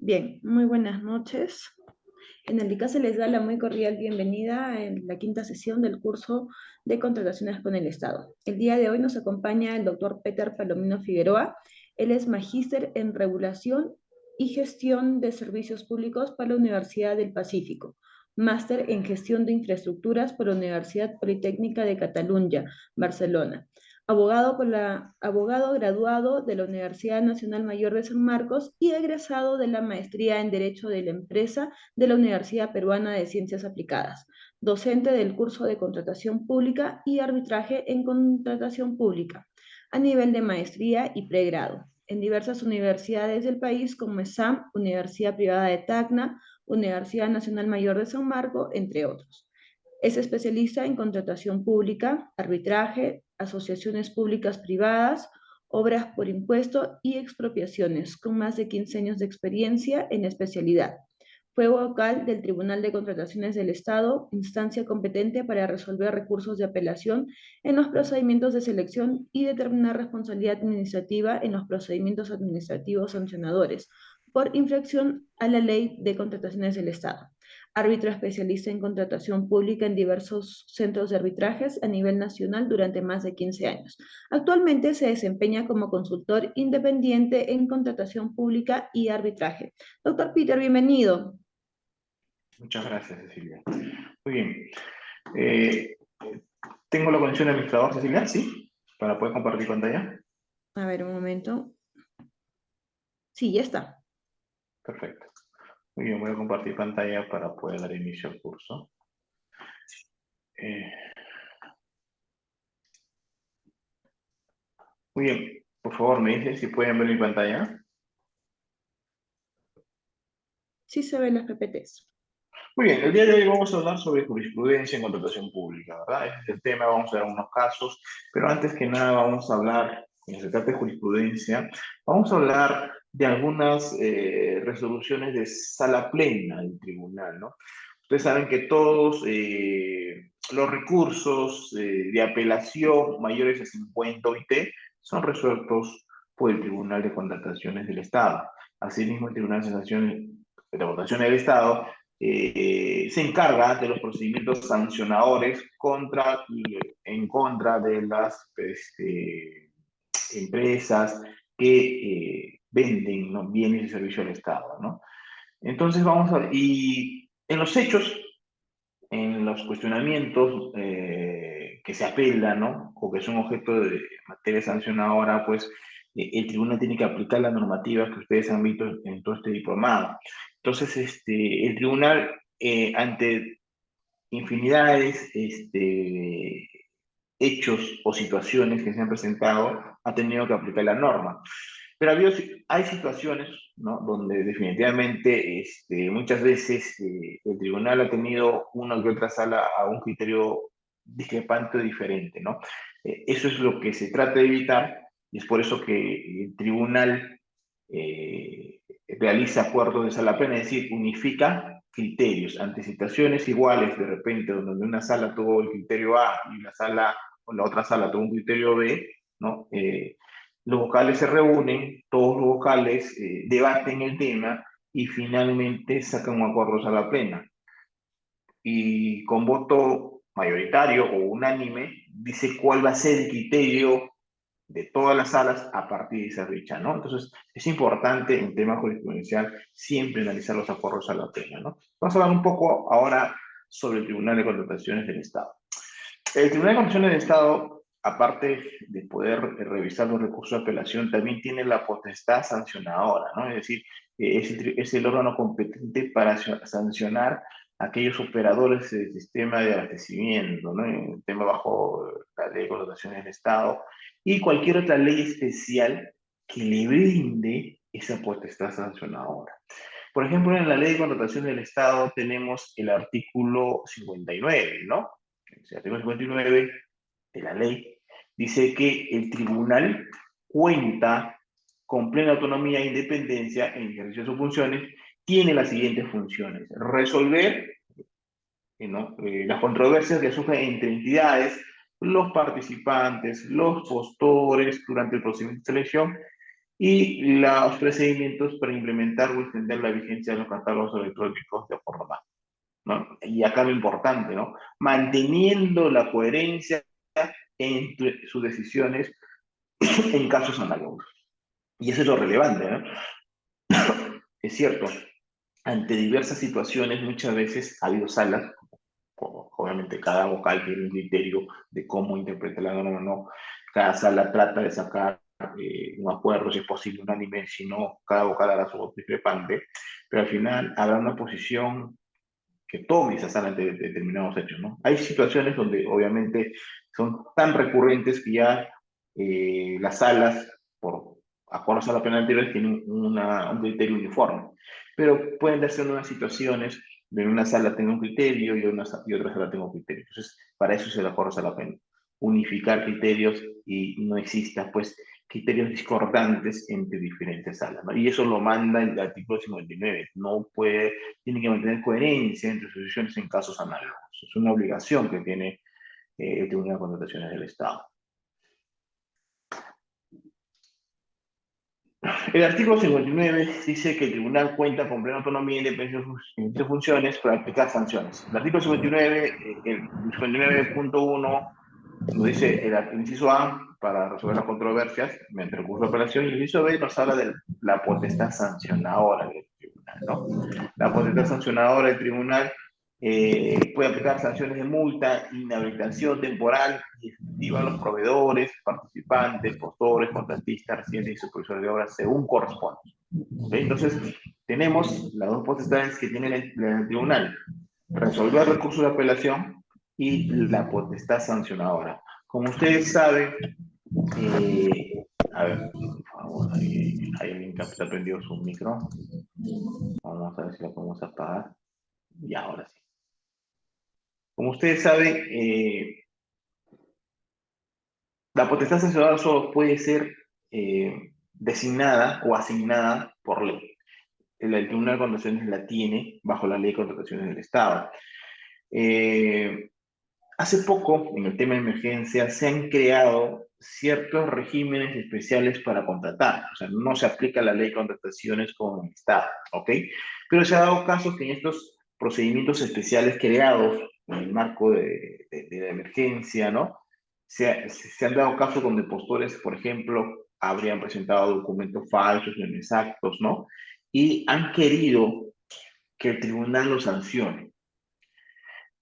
Bien, muy buenas noches. En el ICA se les da la muy cordial bienvenida en la quinta sesión del curso de contrataciones con el Estado. El día de hoy nos acompaña el doctor Peter Palomino Figueroa. Él es magíster en regulación y gestión de servicios públicos para la Universidad del Pacífico, máster en gestión de infraestructuras por la Universidad Politécnica de Cataluña, Barcelona. Abogado graduado de la Universidad Nacional Mayor de San Marcos y egresado de la Maestría en Derecho de la Empresa de la Universidad Peruana de Ciencias Aplicadas, docente del curso de Contratación Pública y Arbitraje en Contratación Pública, a nivel de maestría y pregrado, en diversas universidades del país como ESAM, Universidad Privada de Tacna, Universidad Nacional Mayor de San Marcos, entre otros. Es especialista en contratación pública, arbitraje, asociaciones públicas privadas, obras por impuesto y expropiaciones, con más de 15 años de experiencia en la especialidad. Fue vocal del Tribunal de Contrataciones del Estado, instancia competente para resolver recursos de apelación en los procedimientos de selección y determinar responsabilidad administrativa en los procedimientos administrativos sancionadores por infracción a la Ley de Contrataciones del Estado. Árbitro especialista en contratación pública en diversos centros de arbitrajes a nivel nacional durante más de 15 años. Actualmente se desempeña como consultor independiente en contratación pública y arbitraje. Doctor Peter, bienvenido. Muchas gracias, Cecilia. Muy bien. Eh, ¿Tengo la conexión de administrador, Cecilia? Sí, para poder compartir pantalla. A ver, un momento. Sí, ya está. Perfecto. Muy bien, voy a compartir pantalla para poder dar inicio al curso. Eh, Muy bien, por favor, me dicen si pueden ver mi pantalla. Sí se ven las PPTs. Muy bien, el día de hoy vamos a hablar sobre jurisprudencia en contratación pública, ¿verdad? Ese es el tema, vamos a ver unos casos, pero antes que nada vamos a hablar, como se trata de jurisprudencia, vamos a hablar de algunas resoluciones de sala plena del tribunal, ¿no? Ustedes saben que todos los recursos de apelación mayores a 50 OIT son resueltos por el Tribunal de Contrataciones del Estado. Asimismo, el Tribunal de Contrataciones del Estado se encarga de los procedimientos sancionadores en contra de las empresas que venden, ¿no?, bienes y servicios al Estado, ¿no? Entonces vamos a... Y en los hechos, en los cuestionamientos que se apelan, ¿no?, o que son objeto de materia sancionadora, pues el tribunal tiene que aplicar la normativa que ustedes han visto en todo este diplomado. Entonces, el tribunal, ante infinidades hechos o situaciones que se han presentado, ha tenido que aplicar la norma. Pero hay situaciones, ¿no?, donde definitivamente muchas veces el tribunal ha tenido una que otra sala a un criterio discrepante o diferente, ¿no? Eso es lo que se trata de evitar y es por eso que el tribunal realiza acuerdos de sala plena, es decir, unifica criterios ante situaciones iguales, de repente, donde una sala tuvo el criterio A y la otra sala tuvo un criterio B, ¿no? Los vocales se reúnen, todos los vocales debaten el tema y finalmente sacan un acuerdo a sala plena. Y con voto mayoritario o unánime, dice cuál va a ser el criterio de todas las salas a partir de esa fecha, ¿no? Entonces, es importante en tema jurisprudencial siempre analizar los acuerdos a la pena, ¿no? Vamos a hablar un poco ahora sobre el Tribunal de Contrataciones del Estado. El Tribunal de Contrataciones del Estado, aparte de poder revisar los recursos de apelación, también tiene la potestad sancionadora, ¿no? Es decir, es el órgano competente para sancionar a aquellos operadores del sistema de abastecimiento, ¿no? En el tema bajo la Ley de Contrataciones del Estado y cualquier otra ley especial que le brinde esa potestad sancionadora. Por ejemplo, en la Ley de Contratación del Estado tenemos el artículo 59, ¿no? El artículo 59 de la ley dice que el tribunal cuenta con plena autonomía e independencia en ejercicio de sus funciones, tiene las siguientes funciones: resolver, ¿no?, las controversias que surgen entre entidades, los participantes, los postores durante el procedimiento de selección y los procedimientos para implementar o extender la vigencia de los catálogos electrónicos de forma, ¿no? Y acá lo importante, ¿no? Manteniendo la coherencia entre sus decisiones en casos análogos. Y eso es lo relevante, ¿no? Es cierto, ante diversas situaciones muchas veces ha habido salas, obviamente cada vocal tiene un criterio de cómo interpreta la norma, ¿no? Cada sala trata de sacar un acuerdo, si es posible unánime, si no, cada vocal hará su voto discrepante, pero al final habrá una posición que tome esa sala ante determinados hechos, ¿no? Hay situaciones donde obviamente son tan recurrentes que ya las salas, por acuerdos a la pena anterior, tienen un criterio uniforme, pero pueden darse unas situaciones donde una sala tenga un criterio y otra sala tenga un criterio. Entonces, para eso es el acuerdo a la pena, unificar criterios y no exista, pues, criterios discordantes entre diferentes salas, ¿no? Y eso lo manda el artículo 59. No puede, tiene que mantener coherencia entre sus decisiones en casos análogos. Es una obligación que tiene el Tribunal de Contrataciones del Estado. El artículo 59 dice que el tribunal cuenta con plena autonomía e independencia en sus funciones para aplicar sanciones. El artículo 59, el 59.1 nos dice el inciso A para resolver las controversias mediante recurso de apelación y el inciso B nos habla de la potestad sancionadora del tribunal, ¿no? La potestad sancionadora del tribunal puede aplicar sanciones de multa, inhabilitación temporal y efectiva a los proveedores, participantes, postores, contratistas, residentes y supervisores de obras según corresponda. ¿Okay? Entonces, tenemos las dos potestades que tiene el tribunal: resolver recursos de apelación y la potestad sancionadora. Como ustedes saben, a ver, por favor, hay alguien que ha prendido su micro. Vamos a ver si la podemos apagar. Y ahora sí. Como ustedes saben, la potestad sancionadora solo puede ser designada o asignada por ley. El Tribunal de Contrataciones la tiene bajo la Ley de Contrataciones del Estado. Hace poco, en el tema de emergencia, se han creado ciertos regímenes especiales para contratar. O sea, no se aplica la ley de contrataciones como en el Estado, ¿ok? Pero se ha dado casos que en estos procedimientos especiales creados en el marco de la emergencia, ¿no? Se han dado casos donde postores, por ejemplo, habrían presentado documentos falsos, inexactos, ¿no? Y han querido que el tribunal los sancione.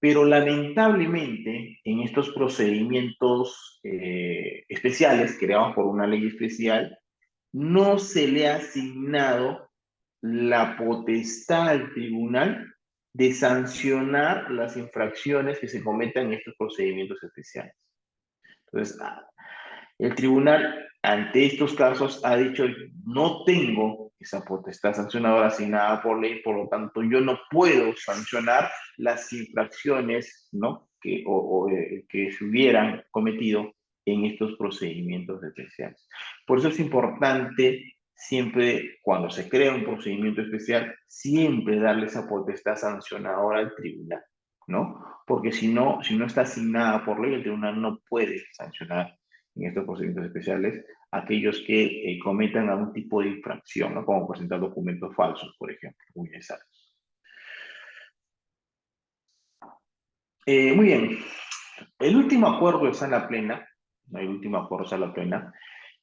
Pero lamentablemente, en estos procedimientos especiales creados por una ley especial, no se le ha asignado la potestad al tribunal de sancionar las infracciones que se cometan en estos procedimientos especiales. Entonces, el tribunal, ante estos casos, ha dicho: no tengo esa potestad sancionadora asignada por ley, por lo tanto, yo no puedo sancionar las infracciones, ¿no? Que se hubieran cometido en estos procedimientos especiales. Por eso es importante siempre, cuando se crea un procedimiento especial, siempre darle esa potestad sancionadora al tribunal, ¿no? Porque si no está asignada por ley, el tribunal no puede sancionar en estos procedimientos especiales aquellos que cometan algún tipo de infracción, ¿no? Como presentar documentos falsos, por ejemplo, muy necesarios. Muy bien, el último acuerdo de sala plena, el último acuerdo de sala plena,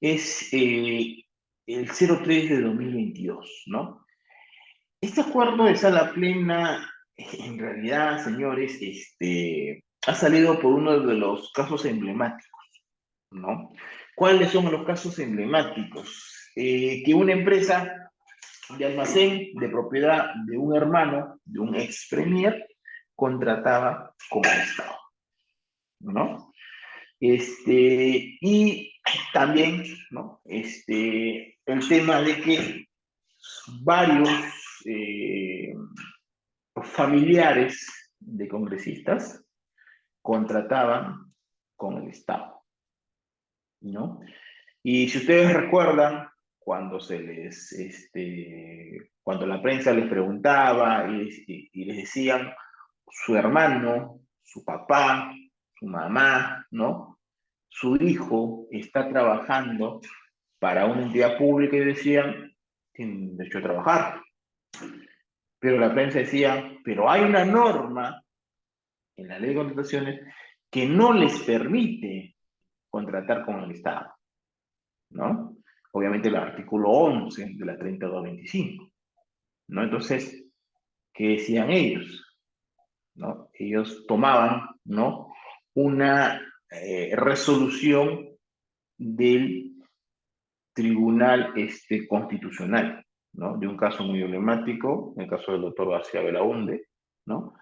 es el 03 de 2022, ¿no? Este acuerdo de sala plena, en realidad, señores, ha salido por uno de los casos emblemáticos, ¿no? ¿Cuáles son los casos emblemáticos? Que una empresa de almacén de propiedad de un hermano, de un ex premier, contrataba con el Estado, ¿no? Y también, ¿no? El tema de que varios familiares de congresistas contrataban con el Estado, ¿no? Y si ustedes recuerdan, cuando cuando la prensa les preguntaba y les decían su hermano, su papá, su mamá, ¿no? Su hijo está trabajando para una entidad pública y decían, tienen derecho a trabajar. Pero la prensa decía, pero hay una norma en la ley de contrataciones que no les permite contratar con el Estado, ¿no? Obviamente el artículo 11 de la 3225, ¿no? Entonces, ¿qué decían ellos? ¿No? Ellos tomaban, ¿no? Una resolución del Tribunal Constitucional, ¿no? De un caso muy emblemático, el caso del doctor García Belaúnde, ¿no?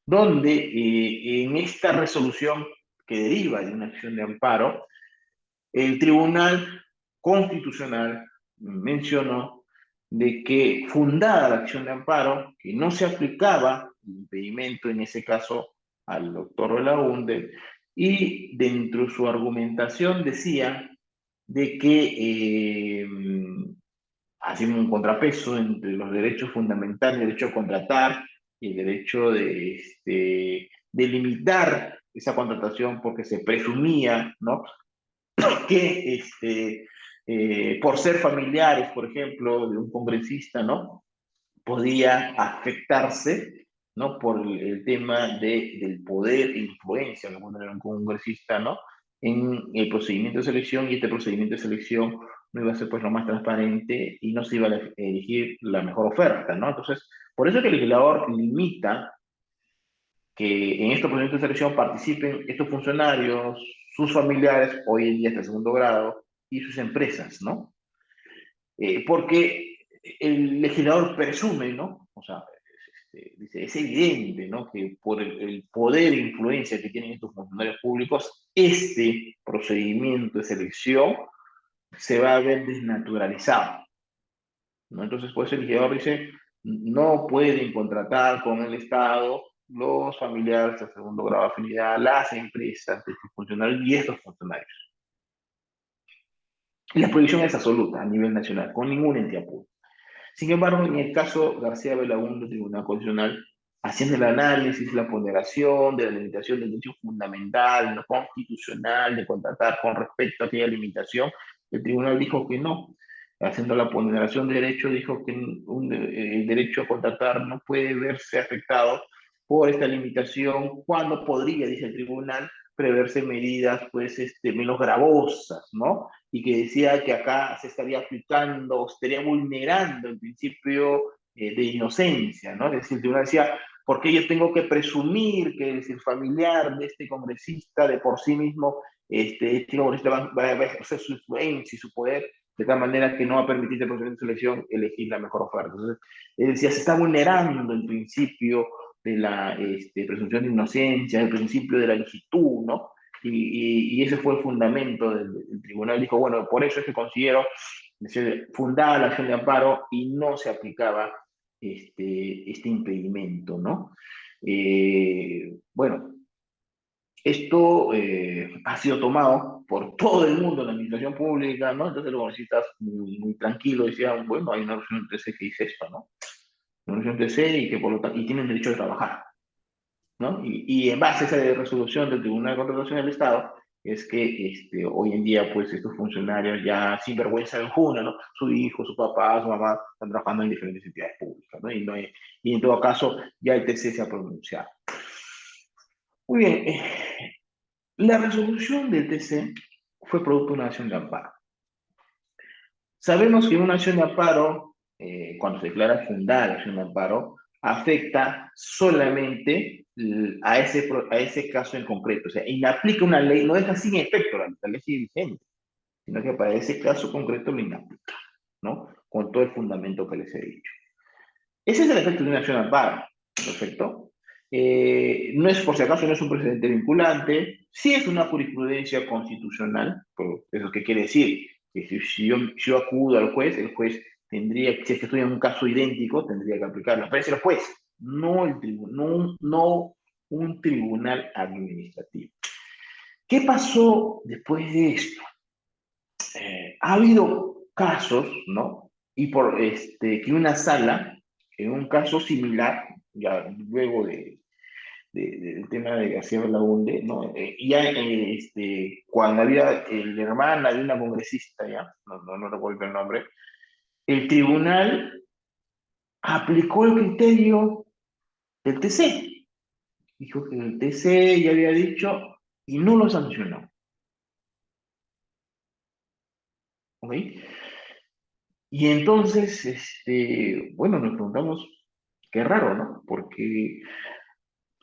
Donde en esta resolución que deriva de una acción de amparo, el Tribunal Constitucional mencionó de que fundada la acción de amparo, que no se aplicaba el impedimento en ese caso al doctor Belaúnde, y dentro de su argumentación decía de que haciendo un contrapeso entre los derechos fundamentales, el derecho a contratar y el derecho de limitar esa contratación porque se presumía, ¿no? Que por ser familiares, por ejemplo, de un congresista, ¿no? Podía afectarse, ¿no? Por el tema del poder e influencia que puede tener un congresista, ¿no? En el procedimiento de selección, y este procedimiento de selección no iba a ser pues lo más transparente y no se iba a elegir la mejor oferta, ¿no? Entonces, por eso que el legislador limita que en estos procedimientos de selección participen estos funcionarios, sus familiares, hoy en día hasta segundo grado, y sus empresas, ¿no? Porque el legislador presume, ¿no? O sea, dice, es evidente, ¿no? Que por el poder e influencia que tienen estos funcionarios públicos, este procedimiento de selección se va a ver desnaturalizado, ¿no? Entonces, pues el legislador dice, no pueden contratar con el Estado los familiares de segundo grado de afinidad, las empresas de estos funcionarios y estos funcionarios. Y la prohibición es absoluta a nivel nacional, con ninguna entidad pública. Sin embargo, en el caso García Belaúnde, Tribunal Constitucional, haciendo el análisis, la ponderación de la limitación del derecho fundamental, no constitucional, de contratar con respecto a aquella limitación, el tribunal dijo que no. Haciendo la ponderación de derecho, dijo que el derecho a contratar no puede verse afectado por esta limitación cuando podría, dice el tribunal, preverse medidas pues, menos gravosas, ¿no? Y que decía que acá se estaría aplicando, estaría vulnerando el principio de inocencia, ¿no? Es decir, el tribunal decía, ¿por qué yo tengo que presumir que el familiar de este congresista de por sí mismo, este congresista va a ejercer su influencia y su poder de tal manera que no va a permitir el procedimiento de selección elegir la mejor oferta? Entonces, él decía, se está vulnerando el principio de la presunción de inocencia, el principio de la legitud, ¿no? Y ese fue el fundamento del tribunal. Dijo, bueno, por eso es que considero fundada la acción de amparo y no se aplicaba este impedimento, ¿no? Bueno, esto ha sido tomado por todo el mundo en la administración pública, ¿no? Entonces los congresistas muy tranquilos decían, bueno, hay una resolución TC que dice esto, ¿no? Una resolución TC y que por lo tanto, y tienen derecho de trabajar, ¿no? Y en base a esa resolución del Tribunal de Contratación del Estado, es que hoy en día, pues, estos funcionarios ya sin vergüenza alguna, ¿no? Su hijo, su papá, su mamá, están trabajando en diferentes entidades públicas, ¿no? Y en todo caso, ya el TC se ha pronunciado. Muy bien, la resolución del TC fue producto de una acción de amparo. Sabemos que una acción de amparo, cuando se declara fundada la acción de amparo, afecta solamente a ese caso en concreto. O sea, inaplica una ley, no deja sin efecto la ley vigente, sino que para ese caso concreto lo inaplica, ¿no? Con todo el fundamento que les he dicho. Ese es el efecto de una acción de amparo, ¿perfecto? No es, por si acaso, no es un precedente vinculante, sí es una jurisprudencia constitucional, pero ¿eso qué quiere decir? Que si yo acudo al juez, el juez tendría, si es que estoy en un caso idéntico, tendría que aplicarla. Pero es el juez, no un tribunal administrativo. ¿Qué pasó después de esto? Ha habido casos, ¿no? Y por que una sala, en un caso similar, ya luego de del tema de García Belaúnde, ¿no? Cuando había el hermano de una congresista, ya, no recuerdo el nombre, el tribunal aplicó el criterio del TC. Dijo que el TC ya había dicho y no lo sancionó. ¿Ok? Y entonces, bueno, nos preguntamos, qué raro, ¿no? Porque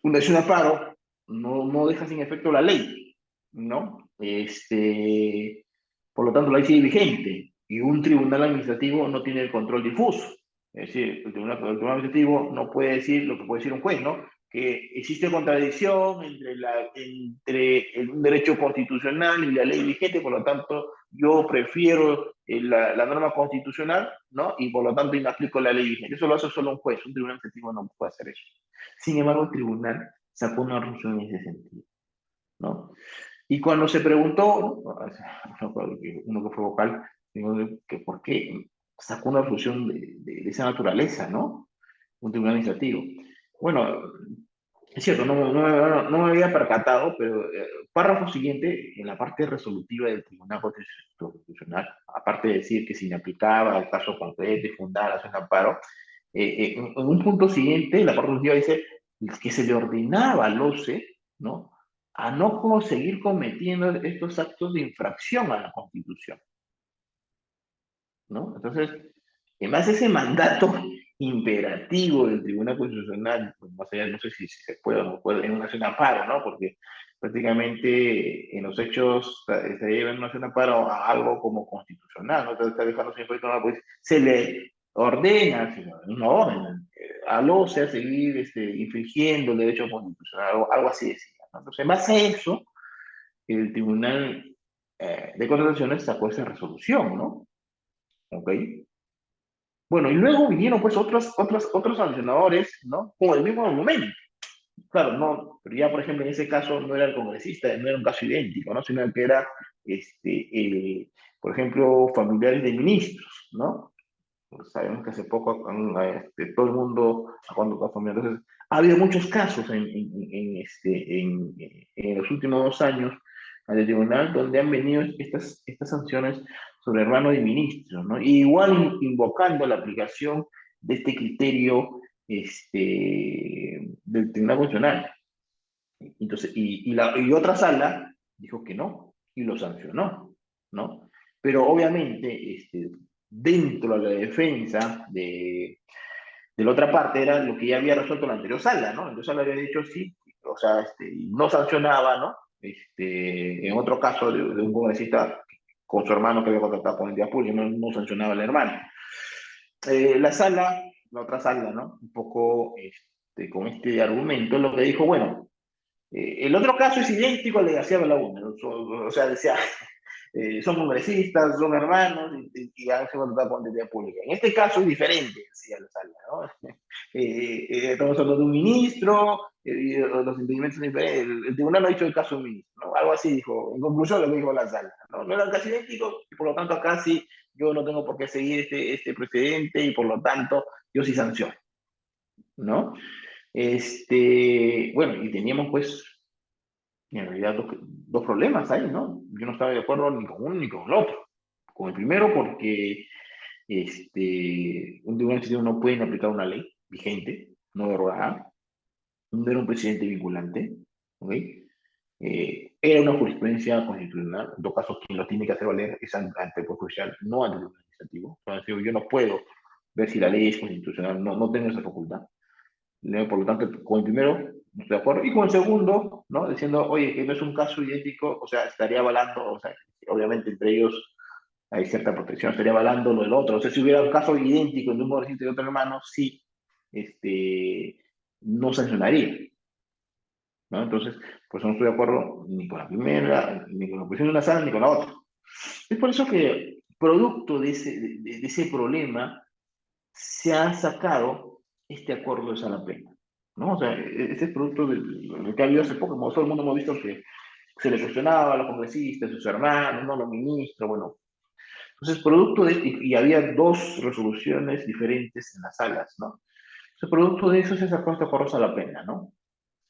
una acción de amparo no deja sin efecto la ley, ¿no? Por lo tanto, la ley sigue vigente y un tribunal administrativo no tiene el control difuso. Es decir, el tribunal administrativo no puede decir lo que puede decir un juez, ¿no? Que existe contradicción entre un derecho constitucional y la ley vigente, por lo tanto, yo prefiero la norma constitucional, ¿no? Y por lo tanto, inaplico la ley vigente. Eso lo hace solo un juez, un tribunal administrativo no puede hacer eso. Sin embargo, el tribunal sacó una resolución en ese sentido, ¿no? Y cuando se preguntó, ¿no? Uno que fue vocal, que por qué sacó una resolución de esa naturaleza, ¿no? Un tribunal administrativo. Bueno, es cierto, no me había percatado, pero párrafo siguiente, en la parte resolutiva del Tribunal Constitucional, aparte de decir que se inaplicaba el caso concreto y fundar la acción de amparo, en un punto siguiente, la parte resolutiva dice que se le ordenaba al OCE, ¿no? A no seguir cometiendo estos actos de infracción a la Constitución, ¿no? Entonces, en base a ese mandato imperativo del Tribunal Constitucional, pues más allá, no sé si se puede o no puede, en una acción de amparo, ¿no? Porque prácticamente en los hechos se lleva en una acción de amparo a algo como constitucional, ¿no? Entonces está dejando sin efecto, no, pues se le ordena, sino una orden, al OCE a seguir infringiendo el derecho constitucional, algo así decía, ¿no? Entonces, en base a eso, el Tribunal de Contrataciones sacó esa resolución, ¿no? ¿Ok? Bueno, y luego vinieron pues otros sancionadores, ¿no? Con el mismo argumento. Claro, no, pero ya por ejemplo en ese caso no era el congresista, no era un caso idéntico, ¿no? Sino que era, por ejemplo, familiares de ministros, ¿no? Pues sabemos que hace poco todo el mundo ha conducto a familiares. Entonces, ha habido muchos casos en los últimos 2 años al tribunal donde han venido estas sanciones sobre hermanos de ministros, ¿no? Y igual invocando la aplicación de este criterio del Tribunal Constitucional. Entonces, y otra sala dijo que no, y lo sancionó, ¿no? Pero obviamente, dentro de la defensa de la otra parte era lo que ya había resuelto la anterior sala, ¿no? La anterior sala había dicho sí, o sea, no sancionaba, ¿no? En otro caso de un congresista con su hermano que había contratado con el día público, no sancionaba al hermano. La otra sala, ¿no? Un poco con este argumento, lo que dijo, bueno, el otro caso es idéntico al de García Belaúnde, ¿no? O sea, decía, son congresistas, son hermanos y han sido contratados por entidad pública. En este caso es diferente, decía la sala, ¿no? Estamos hablando de un ministro, los impedimentos son diferentes. El tribunal no ha dicho el caso de un ministro, ¿no? Algo así dijo, en conclusión lo que dijo la sala, ¿no? No eran casi idénticos y por lo tanto acá sí yo no tengo por qué seguir este precedente y por lo tanto yo sí sanciono, ¿no? Bueno, y teníamos pues en realidad dos problemas ahí, ¿no? Yo no estaba de acuerdo ni con uno ni con el otro. Con el primero porque un tribunal administrativo no puede aplicar una ley vigente, no derogada, no era un presidente vinculante, ¿ok? Era una jurisprudencia constitucional, en todo caso quien lo tiene que hacer valer es ante el Poder Judicial, no ante el Tribunal Administrativo. Entonces, yo no puedo ver si la ley es constitucional, no tengo esa facultad. Por lo tanto, con el primero, no estoy de acuerdo. Y con el segundo, ¿no? Diciendo, oye, que no es un caso idéntico, o sea, estaría avalando, o sea, obviamente entre ellos hay cierta protección, estaría avalando lo del otro. O sea, si hubiera un caso idéntico de un congresista y de otro hermano, sí, no sancionaría, ¿no? Entonces, pues no estoy de acuerdo ni con la primera, ni con la posición de una sala, ni con la otra. Es por eso que, producto de ese problema, se ha sacado este acuerdo de sala plena, ¿no? O sea, este es producto del que ha habido hace poco, como todo el mundo hemos visto que se le cuestionaba a los congresistas, a sus hermanos, ¿no? A los ministros, bueno. Entonces, producto de, y había dos resoluciones diferentes en las salas, ¿no? Entonces, producto de eso se sacó este acuerdo de sala plena, ¿no?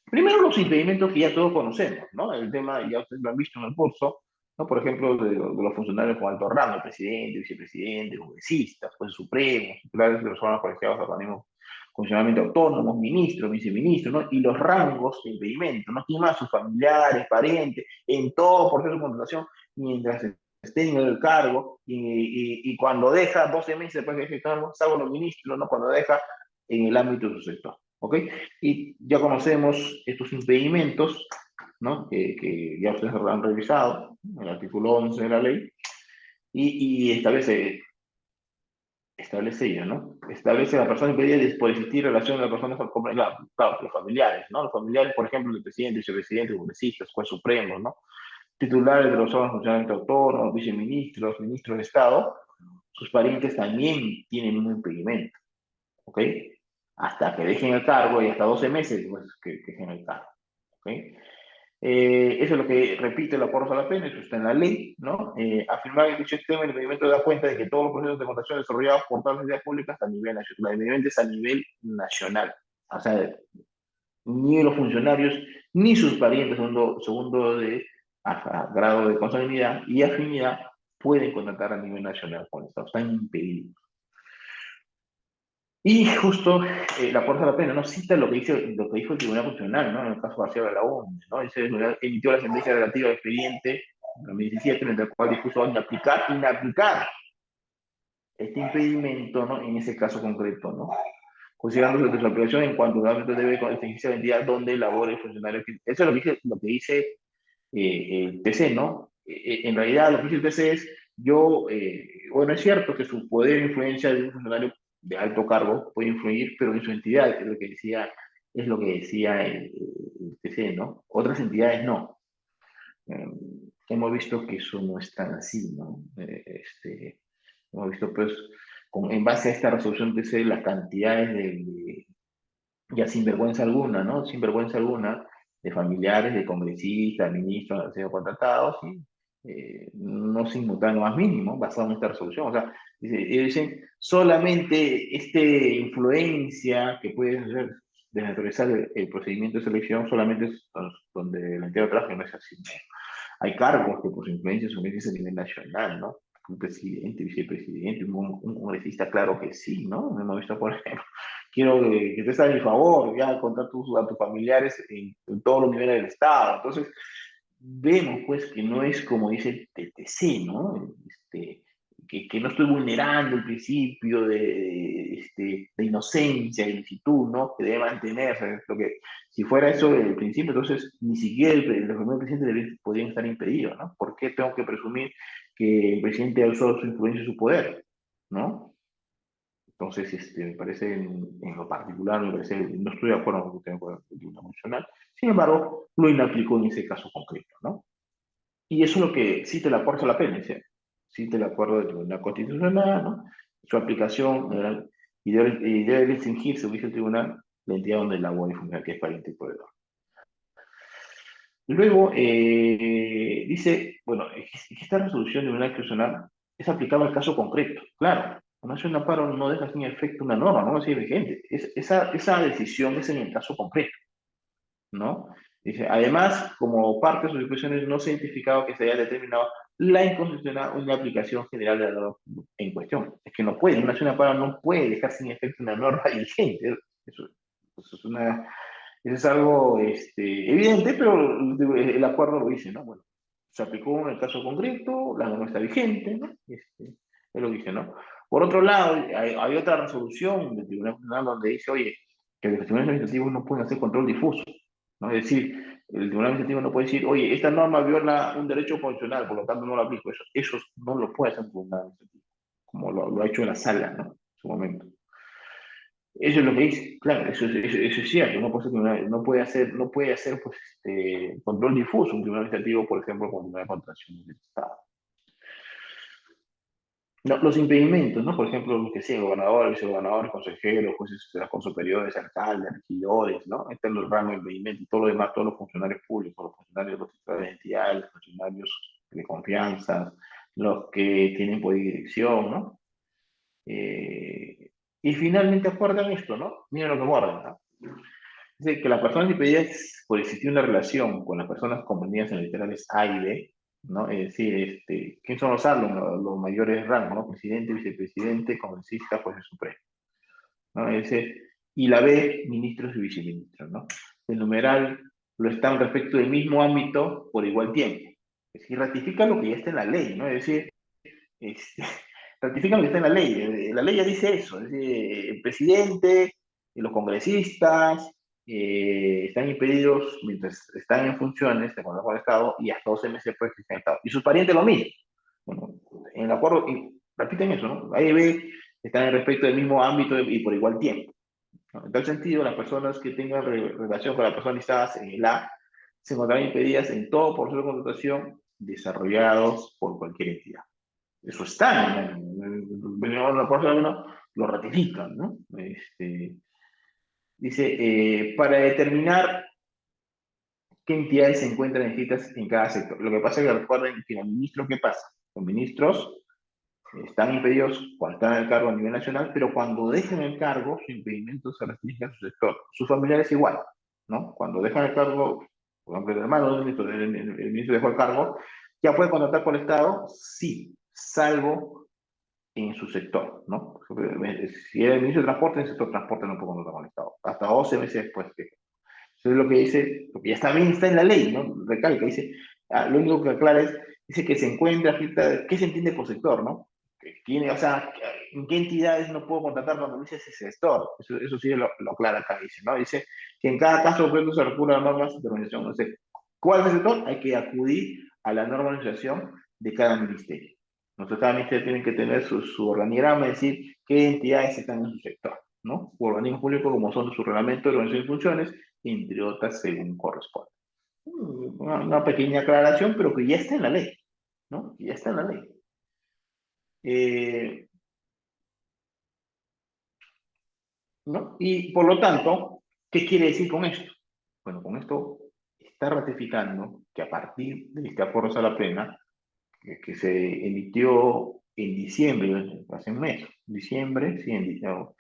Primero los impedimentos que ya todos conocemos, ¿no? El tema, ya ustedes lo han visto en el curso, ¿no? Por ejemplo, de los funcionarios con alto rango, presidente, vicepresidente, congresistas, jueces supremos, titulares de los órganos colegiados, organismos con funcionamiento autónomos, ministros, viceministros, ¿no? Y los rangos de impedimento, ¿no? ¿Quién más? Sus familiares, parientes, en todo proceso de contratación, mientras esté en el cargo, y cuando deja 12 meses después de dejar el cargo, salvo los ministros, ¿no? Cuando deja en el ámbito de su sector, ¿ok? Y ya conocemos estos impedimentos, ¿no? Que ya ustedes han revisado, el artículo 11 de la ley, y establece ella, ¿no? Establece la persona impedida por existir relación de las personas con, claro, los familiares, ¿no? Los familiares, por ejemplo, del presidente, vicepresidente, congresistas, juez supremos, ¿no? Titulares de los órganos de funcionamiento autónomo, viceministros, ministros de Estado, sus parientes también tienen un impedimento, ¿ok? Hasta que dejen el cargo y hasta 12 meses pues, que dejen el cargo, ¿ok? Eso es lo que repite el acuerdo a la pena, eso está en la ley, ¿no? Afirmar que dicho sistema el impedimento da cuenta de que todos los procesos de contratación desarrollados por todas las entidades públicas a nivel nacional, el impedimento es a nivel nacional, o sea, ni los funcionarios ni sus parientes segundo de grado de consanguinidad y afinidad pueden contratar a nivel nacional con el Estado, están impedidos. Y justo la Corte de la Pena no cita lo que dijo el Tribunal Constitucional, ¿no? En el caso parcial de la ONU, ¿no? Dice, emitió la sentencia relativa al expediente 2017, en el cual dispuso inaplicar este impedimento, ¿no? En ese caso concreto, ¿no? Considerándose que su aplicación en cuanto a ámbito debe distinguirse la entidad donde labore el funcionario. Eso es lo que dice el TC, ¿no? En realidad lo que dice el TC es, bueno, es cierto que su poder e influencia de un funcionario de alto cargo puede influir, pero en su entidad, es lo que decía el TC, ¿no? Otras entidades no. Eh, hemos visto que eso no es tan así, ¿no? Hemos visto, pues, en base a esta resolución TC, las cantidades ya sin vergüenza alguna, ¿no? Sin vergüenza alguna, de familiares, de congresistas, ministros, han sido contratados y no se inmutan lo más mínimo basado en esta resolución. O sea, ellos dicen solamente influencia que puede desnaturalizar el procedimiento de selección solamente es donde la entidad de trabajo no es así, ¿no? Hay cargos que por su influencia son a nivel nacional, ¿no? Un presidente, vicepresidente, un congresista, claro que sí, ¿no? Hemos visto, por ejemplo, quiero que te a mi favor, ya contar a tus familiares en todos los niveles del Estado. Entonces, vemos pues que no es como dice el TTC, ¿no? Que no estoy vulnerando el principio de inocencia, de ilicitud, ¿no? Que debe mantenerse. Lo que, si fuera eso el principio, entonces ni siquiera el primer presidente podrían estar impedidos, ¿no? ¿Por qué tengo que presumir que el presidente ha usado su influencia y su poder, ¿no? Entonces, me parece en lo particular, me parece, no estoy de acuerdo con lo que tengo con el Tribunal Constitucional, sin embargo, lo inaplicó en ese caso concreto, ¿no? Y eso es lo que sí te la acuerdo la pena, ¿sí? Sí te la acuerdo del Tribunal Constitucional, ¿no? Su aplicación y debe restringirse, dice el tribunal, la entidad donde labora y funciona, que es pariente y proveedor. Luego, dice, bueno, es que esta resolución de una constitucional es aplicable al caso concreto. Claro, una acción de amparo no deja sin efecto una norma, no sigue vigente. Esa decisión es en el caso concreto, ¿no? Dice, además, como parte de sus disposiciones, no se ha identificado que se haya determinado la inconstitucionalidad o la aplicación general de la norma en cuestión. Es que no puede, una acción de amparo no puede dejar sin efecto una norma vigente. Eso es algo evidente, pero el acuerdo lo dice, ¿no? Bueno, se aplicó en el caso concreto, la norma está vigente, ¿no? Él lo dice, ¿no? Por otro lado, hay otra resolución del Tribunal Constitucional donde dice, oye, que los tribunales administrativos no pueden hacer control difuso, ¿no? Es decir, el Tribunal Administrativo no puede decir, oye, esta norma viola un derecho constitucional, por lo tanto no lo aplico. Eso no lo puede hacer el Tribunal Administrativo, como lo ha hecho en la sala, ¿no? En su momento. Eso es lo que dice, claro, eso es cierto, no puede hacer pues, control difuso un tribunal administrativo, por ejemplo, cuando no hay contrataciones del Estado. No, los impedimentos, ¿no? Por ejemplo, los que sean gobernadores, vicegobernadores, consejeros, jueces de la Corte superiores, alcaldes, regidores, ¿no? Están los rangos de impedimentos y todo lo demás, todos los funcionarios públicos, los funcionarios de los titulares de entidades, los funcionarios de confianza, los que tienen poder y dirección, ¿no? Y finalmente acuerdan esto, ¿no? Miren lo que acuerdan, ¿no? Dice que las personas impedidas por existir una relación con las personas comprendidas en literales A y B, ¿no? Es decir, ¿quién son los A? Los mayores rangos, ¿no? Presidente, vicepresidente, congresista, juez supremo, ¿no? Y la B, ministros y viceministros, ¿no? El numeral lo están respecto del mismo ámbito por igual tiempo. Es decir, ratifica lo que ya está en la ley, ¿no? Es decir, este, ratifican lo que está en la ley. La ley ya dice eso. Es decir, el presidente, los congresistas están impedidos mientras están en funciones de Consejo de Estado y hasta 12 meses después que estén en Estado. Y sus parientes lo mismo. Bueno, en el acuerdo, y repiten eso, ¿no? A y B están en respecto del mismo ámbito y por igual tiempo, ¿no? En tal sentido, las personas que tengan relación con las personas listadas en el A se encontrarán impedidas en todo proceso de contratación desarrollados por cualquier entidad. Eso está la Corte lo ratifican, ¿no? Dice, para determinar qué entidades se encuentran inscritas en cada sector. Lo que pasa es que recuerden que los ministros, ¿qué pasa? Los ministros están impedidos cuando están en el cargo a nivel nacional, pero cuando dejan el cargo, su impedimento se restringe a su sector. Sus familiares igual, ¿no? Cuando dejan el cargo, por ejemplo, el hermano del ministro, el ministro dejó el cargo, ¿ya puede contratar con el Estado? Sí, salvo en su sector, ¿no? Si era el ministro de Transporte, en el sector de transporte no puede contratar con el Estado. Hasta 12 meses después. Entonces lo que dice, lo que ya está bien está en la ley, ¿no? Recalca, dice, lo único que aclara es, dice que se encuentra, ¿qué se entiende por sector, no? Que tiene, o sea, ¿en qué entidades no puedo contratar cuando dice ese sector? Eso sí lo aclara acá, dice, ¿no? Dice que en cada caso concreto se recurre a normas de organización. No sé, ¿cuál es el sector? Hay que acudir a la norma de organización de cada ministerio. Nuestro cada ministerio tiene que tener su organigrama, es decir, qué entidades están en su sector, ¿no? O organismo público como son su reglamento de organización y funciones, entre otras según corresponde. Una pequeña aclaración, pero que ya está en la ley, ¿no? Ya está en la ley. Eh, ¿No? Y por lo tanto, ¿qué quiere decir con esto? Bueno, con esto está ratificando que a partir de este acuerdo a la plena, que se emitió en diciembre, hace un mes, diciembre, sí, en diciembre,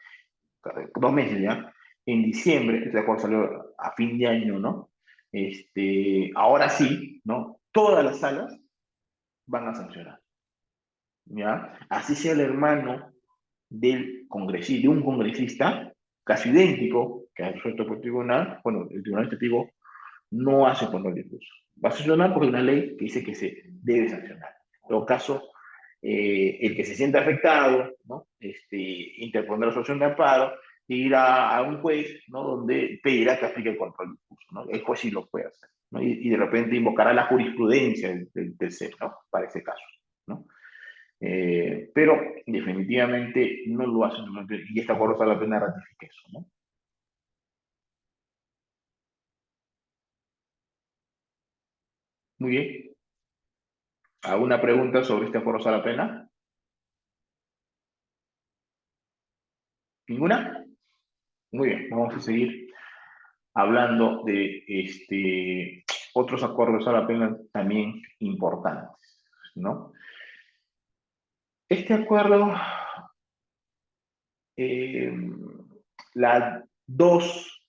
2 meses ya, en diciembre, este acuerdo salió a fin de año, ¿no? Ahora sí, ¿no? Todas las salas van a sancionar, ¿ya? Así sea el hermano del congresista, de un congresista, casi idéntico, que ha resuelto por el tribunal, bueno, el tribunal testigo no hace control de incluso. Va a sancionar porque hay una ley que dice que se debe sancionar. En todo caso, el que se sienta afectado, ¿no? Interpondrá solución de amparo e ir a un juez, ¿no? Donde pedirá que aplique el control de incluso, ¿no? El juez sí lo puede hacer, ¿no? Y de repente invocará la jurisprudencia del CEP, ¿no? Para ese caso, ¿no? Pero definitivamente no lo hacen, y esta acuerdo vale la pena ratificar eso, ¿no? Muy bien. ¿Alguna pregunta sobre este acuerdo vale la pena? ¿Ninguna? Muy bien, vamos a seguir hablando de otros acuerdos a la pena también importantes, ¿no? Este acuerdo, eh, la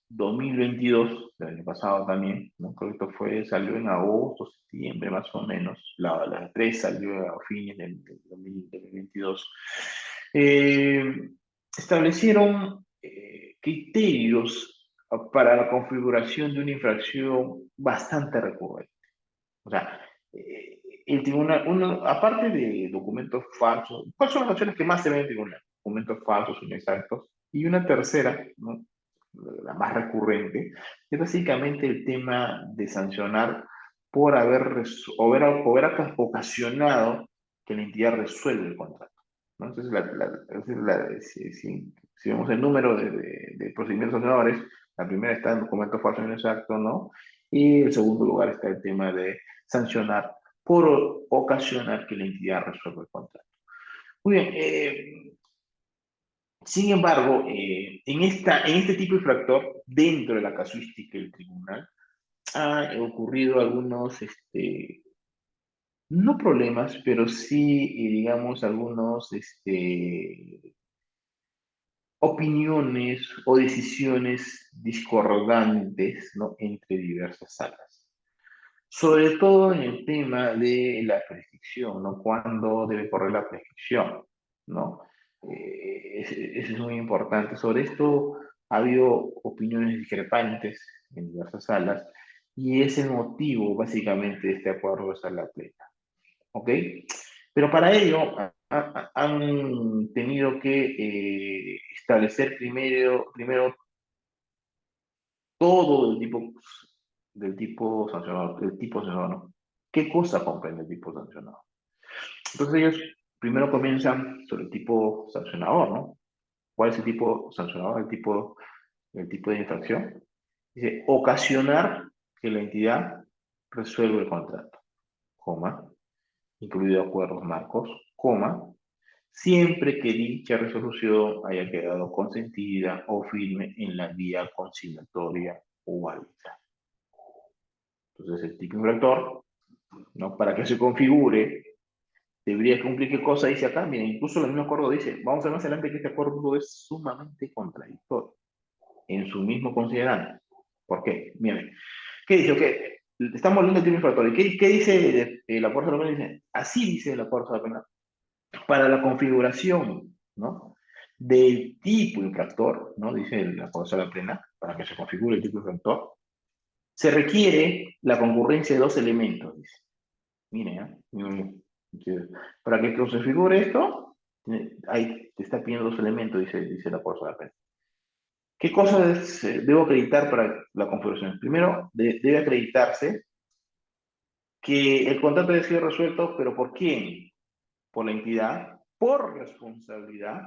2022 del año pasado también, ¿no? Creo que esto salió en agosto, septiembre más o menos, la 3 salió a fines del 2022. Eh, Establecieron criterios para la configuración de una infracción bastante recurrente. O sea, el tribunal, aparte de documentos falsos, ¿cuáles son las acciones que más se ven en el tribunal? Documentos falsos, inexactos. Y una tercera, ¿no? La más recurrente, es básicamente el tema de sancionar por haber ocasionado que la entidad resuelva el contrato, ¿no? Entonces, si vemos el número de procedimientos sancionadores, la primera está en documento falso inexacto, ¿no? Y en segundo lugar está el tema de sancionar por ocasionar que la entidad resuelva el contrato. Muy bien, sin embargo, en este tipo de infractor, dentro de la casuística del tribunal, ha ocurrido algunos, no problemas, pero sí, digamos, algunos opiniones o decisiones discordantes, ¿no? Entre diversas salas. Sobre todo en el tema de la prescripción, ¿no? ¿Cuándo debe correr la prescripción? ¿No? Eso es muy importante. Sobre esto ha habido opiniones discrepantes en diversas salas y es el motivo básicamente de este acuerdo de sala plena. ¿Ok? Pero para ello han tenido que establecer primero todo del tipo sancionado, del tipo sancionado, ¿no? ¿Qué cosa comprende el tipo sancionado? Entonces ellos primero comienzan sobre el tipo sancionador, ¿no? ¿Cuál es el tipo sancionador? El tipo de infracción. Dice, ocasionar que la entidad resuelva el contrato, coma, incluido acuerdos marcos, coma, siempre que dicha resolución haya quedado consentida o firme en la vía conciliatoria o arbitral. Entonces, el tipo infractor, ¿no? Para que se configure, debería cumplir qué cosa dice acá. Mira, incluso el mismo acuerdo dice, vamos a ver más adelante que este acuerdo es sumamente contradictorio en su mismo considerante. ¿Por qué? Miren, ¿qué dice? Ok, estamos hablando del tipo infractor. ¿Qué dice el acuerdo de la pena? Dice, así dice el acuerdo de la pena. Para la configuración, ¿no? Del tipo infractor, ¿no? Dice el acuerdo de la pena, para que se configure el tipo infractor, se requiere la concurrencia de dos elementos, dice. Mire, ¿eh? Para que se figure esto, ahí te está pidiendo dos elementos, dice la cosa de la pena. ¿Qué cosas debo acreditar para la configuración? Primero, debe acreditarse que el contrato debe ser resuelto, pero ¿por quién? Por la entidad, por responsabilidad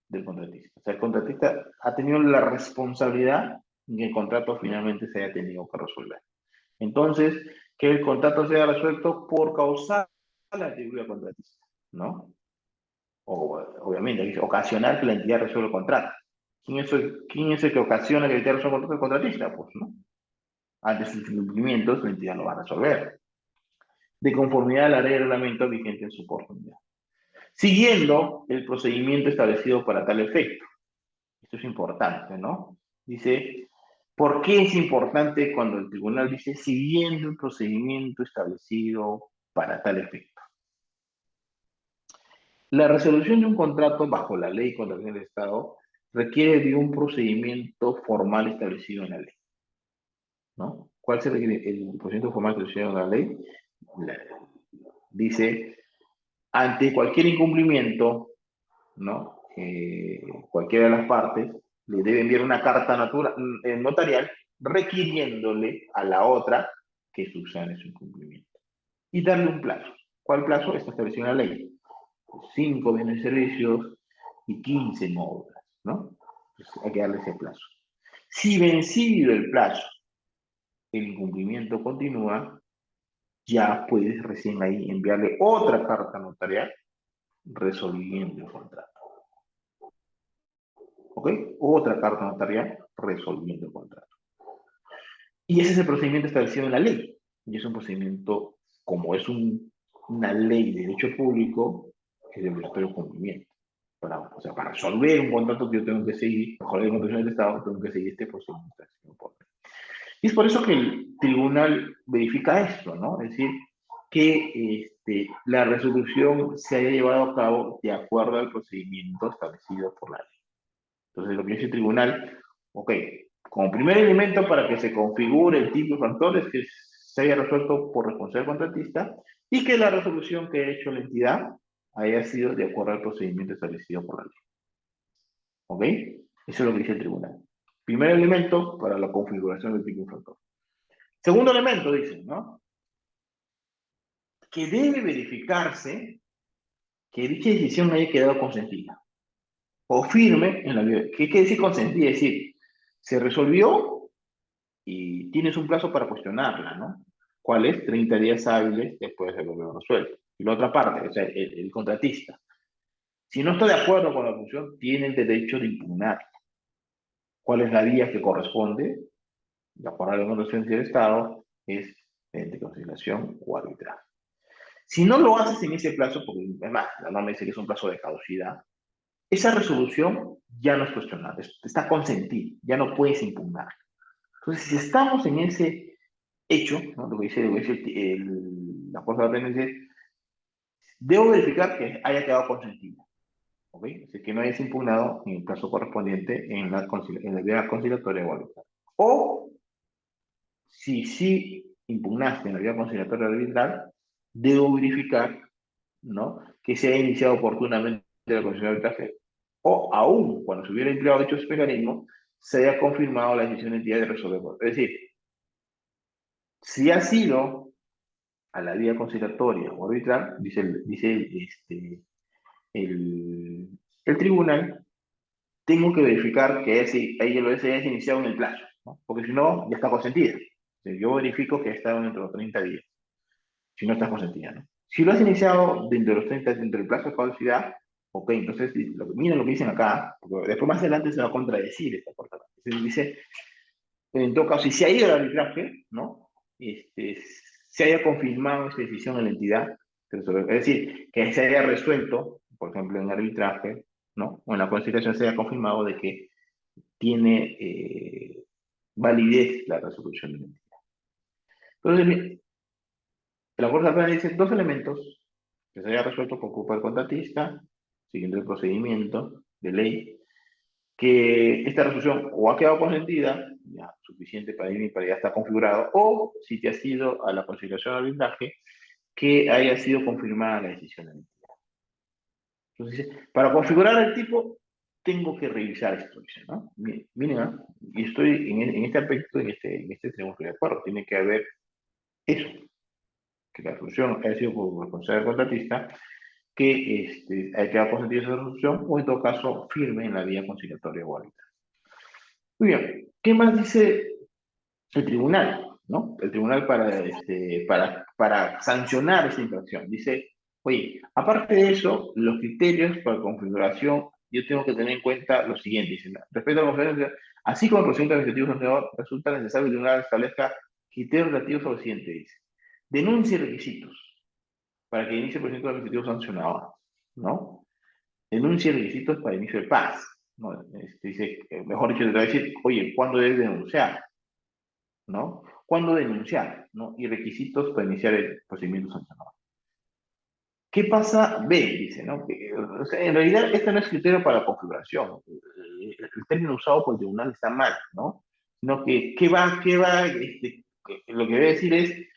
del contratista. O sea, el contratista ha tenido la responsabilidad de que el contrato finalmente se haya tenido que resolver. Entonces, que el contrato sea resuelto por causar la actividad contratista, ¿no? O, obviamente, ocasionar que la entidad resuelva el contrato. ¿Quién es el que ocasiona que la entidad resuelva el contrato? El contratista, pues, ¿no? Ante sus incumplimientos, la entidad lo va a resolver. De conformidad a la ley de reglamento vigente en su oportunidad. Siguiendo el procedimiento establecido para tal efecto. Esto es importante, ¿no? Dice, ¿por qué es importante cuando el tribunal dice siguiendo el procedimiento establecido para tal efecto? La resolución de un contrato bajo la ley contra el Estado requiere de un procedimiento formal establecido en la ley, ¿no? ¿Cuál es el procedimiento formal establecido en la ley? Dice, ante cualquier incumplimiento, ¿no? Cualquiera de las partes le debe enviar una carta notarial requiriéndole a la otra que subsane su incumplimiento y darle un plazo. ¿Cuál plazo? Está establecido en la ley. 5 bienes y servicios y 15 módulos, ¿no? Entonces hay que darle ese plazo. Si vencido el plazo, el incumplimiento continúa, ya puedes recién ahí enviarle otra carta notarial resolviendo el contrato. ¿Ok? Otra carta notarial resolviendo el contrato. Y ese es el procedimiento establecido en la ley. Y es un procedimiento, como es una ley de derecho público, es de obligatorio cumplimiento. O sea, para resolver un contrato que yo tengo que seguir, mejor de contratación del Estado, tengo que seguir este procedimiento. Y es por eso que el tribunal verifica esto, ¿no? Es decir, que la resolución se haya llevado a cabo de acuerdo al procedimiento establecido por la ley. Entonces, lo que dice el tribunal, ok, como primer elemento para que se configure el tipo de factores que se haya resuelto por responsabilidad contratista y que la resolución que ha hecho la entidad haya sido de acuerdo al procedimiento establecido por la ley. ¿Ok? Eso es lo que dice el tribunal. Primer elemento para la configuración del tipo de factor. Segundo elemento, dice, ¿no? Que debe verificarse que dicha decisión haya quedado consentida o firme en la vida. ¿Qué quiere decir consentida? Es decir, se resolvió y tienes un plazo para cuestionarla, ¿no? ¿Cuál es? 30 días hábiles después de haberlo resuelto. Y la otra parte, o sea, el contratista. Si no está de acuerdo con la función, tiene el derecho de impugnar. ¿Cuál es la vía que corresponde? De acuerdo a la constitución del Estado, es de conciliación o arbitraje. Si no lo haces en ese plazo, porque además la norma dice que es un plazo de caducidad, esa resolución ya no es cuestionable, está consentida, ya no puedes impugnar. Entonces, si estamos en ese hecho, ¿no? Lo que dice la Corte de Apelaciones, debo verificar que haya quedado consentida, ¿ok? Es decir, que no hayas impugnado en el caso correspondiente en la vía conciliatoria o arbitral. O, si sí impugnaste en la vía conciliatoria o arbitral, debo verificar, ¿no? Que se haya iniciado oportunamente la conciliación de arbitraje, o aún cuando se hubiera empleado dichos mecanismos, se haya confirmado la decisión de entidad de resolver. Es decir, si ha sido a la vía conciliatoria o arbitral, dice el tribunal, tengo que verificar que ahí lo se haya iniciado en el plazo, ¿no? Porque si no, ya está consentida. Yo verifico que ha estado dentro de los 30 días, si no está consentida, ¿no? Si lo has iniciado dentro de los 30, dentro del plazo de caducidad, ok, entonces miren lo que dicen acá, porque después más adelante se va a contradecir esta cosa. Dice, en todo caso, si se ha ido al arbitraje, ¿no? Se haya confirmado esta decisión en la entidad, es decir, que se haya resuelto, por ejemplo, en arbitraje, ¿no? O en la conciliación se haya confirmado de que tiene validez la resolución de la entidad. Entonces, la Corte Suprema dice dos elementos: que se haya resuelto por culpa del contratista, siguiendo el procedimiento de ley, que esta resolución o ha quedado consentida, ya suficiente para ir para ya estar configurado, o si te has ido a la conciliación al arbitraje, que haya sido confirmada la decisión de la entidad. Entonces, para configurar el tipo, tengo que revisar esto, dice, ¿no? Miren, y estoy en este aspecto, en este tenemos que ir de acuerdo, tiene que haber eso, que la resolución haya sido por responsabilidad del contratista, que haya quedado consentida esa resolución, o en todo caso, firme en la vía conciliatoria o arbitral. Muy bien, ¿qué más dice el tribunal? ¿No? El tribunal para sancionar esa infracción. Dice, oye, aparte de eso, los criterios para configuración, yo tengo que tener en cuenta lo siguiente. Dice, ¿no? Respecto a la conferencia, así como el procedimiento administrativo sancionador, resulta necesario que el tribunal establezca criterios relativos a lo siguiente. Dice, denuncia y requisitos para que inicie el procedimiento administrativo sancionador, ¿no? Denuncia y requisitos para inicio de paz, ¿no? Dice, mejor dicho, te va a decir, oye, ¿cuándo debes denunciar? ¿No? ¿Cuándo denunciar? ¿No? Y requisitos para iniciar el procedimiento sancionador. ¿Qué pasa? B, dice, ¿no? O sea, en realidad, este no es criterio para la configuración. El término usado por el tribunal está mal, ¿no? Sino que, lo que debe decir es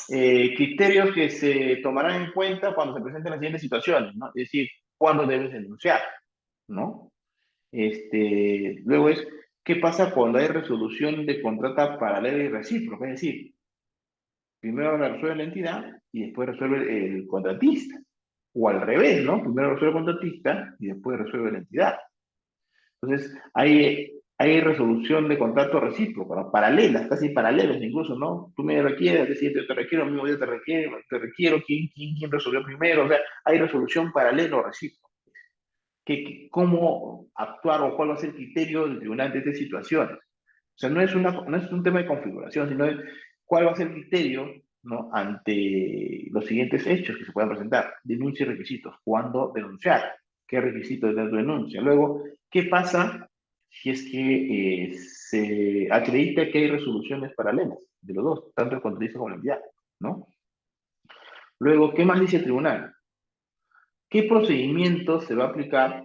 criterios que se tomarán en cuenta cuando se presenten las siguientes situaciones, ¿no? Es decir, cuándo debes denunciar, ¿no? Luego es, ¿qué pasa cuando hay resolución de contrata paralela y recíproca? Es decir, primero la resuelve la entidad y después resuelve el contratista. O al revés, ¿no? Primero resuelve el contratista y después resuelve la entidad. Entonces, hay resolución de contrato recíproco, ¿no? Paralelas, casi paralelos incluso, ¿no? Tú me requieres, decir, yo te requiero, mismo yo te requiero, ¿quién resolvió primero? O sea, hay resolución paralelo recíproco. ¿Cómo actuar o cuál va a ser el criterio del tribunal de estas situaciones? O sea, no es un tema de configuración, sino de cuál va a ser el criterio, ¿no? Ante los siguientes hechos que se puedan presentar. Denuncia y requisitos. ¿Cuándo denunciar? ¿Qué requisitos de tu denuncia? Luego, ¿qué pasa si es que se acredita que hay resoluciones paralelas de los dos, tanto el contratista como la entidad, ¿no? Luego, ¿qué más dice el tribunal? ¿Qué procedimiento se va a aplicar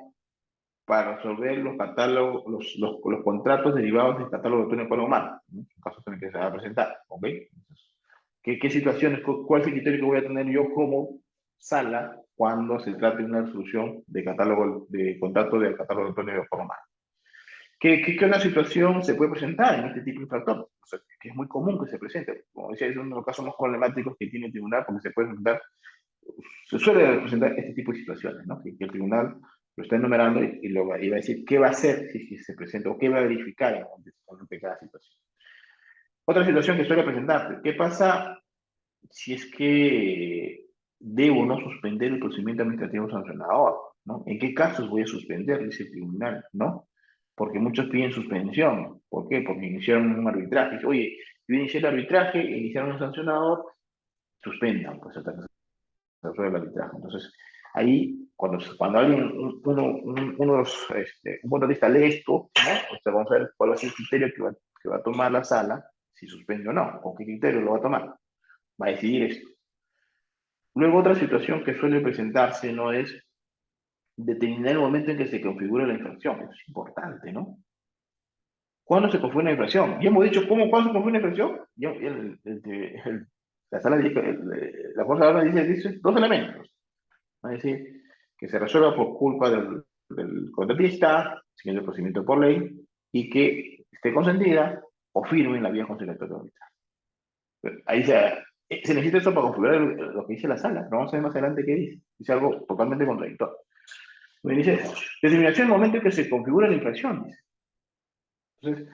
para resolver los catálogos, los contratos derivados del catálogo de Antonio Palomar, ¿no? En caso también que se va a presentar, ¿ok? Entonces, ¿qué situaciones, cuál es el criterio que voy a tener yo como sala cuando se trate de una resolución de catálogo, de contrato del catálogo de Antonio Palomar? ¿Qué otra situación se puede presentar en este tipo de infractor? O sea, que es muy común que se presente. Como decía, es uno de los casos más problemáticos que tiene el tribunal porque se suele presentar este tipo de situaciones, ¿no? Que el tribunal lo está enumerando y va a decir qué va a hacer si se presenta o qué va a verificar ante cada situación. Otra situación que suele presentarse, ¿qué pasa si es que debo no suspender el procedimiento administrativo sancionador? ¿No? ¿En qué casos voy a suspender? Dice el tribunal, ¿no? Porque muchos piden suspensión. ¿Por qué? Porque iniciaron un arbitraje. Dice, oye, yo inicié el arbitraje, iniciaron un sancionador, suspendan, pues hasta que se resuelva el arbitraje. Entonces, Ahí, cuando alguien, un contratista lee esto, ¿no? O sea, vamos a ver cuál va a ser el criterio que va a tomar la sala, si suspende o no, o qué criterio lo va a tomar, va a decidir esto. Luego, otra situación que suele presentarse, ¿no? Es determinar el momento en que se configura la infracción. Eso es importante, ¿no? ¿Cuándo se configura una infracción? Ya hemos dicho cuándo se configura una infracción. La sala la fuerza de orden dice dos elementos. Es decir, que se resuelva por culpa del contratista, siguiendo el procedimiento por ley, y que esté consentida o firme en la vía conciliatoria. Ahí se necesita eso para configurar lo que dice la sala. Pero vamos a ver más adelante qué dice. Dice algo totalmente contradictorio. Me dice, determinación del momento en que se configura la infracción. Dice. Entonces,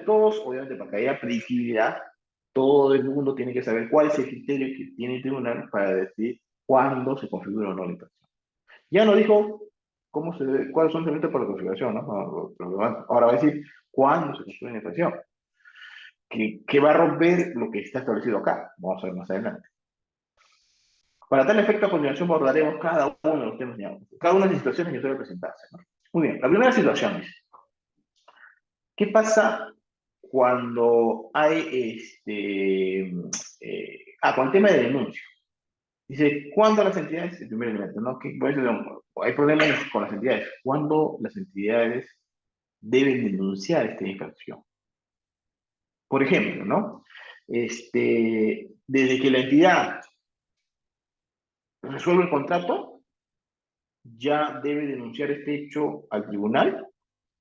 todos, obviamente, para que haya predictibilidad, todo el mundo tiene que saber cuál es el criterio que tiene el tribunal para decir cuándo se configura o no la infracción. Ya no dijo cuáles son los elementos para la configuración, ¿no? Ahora va a decir cuándo se configura la infracción, que va a romper lo que está establecido acá. Vamos a ver más adelante. Para tal efecto, a continuación abordaremos cada uno de los temas, cada una de las situaciones que suele presentarse. ¿No? Muy bien, la primera situación es, ¿qué pasa cuando hay con el tema de denuncia? Dice, ¿cuándo las entidades, el primer elemento, ¿no? Hay problemas con las entidades. ¿Cuándo las entidades deben denunciar esta infracción? Por ejemplo, ¿no? Desde que la entidad resuelve el contrato, ya debe denunciar este hecho al tribunal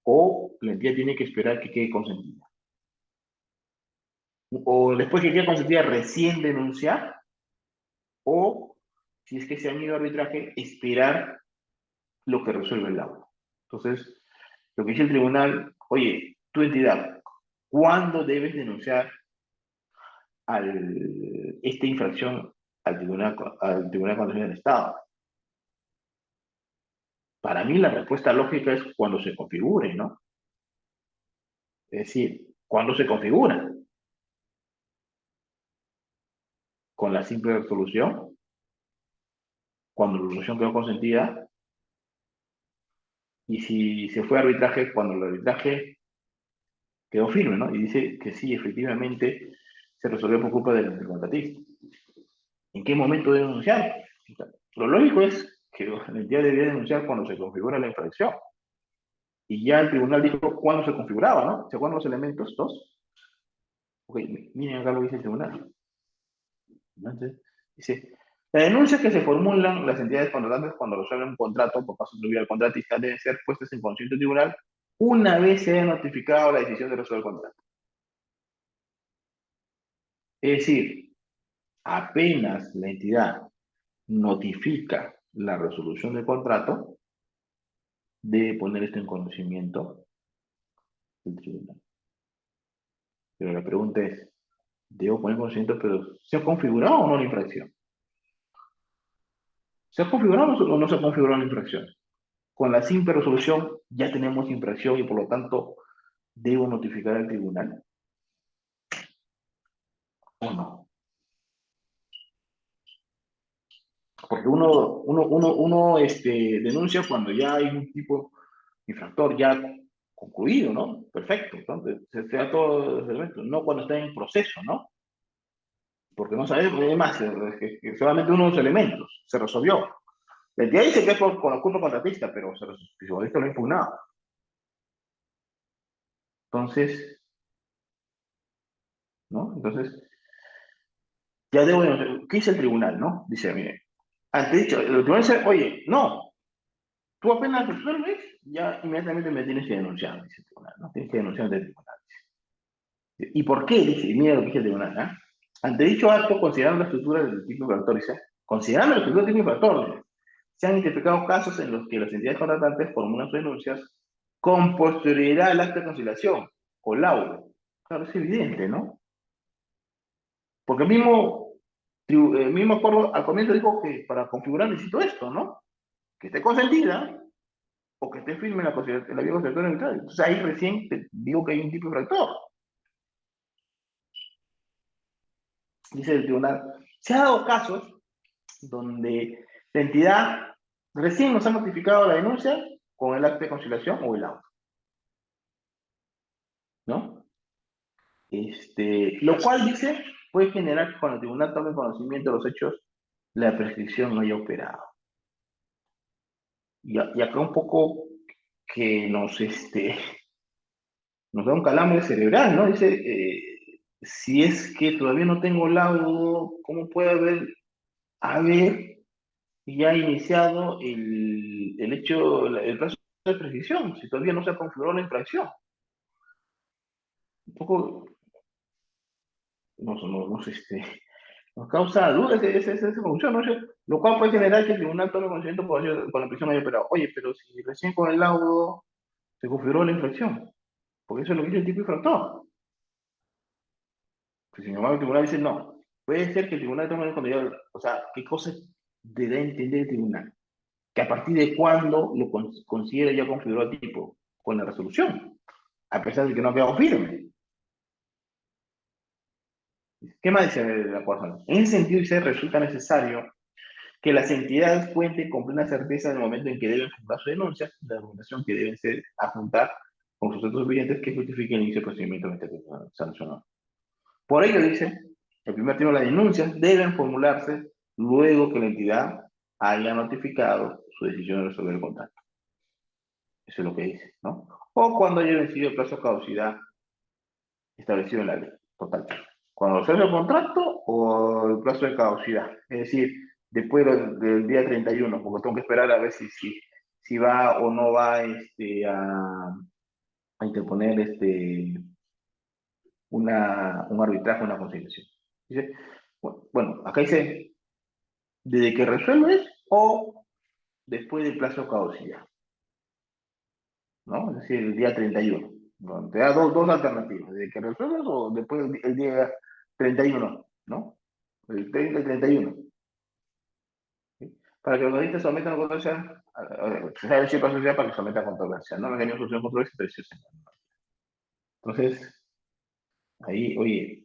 o la entidad tiene que esperar que quede consentida. O después que quede consentida, recién denunciar, o si es que se han ido a arbitraje, esperar lo que resuelve el laudo. Entonces, lo que dice el tribunal, oye, tu entidad, ¿cuándo debes denunciar esta infracción al Tribunal Constitucional del Estado? Para mí la respuesta lógica es cuando se configure, ¿no? Es decir, cuando se configura. Con la simple resolución, cuando la resolución quedó consentida, y si se fue a arbitraje, cuando el arbitraje quedó firme, ¿no? Y dice que sí, efectivamente, se resolvió por culpa del contratista. ¿En qué momento debe denunciar? Lo lógico es que la entidad debía denunciar cuando se configura la infracción. Y ya el tribunal dijo cuándo se configuraba, ¿no? ¿Se acuerdan los elementos? Dos. Ok, miren acá lo que dice el tribunal. Entonces, dice, la denuncia que se formulan las entidades contratantes cuando resuelven un contrato por paso de al contratista deben ser puestas en conocimiento del tribunal una vez se haya notificado la decisión de resolver el contrato. Es decir, apenas la entidad notifica la resolución del contrato, debe poner esto en conocimiento del tribunal. Pero la pregunta es, ¿debo poner conocimiento, pero se ha configurado o no la infracción? ¿Se ha configurado o no se ha configurado la infracción? Con la simple resolución ya tenemos infracción y por lo tanto debo notificar al tribunal o no. Porque uno denuncia cuando ya hay un tipo infractor ya concluido, ¿no? Perfecto. Entonces, se da todos los elementos, no cuando está en proceso, ¿no? Porque no sabemos, además, que solamente uno de los elementos se resolvió. La entidad dice que es con la culpa contratista, pero se resolvió, esto lo ha impugnado. Entonces, ¿no? Entonces, ya debo denunciar. ¿Qué dice el tribunal, no? Dice, mire, ante dicho, el tribunal dice, oye, no, tú apenas resuelves, ya inmediatamente me tienes que denunciar, dice el tribunal, ¿no? Tienes que denunciar ante el tribunal. ¿Y por qué? Dice, mira lo que dice el tribunal, ¿eh? Ante dicho acto, considerando la estructura del tipo infractor, dice, considerando la estructura del tipo infractor, dice, se han identificado casos en los que las entidades contratantes formulan sus denuncias con posterioridad al acto de conciliación o laudo. Claro, es evidente, ¿no? Porque el mismo acuerdo al comienzo dijo que para configurar necesito esto, ¿no? Que esté consentida o que esté firme en la vía conciliatoria arbitral. Entonces ahí recién te digo que hay un tipo infractor. Dice el tribunal, se ha dado casos donde La entidad recién nos ha notificado la denuncia con el acta de conciliación o el auto, ¿no? Lo cual dice, puede generar que cuando el tribunal tome conocimiento de los hechos, la prescripción no haya operado. Y acá un poco que nos da un calambre cerebral, ¿no? Dice, si es que todavía no tengo laudo, ¿cómo puede haber ya iniciado el plazo de prescripción, si todavía no se ha configurado la infracción? Un poco, no sé, nos causa dudas esa función, ¿no? Lo cual puede generar que el tribunal tome conocimiento con la prisión haya operado. Oye, pero si recién con el laudo se configuró la infracción, porque eso es lo que dice el tipo infractor. Pues, sin embargo, el tribunal dice no. Puede ser que el tribunal tome cuando ya, o sea, ¿qué cosa debe entender el tribunal? Que a partir de cuándo lo considera ya configurado el tipo con la resolución, a pesar de que no ha quedado firme. ¿Qué más dice la cosa? En ese sentido, dice, resulta necesario que las entidades cuenten con plena certeza en el momento en que deben fundar su denuncia, la documentación que deben ser adjuntar con sus datos suficientes que justifiquen el inicio del procedimiento sancionado. Por ello, dice, el primer término de las denuncias deben formularse luego que la entidad haya notificado su decisión de resolver el contrato. Eso es lo que dice, ¿no? O cuando haya vencido el plazo de caducidad establecido en la ley. Total. Cuando se hace el contrato o el plazo de caducidad. Es decir, después del día 31, porque tengo que esperar a ver si va o no va a interponer un arbitraje, una conciliación. Dice, bueno, acá dice, desde que resuelves o después del plazo de caducidad, ¿no? Es decir, el día 31. Bueno, te da dos alternativas, desde que resuelves o después el día 31, ¿no? El 30 y 31. ¿Sí? Para que los auditores sometan a controversia, se sabe si pasa para que someta a controversia, ¿no? Mecanismo de solución de controversia, precios. Entonces, ahí, oye,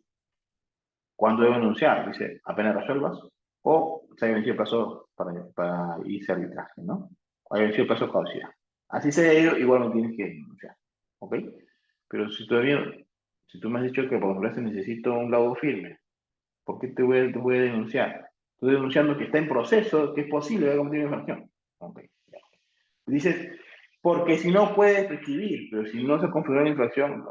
¿cuándo debo denunciar? Dice, apenas resuelvas, o se ha vencido el plazo para irse a arbitraje, ¿no? O ha vencido el plazo de caducidad. Así sea ello, igual no tienes que denunciar, ¿ok? Pero si tú me has dicho que por ejemplo necesito un laudo firme, ¿por qué te voy a denunciar? Estoy denunciando que está en proceso, que es posible que cometer una infracción. Ok. Dices, porque si no puedes prescribir, pero si no se configura la infracción,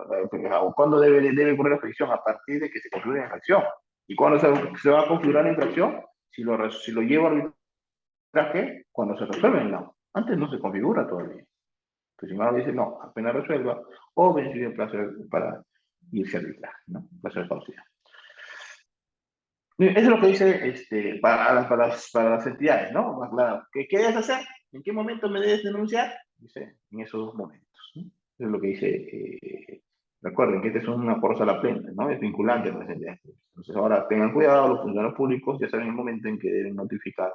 ¿cuándo debe ocurrir la infracción? A partir de que se configure la infracción. ¿Y cuándo se va a configurar la infracción? Si lo llevo a arbitraje, cuando se resuelve el no. Antes no se configura todavía. Pues si embargo dice, no, apenas resuelva, o vencido el plazo para irse a arbitraje, ¿no? Plazo de caducidad. Eso es lo que dice para las entidades, ¿no? Más claro. ¿Qué debes hacer? ¿En qué momento me debes denunciar? Dice, en esos dos momentos, ¿no? Eso es lo que dice. Recuerden que este es un acuerdo a la plena, ¿no? Es vinculante para las entidades. Entonces, ahora tengan cuidado, los funcionarios públicos ya saben el momento en que deben notificar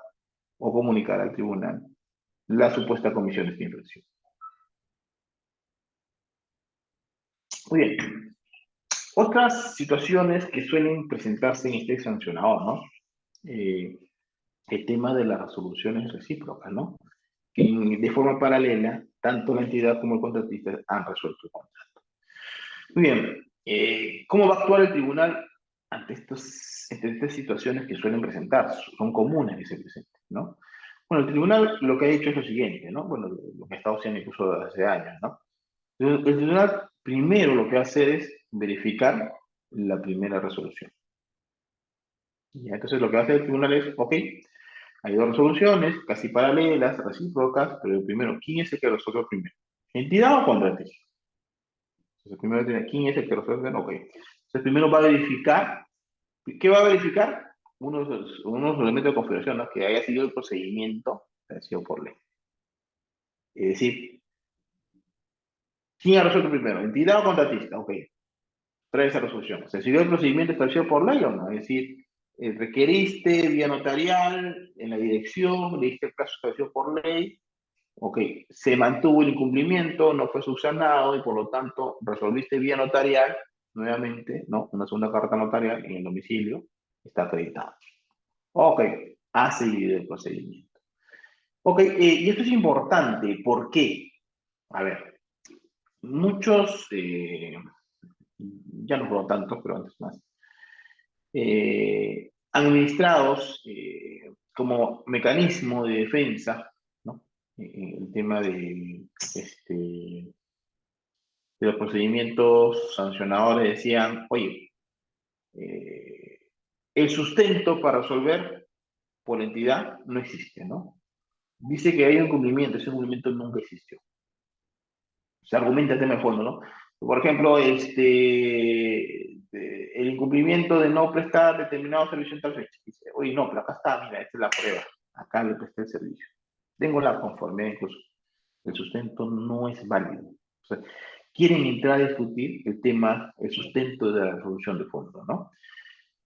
o comunicar al tribunal la supuesta comisión de esta infracción. Muy bien. Otras situaciones que suelen presentarse en este sancionador, ¿no? Eh, el tema de las resoluciones recíprocas, ¿no? Que de forma paralela, tanto la entidad como el contratista han resuelto el contrato. Muy bien, ¿cómo va a actuar el tribunal ante estas situaciones que suelen presentarse? Son comunes que se presenten, ¿no? Bueno, el tribunal lo que ha dicho es lo siguiente, ¿no? Bueno, lo que ha estado haciendo incluso desde hace años, ¿no? El tribunal primero lo que hace es verificar la primera resolución. Y entonces lo que hace el tribunal es, ok, hay dos resoluciones, casi paralelas, recíprocas, pero primero, ¿quién es el que resuelve primero? ¿Entidad o contratista? Entonces, primero tiene, ¿quién es el que resuelve? Ok. Entonces, primero va a verificar, ¿qué va a verificar? Unos elementos de configuración, ¿no? Que haya sido el procedimiento establecido por ley. Es decir, ¿quién ha resuelto primero? ¿Entidad o contratista? Ok. Trae esa resolución. ¿Se siguió el procedimiento establecido por ley o no? Es decir, requeriste vía notarial en la dirección, le diste el plazo establecido por ley. Ok, se mantuvo el incumplimiento, no fue subsanado y por lo tanto resolviste vía notarial, nuevamente, ¿no? Una segunda carta notarial en el domicilio, está acreditado. Ok, ha seguido el procedimiento. Ok, y esto es importante, ¿por qué? A ver, muchos, ya no fueron tantos, pero antes más, administrados como mecanismo de defensa, ¿no? El tema de los procedimientos sancionadores decían, oye, eh, el sustento para resolver por la entidad no existe, ¿no? Dice que hay un cumplimiento, ese cumplimiento nunca existió. Se argumenta el tema de fondo, ¿no? Por ejemplo, el incumplimiento de no prestar determinado servicio en tal fecha. Dice, oye, no, pero acá está, mira, esta es la prueba. Acá le presté el servicio. Tengo la conformidad incluso. El sustento no es válido. O sea, quieren entrar a discutir el tema, el sustento de la resolución de fondo, ¿no?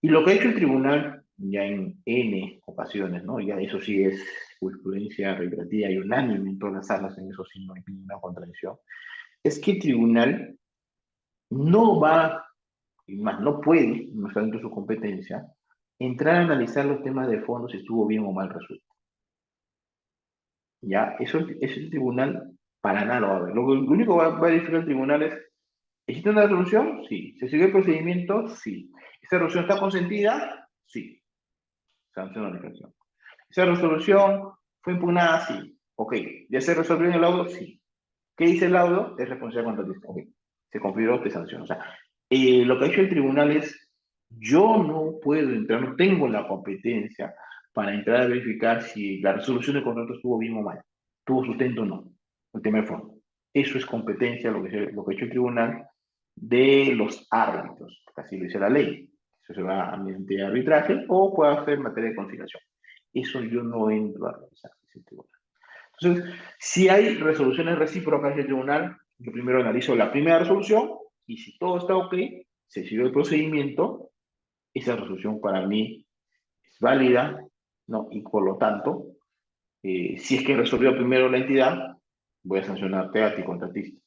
Y lo que ha hecho el tribunal, ya en N ocasiones, ¿no? Ya eso sí es jurisprudencia reiterativa y unánime en todas las salas, en eso sí no hay ninguna contradicción, es que el tribunal no va, y más, no puede, no está dentro de su competencia, entrar a analizar los temas de fondo si estuvo bien o mal resuelto. ¿Ya? Eso el tribunal para nada lo va a ver. Lo único que va a verificar el tribunal es, ¿existe una resolución? Sí. ¿Se siguió el procedimiento? Sí. ¿Esa resolución está consentida? Sí. Sanción o aplicación. ¿Esa resolución fue impugnada? Sí. Ok. ¿Ya se resolvió en el laudo? Sí. ¿Qué dice el laudo? Es responsabilidad contratista. Ok. Se configuró, te sanciona. O sea, lo que ha hecho el tribunal es, yo no puedo entrar, no tengo la competencia para entrar a verificar si la resolución del contrato estuvo bien o mal, tuvo sustento o no, el tema de fondo. Eso es competencia, lo que ha hecho el tribunal de los árbitros, así lo dice la ley. Eso se va a mediante arbitraje o puede hacer materia de conciliación. Eso yo no entro a revisar, dice el tribunal. Entonces, si hay resoluciones recíprocas del tribunal, yo primero analizo la primera resolución y si todo está ok, se sigue el procedimiento, esa resolución para mí es válida, ¿no? Y por lo tanto, si es que resolvió primero la entidad, voy a sancionarte a ti contratista.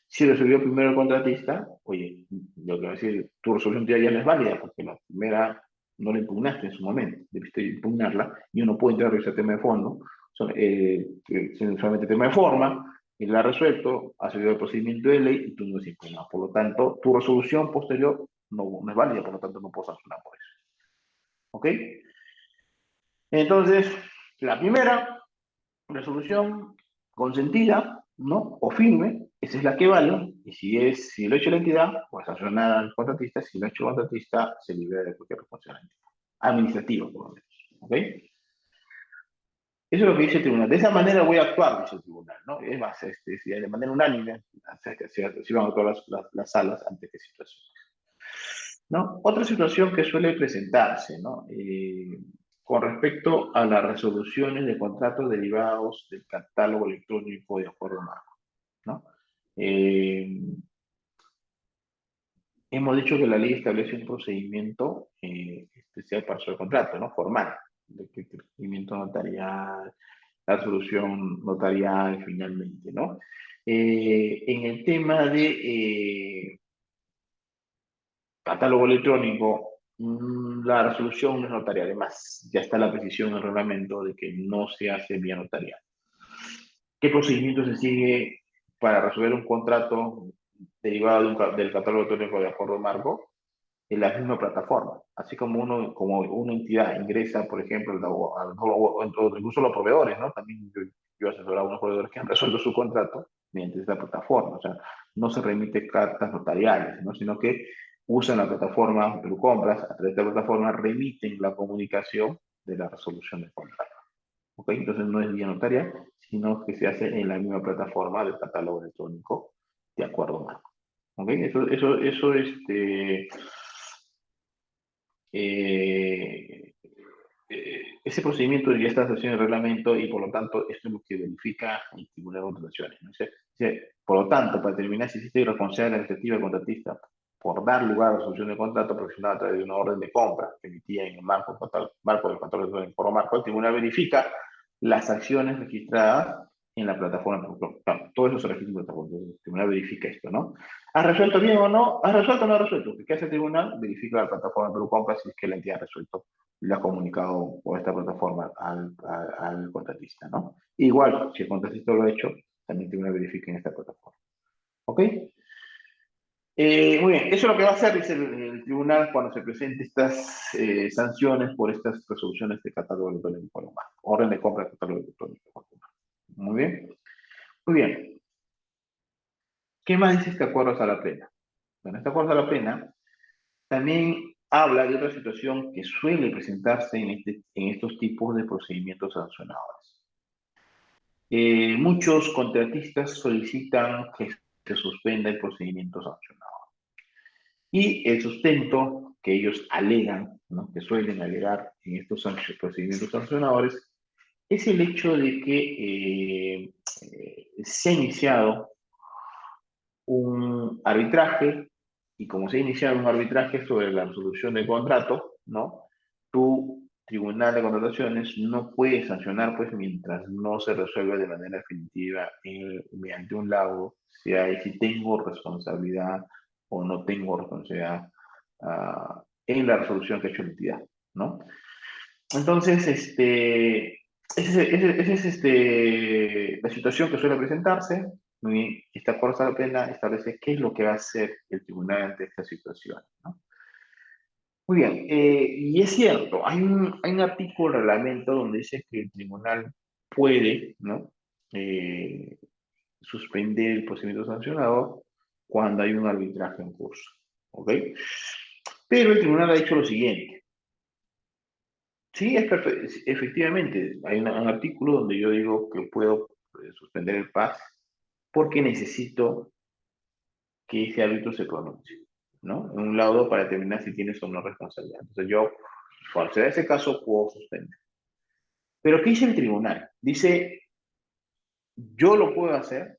Si resolvió primero el contratista, oye, lo que va a decir, tu resolución ya no es válida porque la primera no la impugnaste en su momento, debiste impugnarla, y uno puede entrar a revisar tema de fondo, solamente tema de forma, él la ha resuelto, ha seguido el procedimiento de ley y tú no has impugnado. Por lo tanto, tu resolución posterior no es válida, por lo tanto no puedo sancionar por eso. ¿Ok? Entonces, la primera resolución consentida, ¿no? O firme, esa es la que vale, y si lo ha hecho la entidad, pues sancionar al contratista, si lo ha hecho el contratista, se libera de cualquier responsabilidad administrativa, por lo menos, ¿ok? Eso es lo que dice el tribunal. De esa manera voy a actuar, dice el tribunal, ¿no? Es más, de manera unánime, si van a todas las salas ante qué situación, ¿no? Otra situación que suele presentarse, ¿no? Con respecto a las resoluciones de contratos derivados del catálogo electrónico de acuerdo marco, ¿no? Eh, hemos dicho que la ley establece un procedimiento especial para su contrato, ¿no? Formal, de que el procedimiento notarial, la resolución notarial finalmente, ¿no? En el tema de catálogo electrónico, la resolución no es notaria. Además, ya está la precisión en el reglamento de que no se hace vía notarial. ¿Qué procedimiento se sigue para resolver un contrato derivado del catálogo electrónico de acuerdo marco? En la misma plataforma. Así como una entidad ingresa, por ejemplo, o incluso los proveedores, ¿no? También yo he asesorado a unos proveedores que han resuelto su contrato mediante esta plataforma. O sea, no se remite cartas notariales, ¿no? Sino que usan la plataforma Perú Compras, a través de esta plataforma remiten la comunicación de la resolución del contrato. ¿Ok? Entonces no es vía notaria, sino que se hace en la misma plataforma del catálogo electrónico de acuerdo marco. ¿Ok? Eh, ese procedimiento ya está establecido en el reglamento y por lo tanto esto es lo que verifica el Tribunal de Contrataciones, ¿no? Por lo tanto, para determinar si existe responsabilidad administrativa del contratista por dar lugar a la resolución del contrato profesional a través de una orden de compra que emitía en el marco del contrato de foro marco, el tribunal verifica las acciones registradas en la plataforma. Claro, todo eso se registra en la plataforma. Entonces, el tribunal verifica esto, ¿no? ¿Has resuelto bien o no? ¿Has resuelto o no has resuelto? ¿Qué hace el tribunal? Verifica la plataforma Perú Compras si es que la entidad ha resuelto y le ha comunicado por esta plataforma al contratista, ¿no? Igual, si el contratista lo ha hecho, también el tribunal verifica en esta plataforma. ¿Ok? Muy bien, eso es lo que va a hacer, dice el tribunal cuando se presenten estas sanciones por estas resoluciones de catálogo electrónico de banco. Orden de compra de catálogo electrónico. Muy bien. Muy bien. ¿Qué más dice este acuerdo a la pena? Bueno, este acuerdo a la pena también habla de otra situación que suele presentarse en estos tipos de procedimientos sancionadores. Muchos contratistas solicitan que se suspenda el procedimiento sancionado. Y el sustento que ellos alegan, ¿no? Que suelen alegar en estos procedimientos sancionadores, es el hecho de que se ha iniciado un arbitraje, y como se ha iniciado un arbitraje sobre la resolución del contrato, ¿no? Tu tribunal de contrataciones no puede sancionar, pues, mientras no se resuelva de manera definitiva mediante un laudo, si tengo responsabilidad o no tengo responsabilidad en la resolución que ha hecho la entidad, ¿no? Entonces, esa es la situación que suele presentarse. Muy bien, esta Corte de la Pena establece qué es lo que va a hacer el tribunal ante esta situación, ¿no? Muy bien, y es cierto, hay un artículo del reglamento donde dice que el tribunal puede, ¿no? Eh, suspender el procedimiento sancionador cuando hay un arbitraje en curso, ¿ok? Pero el tribunal ha dicho lo siguiente. Sí, efectivamente, hay un artículo donde yo digo que puedo suspender el PAS porque necesito que ese árbitro se pronuncie, ¿no? En un laudo para determinar si tienes o no responsabilidad. Entonces yo, cuando se da ese caso, puedo suspender. Pero ¿qué dice el tribunal? Dice, yo lo puedo hacer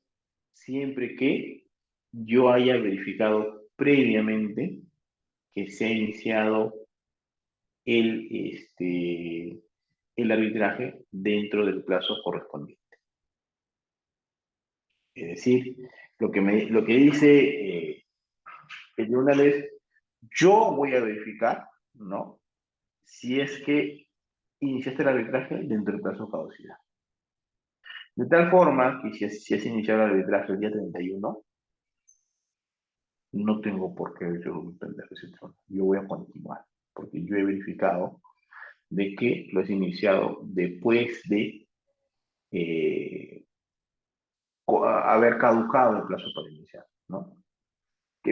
siempre que yo haya verificado previamente que se ha iniciado el, el arbitraje dentro del plazo correspondiente. Es decir, lo que dice el tribunal es, yo voy a verificar, ¿no? Si es que iniciaste el arbitraje dentro del plazo de caducidad. De tal forma que si has iniciado el arbitraje el día 31, no tengo por qué yo suspender ese trono. Yo voy a continuar, porque yo he verificado de que lo has iniciado después de haber caducado el plazo para iniciar, ¿no?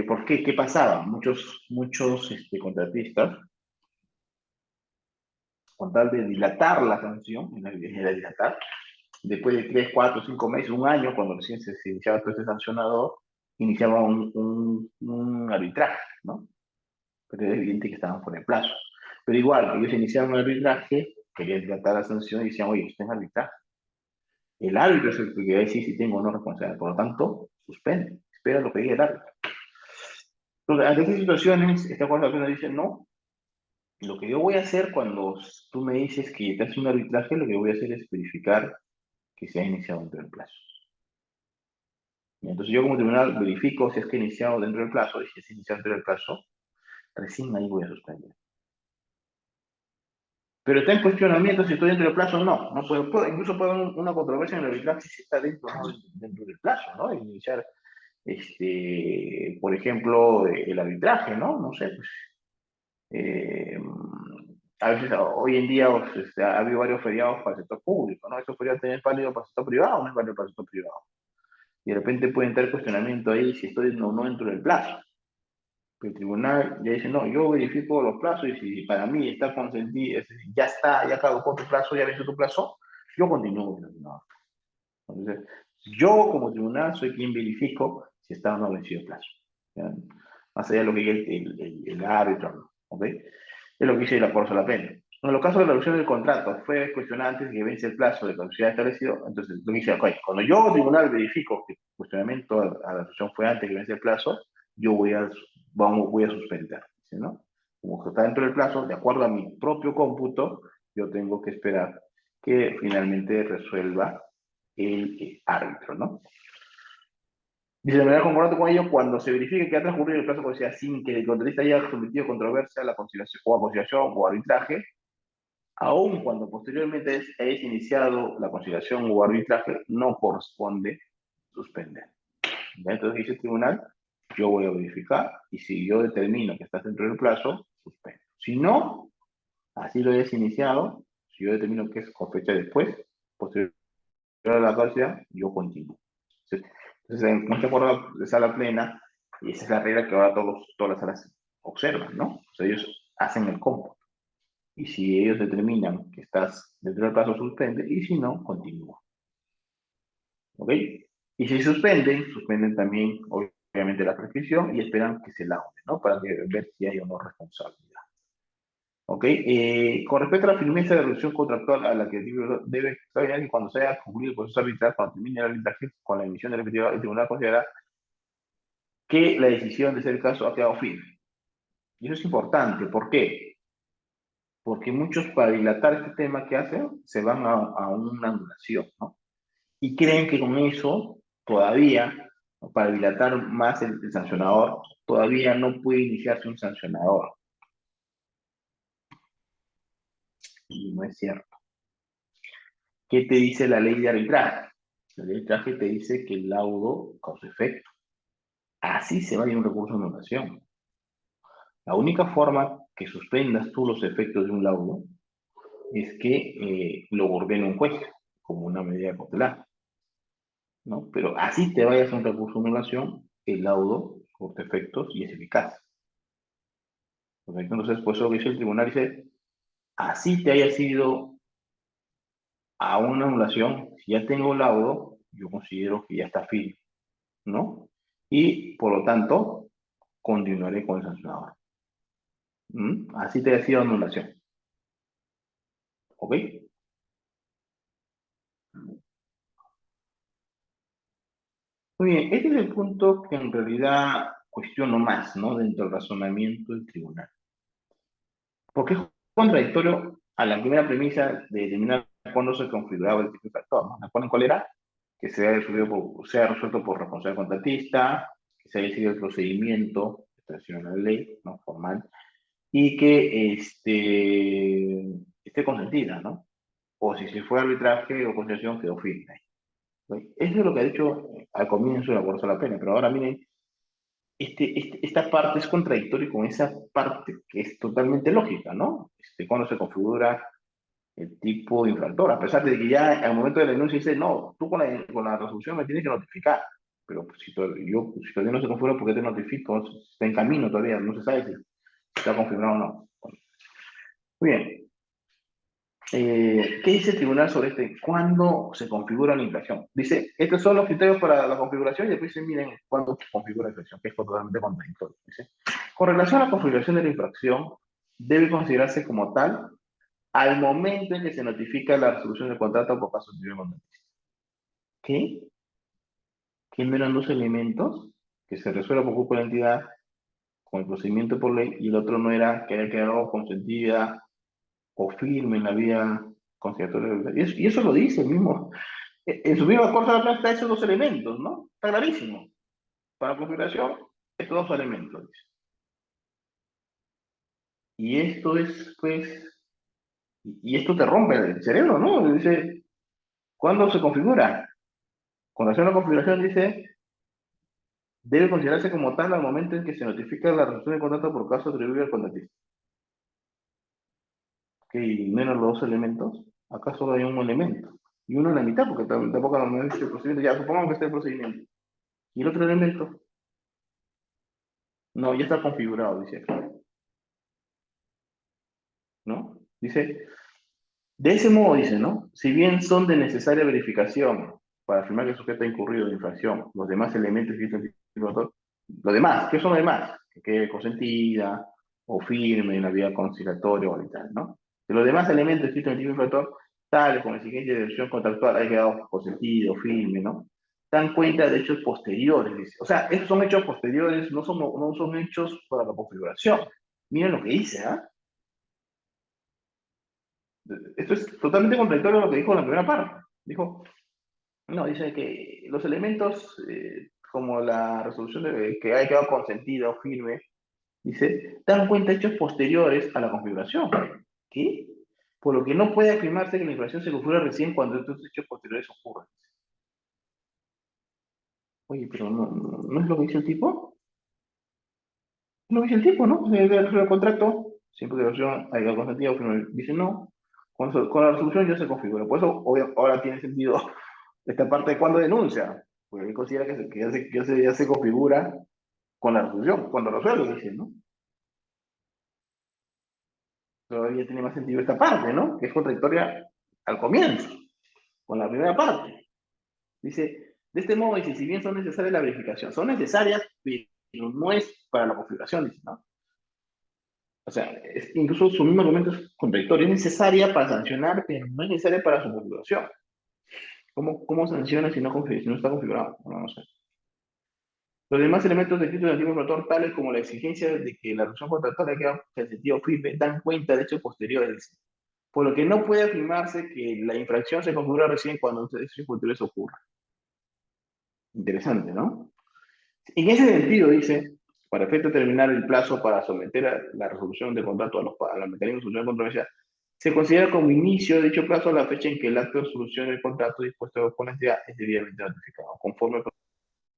¿Por qué? ¿Qué pasaba? Muchos contratistas, con tal de dilatar la sanción, en la dilatar, después de 3, 4, 5 meses, un año, cuando recién se iniciaba todo este sancionador, iniciaba un arbitraje, ¿no? Pero es evidente que estaban por el plazo. Pero igual, ellos iniciaron un arbitraje, querían dilatar la sanción y decían, oye, esto es arbitraje. El árbitro es el que va a decir si tengo o no responsabilidad. Por lo tanto, suspende, espera lo que diga el árbitro. Entonces, ante estas situaciones, esta cosa que nos dice, no, lo que yo voy a hacer cuando tú me dices que te haces un arbitraje, lo que voy a hacer es verificar que se ha iniciado dentro del plazo. Y entonces yo como tribunal verifico si es que he iniciado dentro del plazo, y si es iniciado dentro del plazo, recién ahí voy a suspender. Pero está en cuestionamiento si estoy dentro del plazo o no. No incluso puede haber una controversia en el arbitraje si está dentro o no dentro del plazo, ¿no? Iniciar, por ejemplo, el arbitraje, ¿no? No sé, pues, eh, a veces hoy en día ha habido varios feriados para el sector público, ¿no? Esos feriados también es válido para el sector privado, no es válido para el sector privado. Y de repente puede entrar cuestionamiento ahí si estoy o no dentro del plazo. El tribunal ya dice, no, yo verifico los plazos y si para mí está consentido, ya está, ya caducó tu plazo, ya venció tu plazo, yo continúo. No. Entonces, yo como tribunal soy quien verifico si está o no vencido el plazo. ¿Ya? Más allá de lo que diga el árbitro, ¿ok? Es lo que dice la Corte de la Pena. En los casos de reducción del contrato fue cuestionado antes de que vence el plazo de caducidad establecido, entonces lo que dice, okay, cuando yo tribunal verifico que el cuestionamiento a la resolución fue antes de que vence el plazo, yo voy a suspender, ¿sí, no? Como está dentro del plazo, de acuerdo a mi propio cómputo, yo tengo que esperar que finalmente resuelva el árbitro, ¿no? Dice, de manera concordante con ello, cuando se verifique que ha transcurrido el plazo de conciliación sin que el contratista haya sometido controversia a la conciliación o a conciliación o arbitraje, aun cuando posteriormente hayas iniciado la conciliación o arbitraje, no corresponde suspender. ¿Ya? Entonces dice el tribunal, yo voy a verificar y si yo determino que estás dentro del plazo, suspendo. Si no, así lo hayas iniciado, si yo determino que es con fecha después, posterior a la caducidad, yo continúo. Entonces en este acuerdo de sala plena, y esa es la regla que ahora todas las salas observan, ¿no? O sea, ellos hacen el cómputo. Y si ellos determinan que estás dentro del plazo, suspende, y si no, continúa. ¿Ok? Y si suspenden también, obviamente, la prescripción y esperan que se laude, ¿no? Para ver si hay o no responsabilidad. ¿Ok? Con respecto a la firmeza de resolución contractual a la que debe examinar y cuando se haya concluido el proceso arbitral, cuando termine el arbitraje con la emisión de la efectiva, el tribunal considera que la decisión de ser caso ha quedado firme. Y eso es importante. ¿Por qué? Porque muchos, para dilatar este tema que hacen, se van a una anulación, ¿no? Y creen que con eso, todavía, ¿no? Para dilatar más el sancionador, todavía no puede iniciarse un sancionador. Y no es cierto. ¿Qué te dice la ley de arbitraje? La ley de arbitraje te dice que el laudo causa efecto. Así se va a ir un recurso de anulación. La única forma que suspendas tú los efectos de un laudo es que lo ordene un juez como una medida cautelar, ¿no? Pero así te vayas a un recurso de anulación, el laudo corta efectos y es eficaz. ¿Correcto? Entonces, pues eso que dice el tribunal, dice, así te haya sido a una anulación, si ya tengo laudo, yo considero que ya está firme, ¿no? Y por lo tanto, continuaré con el sancionador. Así te haya sido anulación. ¿Ok? Muy bien, este es el punto que en realidad cuestiono más, ¿no? Dentro del razonamiento del tribunal. Porque es contradictorio a la primera premisa de determinar cuándo se configuraba el tipo de factor, ¿no? ¿Me acuerdan cuál era? Que sea resuelto por responsable contratista, que se haya seguido el procedimiento establecido en la ley, ¿no? Formal, y que esté consentida, ¿no? O si se fue arbitraje o conciliación, quedó firme. ¿No? Eso es lo que ha dicho al comienzo de la Bolsa de la Pena, pero ahora miren, esta parte es contradictoria con esa parte que es totalmente lógica, ¿no? Cuando se configura el tipo de infractor, a pesar de que ya al momento de la denuncia dice, no, tú con la resolución me tienes que notificar, pero pues, si todavía no se configura, ¿por qué te notifico? Está en camino todavía, no se sabe si está configurado o no. Muy bien. ¿Qué dice el tribunal sobre ¿Cuándo se configura la infracción? Dice, estos son los criterios para la configuración y después dice, miren, ¿cuándo se configura la infracción? Que es totalmente contradictorio. Dice, con relación a la configuración de la infracción, debe considerarse como tal al momento en que se notifica la resolución del contrato por caso de contratista. ¿Qué? ¿Qué no eran dos elementos? Que se resuelva por culpa de la entidad con el procedimiento por ley y el otro no era que haya quedado consentida o firme en la vía conciliatoria. Y eso lo dice el mismo. En su misma corte de la planta está esos dos elementos, ¿no? Está clarísimo. Para configuración, estos dos elementos. Dice. Y esto es, pues, y esto te rompe el cerebro, ¿no? Dice, ¿cuándo se configura? Con relación a la configuración, dice, debe considerarse como tal al momento en que se notifica la resolución de contrato por caso atribuido al contratista. Que menos los dos elementos, acá solo hay un elemento. Y uno en la mitad, porque tampoco no es el procedimiento. Ya, supongamos que está el procedimiento. Y el otro elemento, no, ya está configurado, dice acá. ¿No? Dice, de ese modo, dice, ¿no? Si bien son de necesaria verificación para afirmar que el sujeto ha incurrido en infracción, los demás elementos que lo demás, ¿qué son los demás? Que quede consentida o firme en la vía conciliatoria o tal, ¿no? De los demás elementos que existen en el tipo infractor, tales como exigencia de decisión contractual, haya quedado consentido, firme, ¿no? Dan cuenta de hechos posteriores, dice. O sea, esos son hechos posteriores, no son hechos para la configuración. Miren lo que dice, ¿ah? Esto es totalmente contradictorio a lo que dijo en la primera parte. Dijo, No, dice que los elementos, como la resolución que haya quedado consentida o firme, dice, dan cuenta de hechos posteriores a la configuración. ¿Qué? Por lo que no puede afirmarse que la infracción se configura recién cuando estos hechos posteriores ocurren. Oye, pero no es lo que dice el tipo. Es lo que dice el tipo, ¿no? El contrato, siempre que la resolución haya quedado consentida o firme, dice no. Con la resolución ya se configura. Por eso, ahora tiene sentido esta parte de cuando denuncia. Porque él considera que ya se configura con la resolución, cuando resuelve, dice, ¿no? Todavía tiene más sentido esta parte, ¿no? Que es contradictoria al comienzo, con la primera parte. Dice, de este modo, dice, si bien son necesarias la verificación, son necesarias, pero no es para la configuración, dice, ¿no? O sea, incluso su mismo argumento es contradictorio, es necesaria para sancionar, pero no es necesaria para su configuración. ¿Cómo sanciona si no está configurado? No, no sé. Los demás elementos descritos en el artículo relator, tales como la exigencia de que la relación contractual quede en sentido firme, dan cuenta de hechos posteriores, por lo que no puede afirmarse que la infracción se configura recién cuando hechos posteriores ocurran. Interesante, ¿no? En ese sentido, dice, para efecto de terminar el plazo para someter a la resolución de contrato a la mecanismo de solución de controversia, se considera como inicio de dicho plazo la fecha en que el acto de solución del contrato dispuesto con la entidad es debidamente notificado, conforme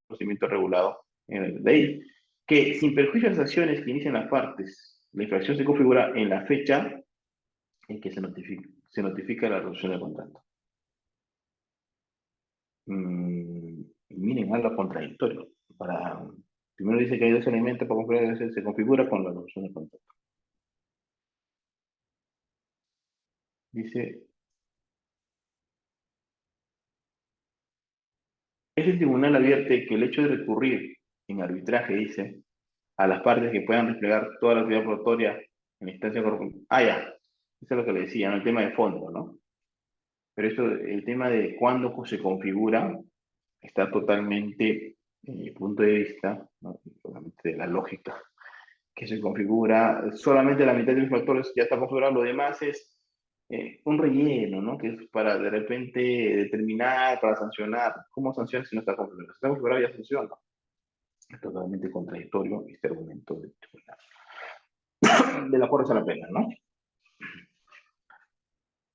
procedimiento regulado en la ley, que sin perjuicio de las acciones que inician las partes, la infracción se configura en la fecha en que se notifica la resolución del contrato. Miren algo contradictorio. Primero dice que hay dos elementos para configurar, se configura con la resolución del contrato. Dice, este tribunal advierte que el hecho de recurrir en arbitraje, dice, a las partes que puedan desplegar toda la actividad probatoria en la instancia correspondiente. Ah, ya. Eso es lo que le decía, ¿no? El tema de fondo, ¿no? Pero eso, el tema de cuándo se configura está totalmente, en mi punto de vista, ¿no? Obviamente de la lógica, que se configura solamente la mitad de los factores ya está configurado, lo demás es un relleno, ¿no? Que es para de repente determinar, para sancionar. ¿Cómo sanciona si no está configurado? Si está configurado ya sanciona. Es totalmente contradictorio este argumento de la fuerza a la pena, ¿no?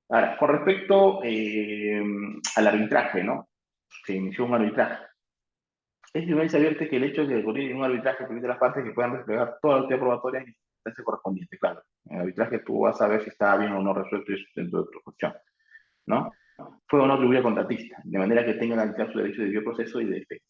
Ahora, con respecto al arbitraje, ¿no? Se inició un arbitraje. Es tribunal se advierte que el hecho de recurrir en un arbitraje permite a las partes que puedan desplegar toda la actividad probatoria en la instancia correspondiente, claro. En el arbitraje tú vas a ver si está bien o no resuelto y dentro de tu cuestión, ¿no? Fue o no atribuida contratista, de manera que tenga garantizado su derecho de debido proceso y de defensa.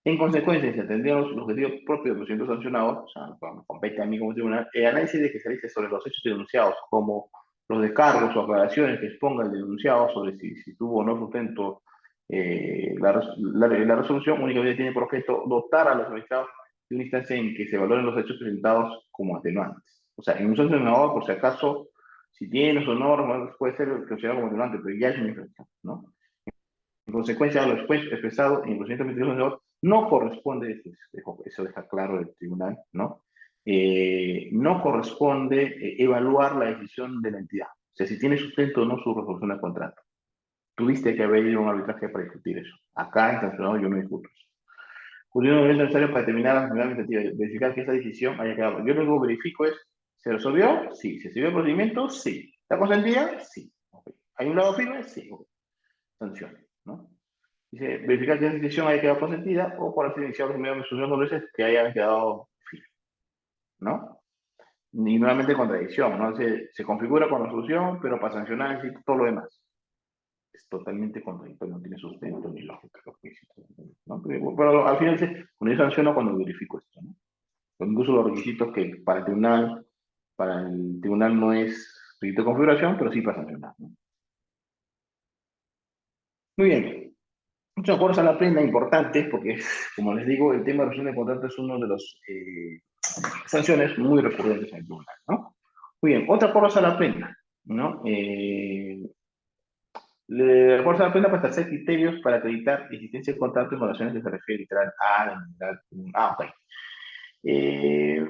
En consecuencia, si atendieron los objetivos propios de los procedimientos sancionados, o sea, cuando compete a mí como tribunal, el análisis de que se realice sobre los hechos denunciados, como los descargos o aclaraciones que exponga el denunciado sobre si tuvo o no sustento la resolución, únicamente tiene por objeto dotar a los magistrados de una instancia en que se valoren los hechos presentados como atenuantes. O sea, en un sancionador, por si acaso, si tienes o no, puede ser considerado como atenuante, pero ya es una infracción, ¿no? En consecuencia, lo expresado en el procedimiento administrativo no corresponde, eso deja claro el tribunal, ¿no? No corresponde evaluar la decisión de la entidad. O sea, si tiene sustento o no su resolución de contrato. Tuviste que haber ido a un arbitraje para discutir eso. Acá en sancionado yo no discuto eso. Cuyo es necesario para determinar la sanción administrativa, verificar que esa decisión haya quedado. Yo lo que verifico es, ¿se resolvió? Sí. ¿Se siguió el procedimiento? Sí. ¿Está consentida? Sí. Okay. ¿Hay un lado firme? Sí. Okay. Sanción, ¿no? Dice, verificar que esa decisión haya quedado consentida o por así iniciar los medios de solución dos veces que hayan quedado firmes, ¿no? Y nuevamente contradicción, ¿no? Se configura con la solución, pero para sancionar necesita todo lo demás. Es totalmente contradictorio, no tiene sustento ni lógica lo que dice, ¿no? Pero al final dice, cuando yo sanciono cuando verifico esto, ¿no? Incluso los requisitos que para el tribunal no es requisito de configuración, pero sí para sancionar, ¿no? Muy bien. Muchos acuerdos a la plena importantes porque, como les digo, el tema de resolución de contrato es uno de los sanciones muy recurrentes en el tribunal, ¿no? Muy bien, otra cosa a la plena, ¿no? Le fuerza la pena para establecer criterios para acreditar existencia de contrato en relaciones que se refiere literal a la mineral. Ok. Eh,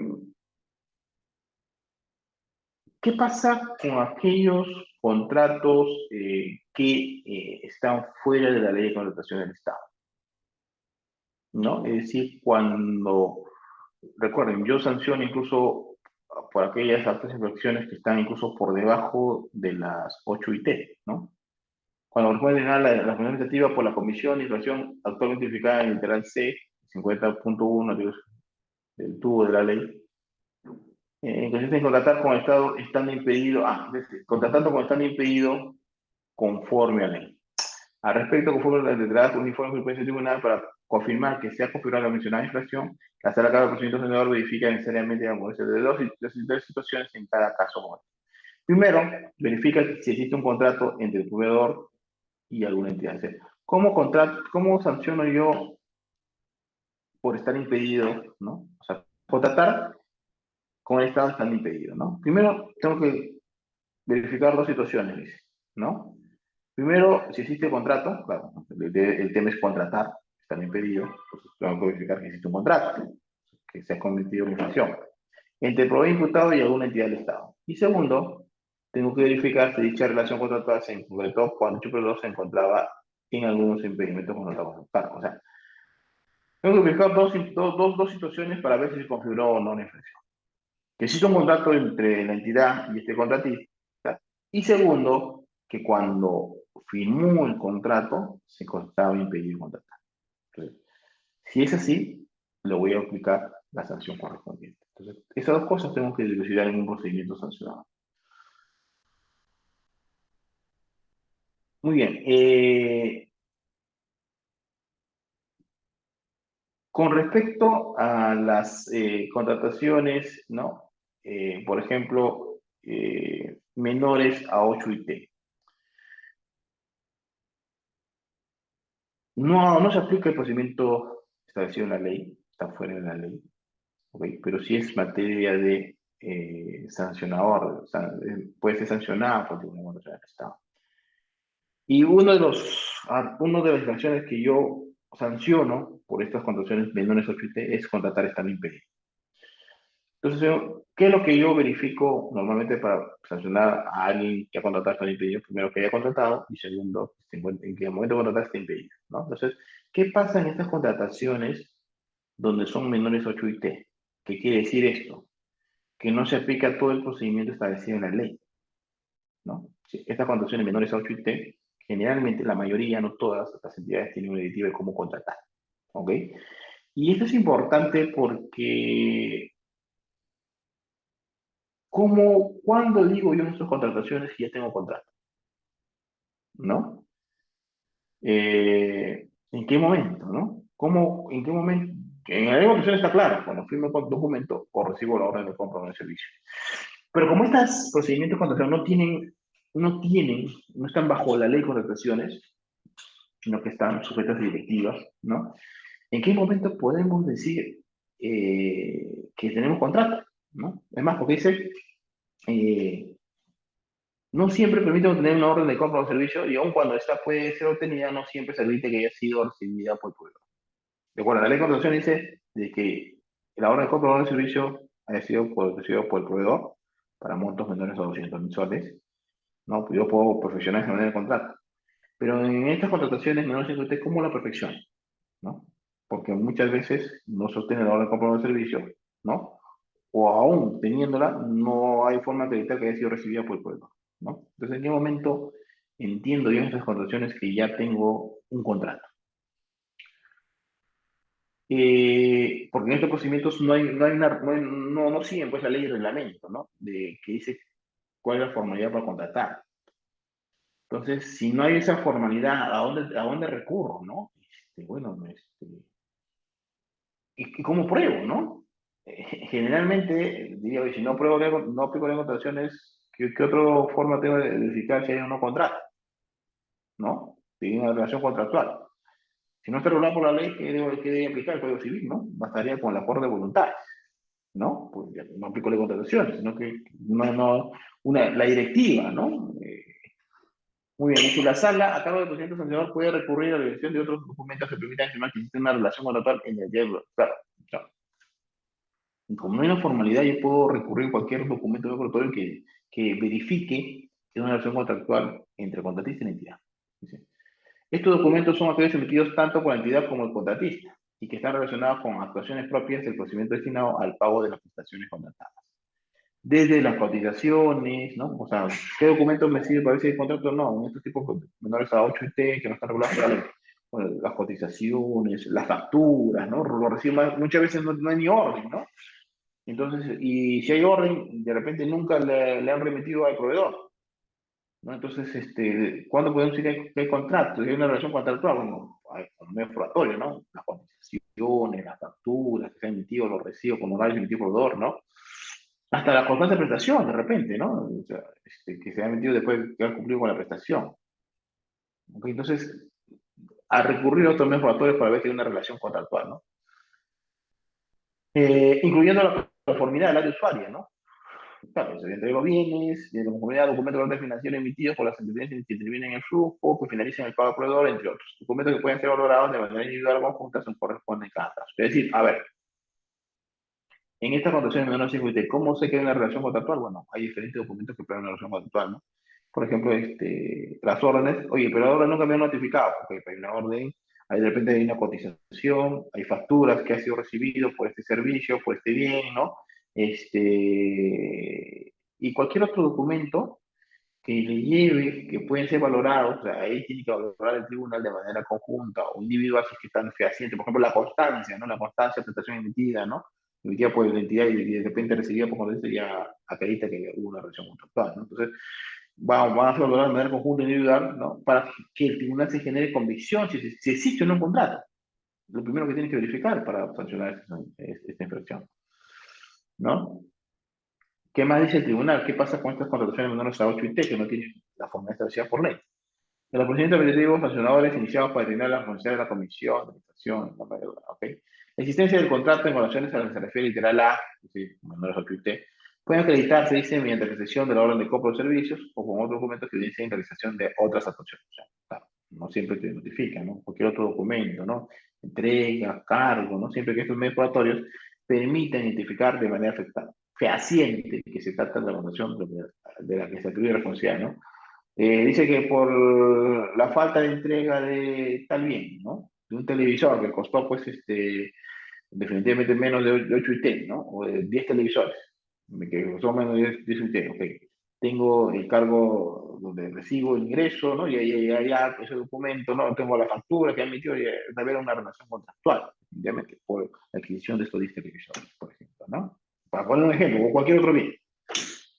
¿Qué pasa con aquellos contratos que están fuera de la ley de contratación del Estado, ¿no? Es decir, cuando, recuerden, yo sanciono incluso por aquellas altas infracciones que están incluso por debajo de las 8 IT, ¿no? Cuando responde a la Comisión Administrativa por la Comisión de Infracción actualmente identificada en el literal C, 50.1 del tubo de la ley, consiste en contratar con Estado estando impedido, contratando con estando impedido conforme a ley. Al respecto, conforme a las letradas uniformes del juez tribunal, para confirmar que se ha configurado la mencionada infracción, la sala cada procedimiento sancionador verifica necesariamente la congruencia de dos situaciones en cada caso. Primero, verifica si existe un contrato entre el proveedor y alguna entidad. ¿Cómo sanciono yo por estar impedido, ¿no? O sea, contratar con el Estado estando impedido, ¿no? Primero, tengo que verificar dos situaciones, ¿no? Primero, si existe contrato, claro, el tema es contratar, están impedidos, pues tengo que verificar que existe un contrato, que se ha cometido una infracción, entre el proveedor imputado y alguna entidad del Estado. Y segundo, tengo que verificar si dicha relación contractual se concretó cuando dicho proveedor se encontraba en algunos impedimentos contractuales. O sea, tengo que verificar dos situaciones para ver si se configuró o no una infracción. Que existe un contrato entre la entidad y este contratista. Y segundo, que cuando firmó el contrato, se estaba impedido contratar. Entonces, si es así, le voy a aplicar la sanción correspondiente. Entonces, esas dos cosas tengo que dilucidar en un procedimiento sancionado. Muy bien. Con respecto a las contrataciones, ¿no? Por ejemplo, menores a 8 IT. No se aplica el procedimiento establecido en la ley, está fuera de la ley, ¿okay? Pero sí es materia de sancionador, puede ser sancionado por el Tribunal Constitucional del Estado. Y una de las infracciones que yo sanciono por estas contrataciones menores a 8 IT es contratar estando impedido. Entonces, ¿qué es lo que yo verifico normalmente para sancionar a alguien que ha contratado estando impedido? Primero, que haya contratado, y segundo, en qué momento de contratar está impedido, ¿no? Entonces, ¿qué pasa en estas contrataciones donde son menores 8 IT? ¿Qué quiere decir esto? Que no se aplica todo el procedimiento establecido en la ley, ¿no? Sí, estas contrataciones menores a 8 IT, generalmente la mayoría, no todas las entidades tienen una directiva de cómo contratar, ¿ok? Y esto es importante porque ¿cuándo digo yo en estas contrataciones que ya tengo contrato? ¿No? ¿En qué momento? ¿No? ¿En qué momento? En la ley de contratación está claro, cuando firmo el documento o recibo la orden de compra de un servicio. Pero como estos procedimientos de contratación no están bajo la ley de contrataciones, sino que están sujetas a directivas, ¿no? ¿En qué momento podemos decir que tenemos contrato? ¿No? Es más, porque dice, no siempre permite obtener una orden de compra o servicio y aun cuando esta puede ser obtenida, no siempre se permite que haya sido recibida por el proveedor. De acuerdo, la ley de contratación dice de que la orden de compra o orden de servicio haya sido recibida por el proveedor para montos menores a 200.000 soles. ¿No? Yo puedo perfeccionar esa manera de contrato. Pero en estas contrataciones no sé usted cómo la perfección, ¿no? Porque muchas veces no se obtiene la orden de compra o orden de servicio, ¿no? O aún teniéndola, no hay forma de acreditar que haya sido recibida por el proveedor, ¿no? Entonces, ¿en qué momento entiendo yo en estas contrataciones que ya tengo un contrato? Porque en estos procedimientos no siguen pues la ley y el reglamento, ¿no? Que dice cuál es la formalidad para contratar. Entonces, si no hay esa formalidad, ¿a dónde recurro, no? Bueno, ¿y cómo pruebo, no? Generalmente, diría, si no pruebo, no aplico las contrataciones, ¿qué otra forma tengo de verificar si hay o no contrato? ¿No? Si hay una relación contractual. Si no está regulado por la ley, ¿qué debe aplicar el Código Civil, no? Bastaría con el acuerdo de voluntades, ¿no? Pues ya no aplico la contratación, sino que la directiva, ¿no? Muy bien, y si la sala, a cargo del presidente sancionador, puede recurrir a la dirección de otros documentos que permitan afirmar que existe una relación contractual en el diálogo. Claro, claro. Y como no hay una formalidad, yo puedo recurrir a cualquier documento de protocolo que verifique que es una relación contractual entre contratista y la entidad. Dice, estos documentos son aquellos emitidos tanto por la entidad como el contratista y que están relacionados con actuaciones propias del procedimiento destinado al pago de las prestaciones contratadas. Desde las cotizaciones, ¿no? O sea, ¿qué documento me sirve para ver si hay contrato? No, en estos tipos menores a 8 IT que no están regulados por la ley. Bueno, las cotizaciones, las facturas, ¿no? Lo reciben muchas veces no hay ni orden, ¿no? Entonces, y si hay orden, de repente nunca le han remitido al proveedor, ¿no? Entonces, ¿cuándo podemos decir que hay contrato? Si hay una relación contractual, bueno, hay un medio probatorio, ¿no? Las cotizaciones, las facturas que se han emitido, los recibos con horarios emitidos por proveedor, ¿no? Hasta la constancia de prestación, de repente, ¿no? O sea, que se ha emitido después de que ha cumplido con la prestación. ¿Ok? Entonces, a recurrir a otros medios probatorios para ver que hay una relación contractual, ¿no? Incluyendo la conformidad del área usuaria, ¿no? Claro, se entrega los bienes, de la conformidad de documentos de orden financiero emitidos por las entidades que intervienen en el flujo, que finalicen el pago al proveedor, entre otros. Documentos que pueden ser valorados de manera individual o conjunta son corresponden a cada caso. Es decir, a ver, en esta condición de menor circuito, ¿cómo se crea una relación contractual? Bueno, hay diferentes documentos que crean una relación contractual, ¿no? Por ejemplo, las órdenes, oye, pero la orden nunca me han notificado, porque hay una orden, ahí de repente hay una cotización, hay facturas que ha sido recibido por este servicio, por este bien, ¿no? Y cualquier otro documento que le lleve, que pueden ser valorados, o sea, ahí tiene que valorar el tribunal de manera conjunta o individual si es que están fehacientes. Por ejemplo, la constancia, ¿no? La constancia de prestación emitida, ¿no? Emitida por la entidad y de repente recibida por constancia ya acredita que hubo una relación contractual, ¿no? Entonces, van a valorar de manera conjunta e individual, ¿no? Para que el tribunal se genere convicción si existe o no un contrato. Lo primero que tiene que verificar para sancionar esta infracción, ¿no? ¿Qué más dice el tribunal? ¿Qué pasa con estas contrataciones menores a 8 IT que no tienen la forma establecida por ley? En los procedimientos administrativos sancionadores iniciados para determinar la responsabilidad de la comisión, de administración, ¿ok? La existencia del contrato en relaciones a lo que se refiere literal A, es decir, menores a 8 IT, puede acreditarse, dice, mediante recepción de la orden de compra de servicios o con otros documentos que evidencien realización de otras actuaciones. O sea, claro, no siempre te notifican, ¿no? Cualquier otro documento, ¿no? Entrega, cargo, ¿no? Siempre que estos medios probatorios permitan identificar de manera fehaciente que se trata de la evaluación de la que se atribuye responsabilidad, ¿no? Dice que por la falta de entrega de tal bien, ¿no? De un televisor que costó, pues, definitivamente menos de 8 IT, ¿no? O de 10 televisores, que costó menos de 10 IT, ok. Tengo el cargo donde recibo el ingreso, ¿no? Y ya ese documento, ¿no? Tengo la factura que ha emitido, y debe haber una relación contractual, definitivamente, por la adquisición de estos 10 televisores, por ejemplo, ¿no? Para poner un ejemplo, o cualquier otro bien.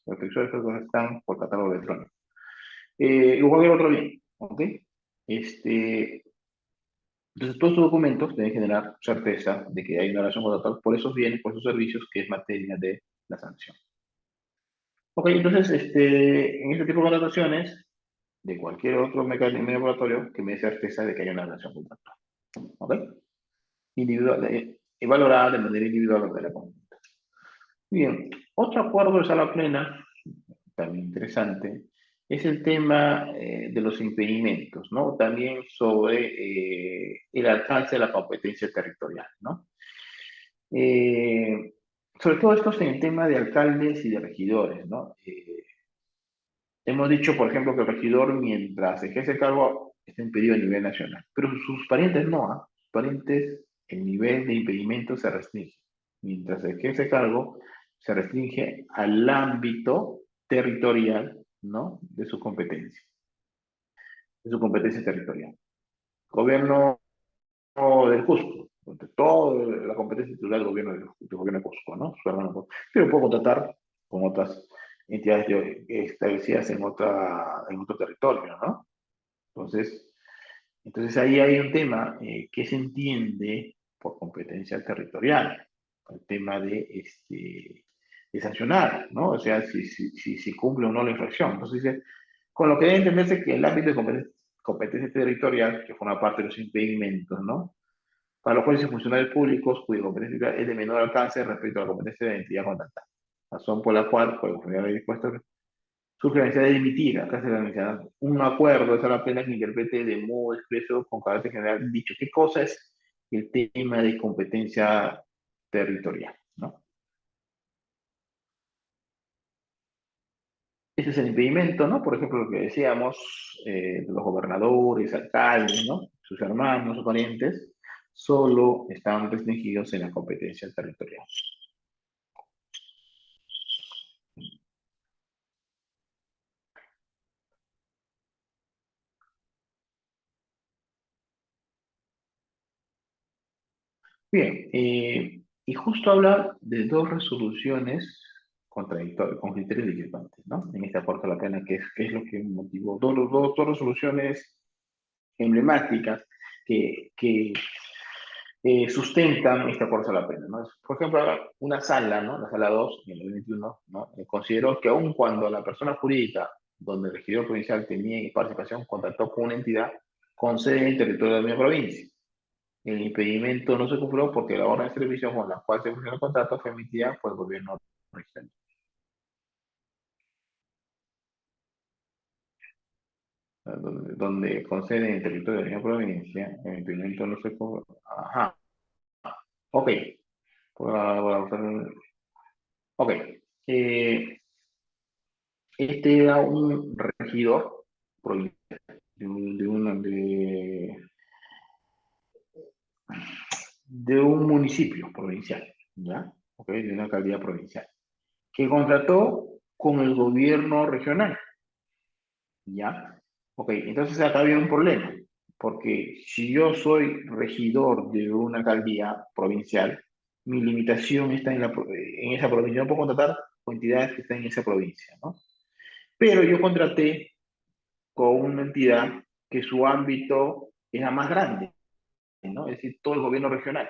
Los televisores están por catálogo electrónico. O cualquier otro bien, ¿ok? Este, entonces, todos estos documentos deben generar certeza de que hay una relación contractual por esos bienes, por esos servicios, que es materia de la sanción. Ok, entonces, en este tipo de contrataciones, de cualquier otro mecanismo regulatorio, que me dé certeza de que hay una relación contractual. ¿Ok? Individual, y valorada de manera individual o de la conjunta. Bien, otro acuerdo de sala plena también interesante, es el tema de los impedimentos, ¿no? También sobre el alcance de la competencia territorial, ¿no? Eh, Sobre todo esto en el tema de alcaldes y de regidores, ¿no? Hemos dicho, por ejemplo, que el regidor, mientras ejerce el cargo, está impedido a nivel nacional, pero sus parientes no, ¿ah? Sus parientes, el nivel de impedimento se restringe. Mientras ejerce el cargo, se restringe al ámbito territorial, ¿no? De su competencia territorial. Gobierno del Cusco, donde toda la competencia titular del gobierno de Cusco, ¿no? Su hermano Cusco. Pero puedo contratar con otras entidades establecidas en otro territorio, ¿no? Entonces, ahí hay un tema que se entiende por competencia territorial, el tema de sancionar, ¿no? O sea, si cumple o no la infracción. Entonces, dice, con lo que debe entenderse que el ámbito de competencia territorial, que forma parte de los impedimentos, ¿no? Para los jueces y funcionarios públicos cuya competencia es de menor alcance respecto a la competencia de la entidad contratada. Razón por la cual, por el funcionario dispuesto, surge la necesidad de emitir, acá se la menciona, un acuerdo de sala plena que interprete de modo expreso, con carácter general, dicho qué cosa es el tema de competencia territorial, ¿no? Ese es el impedimento, ¿no? Por ejemplo, lo que decíamos, de los gobernadores, alcaldes, ¿no? Sus hermanos o parientes, solo están restringidos en la competencia territorial. Bien, y justo habla de dos resoluciones contradictorias, con criterios discrepantes, ¿no? En este aporte a la pena, que es lo que motivó dos resoluciones emblemáticas que sustentan este aporte a la pena, ¿no? Por ejemplo, una sala, ¿no? La sala 2 en el 2021, ¿no? Consideró que aun cuando la persona jurídica donde el regidor provincial tenía participación contactó con una entidad con sede en el territorio de la misma provincia, el impedimento no se cumplió porque la orden de servicio con la cual se fusionó el contrato fue emitida por el gobierno regional. Donde con sede en el territorio de la misma provincia, el impedimento no se cumplió. Ajá, ok. Ok. Eh, este era un regidor provincial de un municipio provincial, ¿ya? Ok, de una alcaldía provincial, que contrató con el gobierno regional, ¿ya? Ok, entonces acá había un problema, porque si yo soy regidor de una alcaldía provincial, mi limitación está en esa provincia. No puedo contratar con entidades que están en esa provincia, ¿no? Pero yo contraté con una entidad que su ámbito era más grande, ¿no? Es decir, todo el gobierno regional.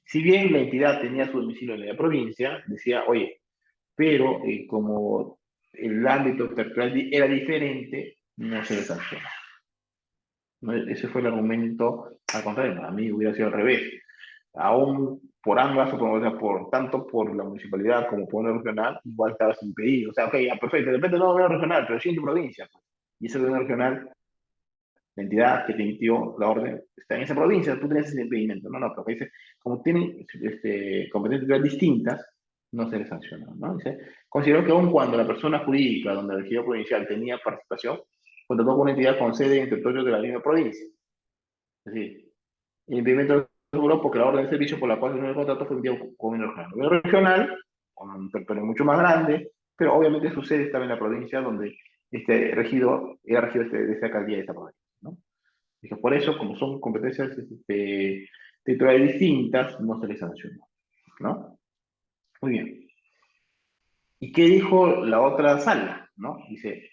Si bien la entidad tenía su domicilio en la provincia, decía, oye, pero como el ámbito territorial era diferente, no se le sanciona. ¿No? Ese fue el argumento al contrario. A mí hubiera sido al revés. Aún por ambas, o sea, tanto por la municipalidad como por el regional, igual estabas impedido. O sea, ok, ya, perfecto, depende del gobierno regional, pero sí en tu provincia. Pues. Y ese gobierno regional, la entidad que te emitió la orden, está en esa provincia, tú tienes ese impedimento. No, no, pero dice, como tienen competencias distintas, no se les sanciona. ¿No? Dice, considero que aun cuando la persona jurídica donde el regidor provincial tenía participación, contrató con una entidad con sede en el territorio de la misma provincia. Es decir, el impedimento aseguró porque la orden de servicio por la cual se inició el contrato fue emitida con un regional. Un regional, con un territorio mucho más grande, pero obviamente su sede estaba en la provincia donde este regidor era regido de esta alcaldía de esta provincia. ¿No? Dije, por eso, como son competencias territoriales distintas, no se les sancionó. ¿No? Muy bien. ¿Y qué dijo la otra sala? ¿No? Dice,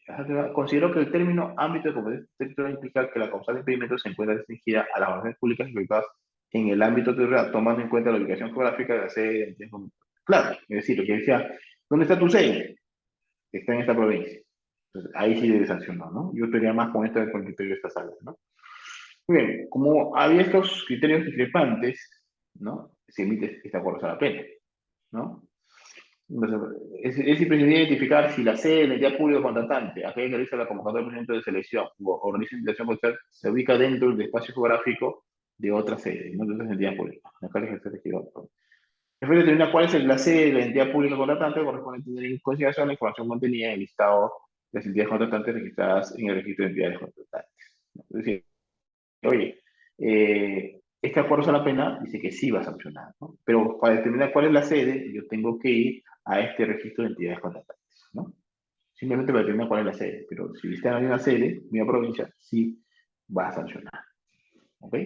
considero que el término ámbito de competencia territorial implica que la causal de impedimento se encuentra restringida a las organizaciones públicas efectuadas en el ámbito territorial, tomando en cuenta la ubicación geográfica de la sede. Claro, es decir, lo que decía, ¿dónde está tu sede? Está en esta provincia. Entonces, ahí sí debe sancionar, ¿no? Yo estaría más con el criterio de esta sala, ¿no? Muy bien, como había estos criterios discrepantes, ¿no? Se emite esta acuerdo a la pena, ¿no? Entonces, es imprescindible identificar si la sede de la entidad pública contratante, aquella que realiza la convocatoria del procedimiento de selección o organiza invitación social, se ubica dentro del espacio geográfico de otra sede, no de otra entidad pública. Acá el ejercer regidor. Después de determinar cuál es la sede de la entidad pública contratante, corresponde tener en consideración la información contenida en el listado de las entidades contratantes registradas en el registro de entidades contratantes. Es decir, oye, este acuerdo a la pena dice que sí va a sancionar, ¿no? Pero para determinar cuál es la sede, yo tengo que ir a este registro de entidades contratantes, ¿no? Simplemente para determinar cuál es la sede, pero si está en la misma sede, misma provincia, sí va a sancionar, ¿ok?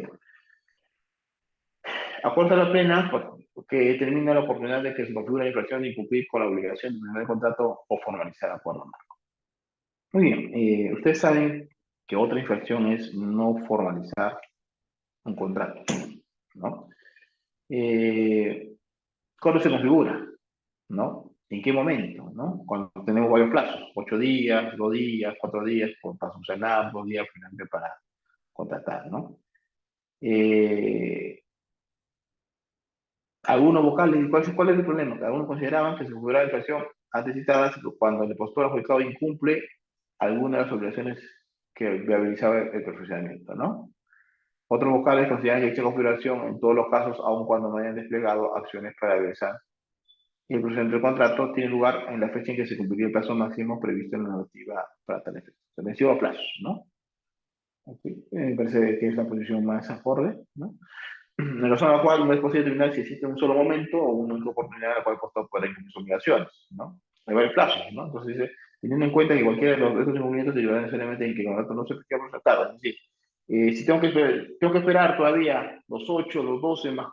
Acuerdo a la pena pues, que determina la oportunidad de que se configure la infracción de incumplir con la obligación de terminar el contrato o formalizar el acuerdo marco. Muy bien, ustedes saben que otra infracción es no formalizar un contrato, ¿no? Eh, ¿Cuándo se configura? ¿No? ¿En qué momento? ¿No? Cuando tenemos varios plazos, 8 días, 2 días, 4 días, para subsanar, 2 días finalmente para contratar, ¿no? Eh, algunos vocales, ¿cuál es el problema? Que algunos consideraban que se configuraba la infracción antes citada cuando el impostor adjudicado incumple alguna de las obligaciones que viabilizaba el perfeccionamiento, ¿no? Otros vocales consideran que dicha configuración en todos los casos, aun cuando no hayan desplegado acciones para realizar El procedimiento del contrato tiene lugar en la fecha en que se cumpliría el plazo máximo previsto en la normativa para tal efecto. Se venció a plazos, ¿no? Okay. Me parece que es la posición más acorde, ¿no? En razón a la cual no es posible determinar si existe un solo momento o una única oportunidad en la cual el costado puede cumplir sus obligaciones, ¿no? Hay varios plazos, ¿no? Entonces dice, teniendo en cuenta que cualquiera de estos incumplimientos se llevará necesariamente en que el contrato no se efectúe por tratado. Es decir, si tengo que esperar todavía los 8, los 12, más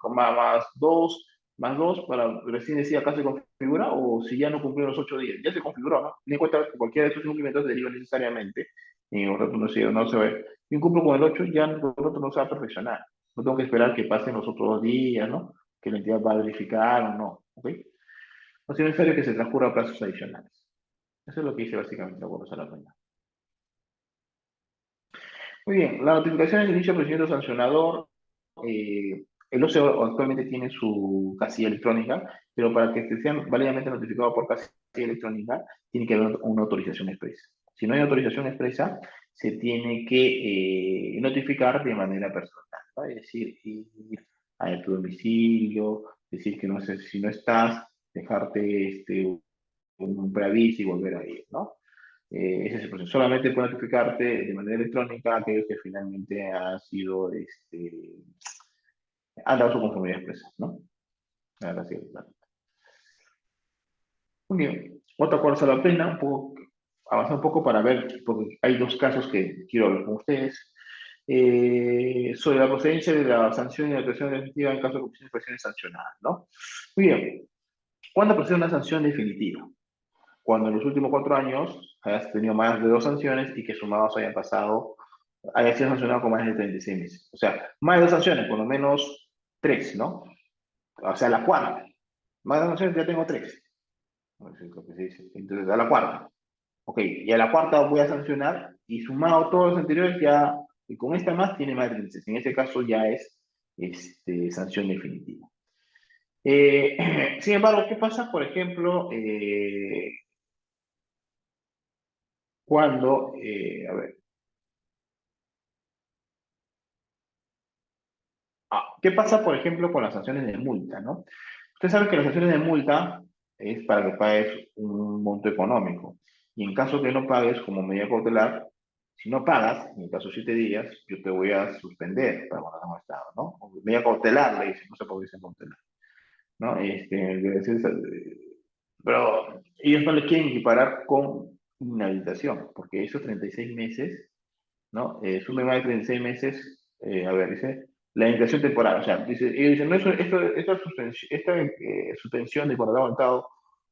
2, más 2 para recién decir acá se configura, o si ya no cumplió los 8 días, ya se configuró, ¿no? Ten en cuenta que cualquiera de estos incumplimientos deriva necesariamente y el contrato no se ve. Si incumplo con el 8, ya el contrato no se va a perfeccionar. No tengo que esperar que pasen los otros 2 días, ¿no? Que la entidad va a verificar o no, ¿ok? No es necesario que se transcurra plazos adicionales. Eso es lo que dice básicamente la Corte Sala Penal. Muy bien, la notificación del inicio del procedimiento sancionador, el OCO actualmente tiene su casilla electrónica, pero para que esté válidamente notificado por casilla electrónica, tiene que haber una autorización expresa. Si no hay autorización expresa, se tiene que notificar de manera personal, ¿no? Es decir, ir a tu domicilio, decir que no sé si no estás, dejarte un preaviso y volver a ir, ¿no? Ese es el proceso. Solamente puede notificarte de manera electrónica aquellos que finalmente han dado su conformidad expresa, ¿no? Ahora sí, claro. Muy bien. Otro acuerdo a la pena, avanzar un poco para ver, porque hay dos casos que quiero hablar con ustedes. Sobre la procedencia de la sanción y la actuación definitiva en caso de comisión de infracciones sancionadas, ¿no? Muy bien. ¿Cuándo procede una sanción definitiva? Cuando en los últimos 4 años hayas tenido más de 2 sanciones y que sumados haya sido sancionado con más de 36 meses. O sea, más de 2 sanciones, por lo menos 3, ¿no? O sea, la cuarta. Más de 2 sanciones ya tengo 3. No sé lo que se dice. Entonces, a la cuarta. Ok, y a la cuarta voy a sancionar y sumado todos los anteriores ya, y con esta más tiene más de 36. En ese caso ya es sanción definitiva. Sin embargo, ¿qué pasa, por ejemplo, cuando, a ver, ¿qué pasa, por ejemplo, con las sanciones de multa, no? Usted sabe que las sanciones de multa es para que pagues un monto económico. Y en caso que no pagues como medida cautelar, si no pagas, en el caso de 7 días, yo te voy a suspender para guardar un estado, ¿no? O medida cautelar, le dicen, no sé por qué dicen cautelar, ¿no? Pero ellos no le quieren equiparar con inhabilitación, porque esos 36 meses, ¿no? Sume más de 36 meses, a ver, dice, la inhabilitación temporal, o sea, ellos dicen, no, esta suspensión de guardado aguantado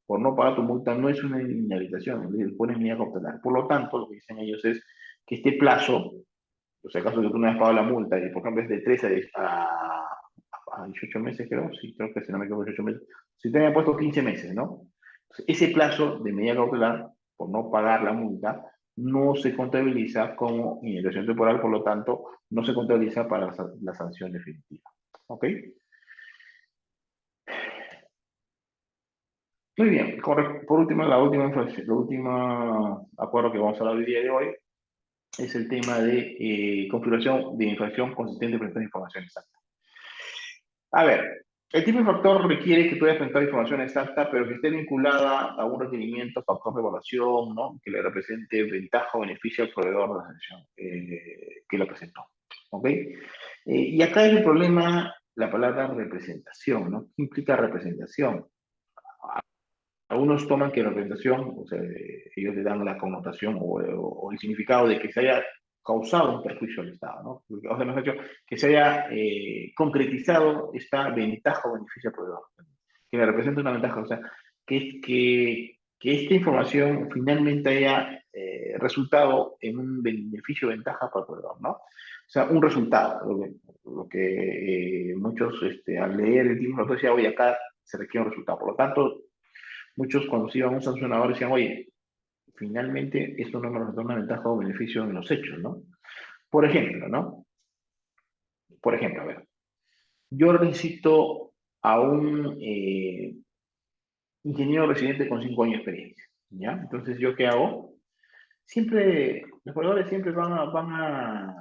por no pagar tu multa no es una inhabilitación, le ponen medida cautelar. Por lo tanto, lo que dicen ellos es que este plazo, o sea, caso de que tú no hayas pagado la multa y por ejemplo es de 13 a 18 meses, creo, sí, creo que si no me equivoco, 18 meses, si te habían puesto 15 meses, ¿no? Entonces, ese plazo de medida cautelar, por no pagar la multa, no se contabiliza como inhabilitación temporal, por lo tanto, no se contabiliza para la sanción definitiva. ¿Ok? Muy bien. Por último, la última acuerdo que vamos a hablar el día de hoy es el tema de configuración de infracción consistente en presentar información exacta. A ver, el tipo de factor requiere que tú hayas presentado información exacta, pero que esté vinculada a un requerimiento, factor de evaluación, ¿no? Que le represente ventaja o beneficio al proveedor de la sanción que lo presentó. ¿Ok? Y acá es el problema, la palabra representación, ¿no? ¿Qué implica representación? Algunos toman que representación, o sea, ellos le dan la connotación o el significado de que se haya causado un perjuicio al Estado, ¿no? O sea, mejor dicho, que se haya concretizado esta ventaja o beneficio al proveedor, que le representa una ventaja, o sea, que esta información finalmente haya resultado en un beneficio o ventaja para el proveedor, ¿no? O sea, un resultado, lo que muchos al leer el título decían, oye, acá se requiere un resultado. Por lo tanto, muchos cuando se iban a un sancionador decían, oye, finalmente esto no me resulta una ventaja o beneficio en los hechos, ¿no? Por ejemplo, ¿no? Por ejemplo, a ver, yo necesito a un ingeniero residente con 5 años de experiencia, ¿ya? Entonces, ¿yo qué hago? Siempre, los jugadores siempre van a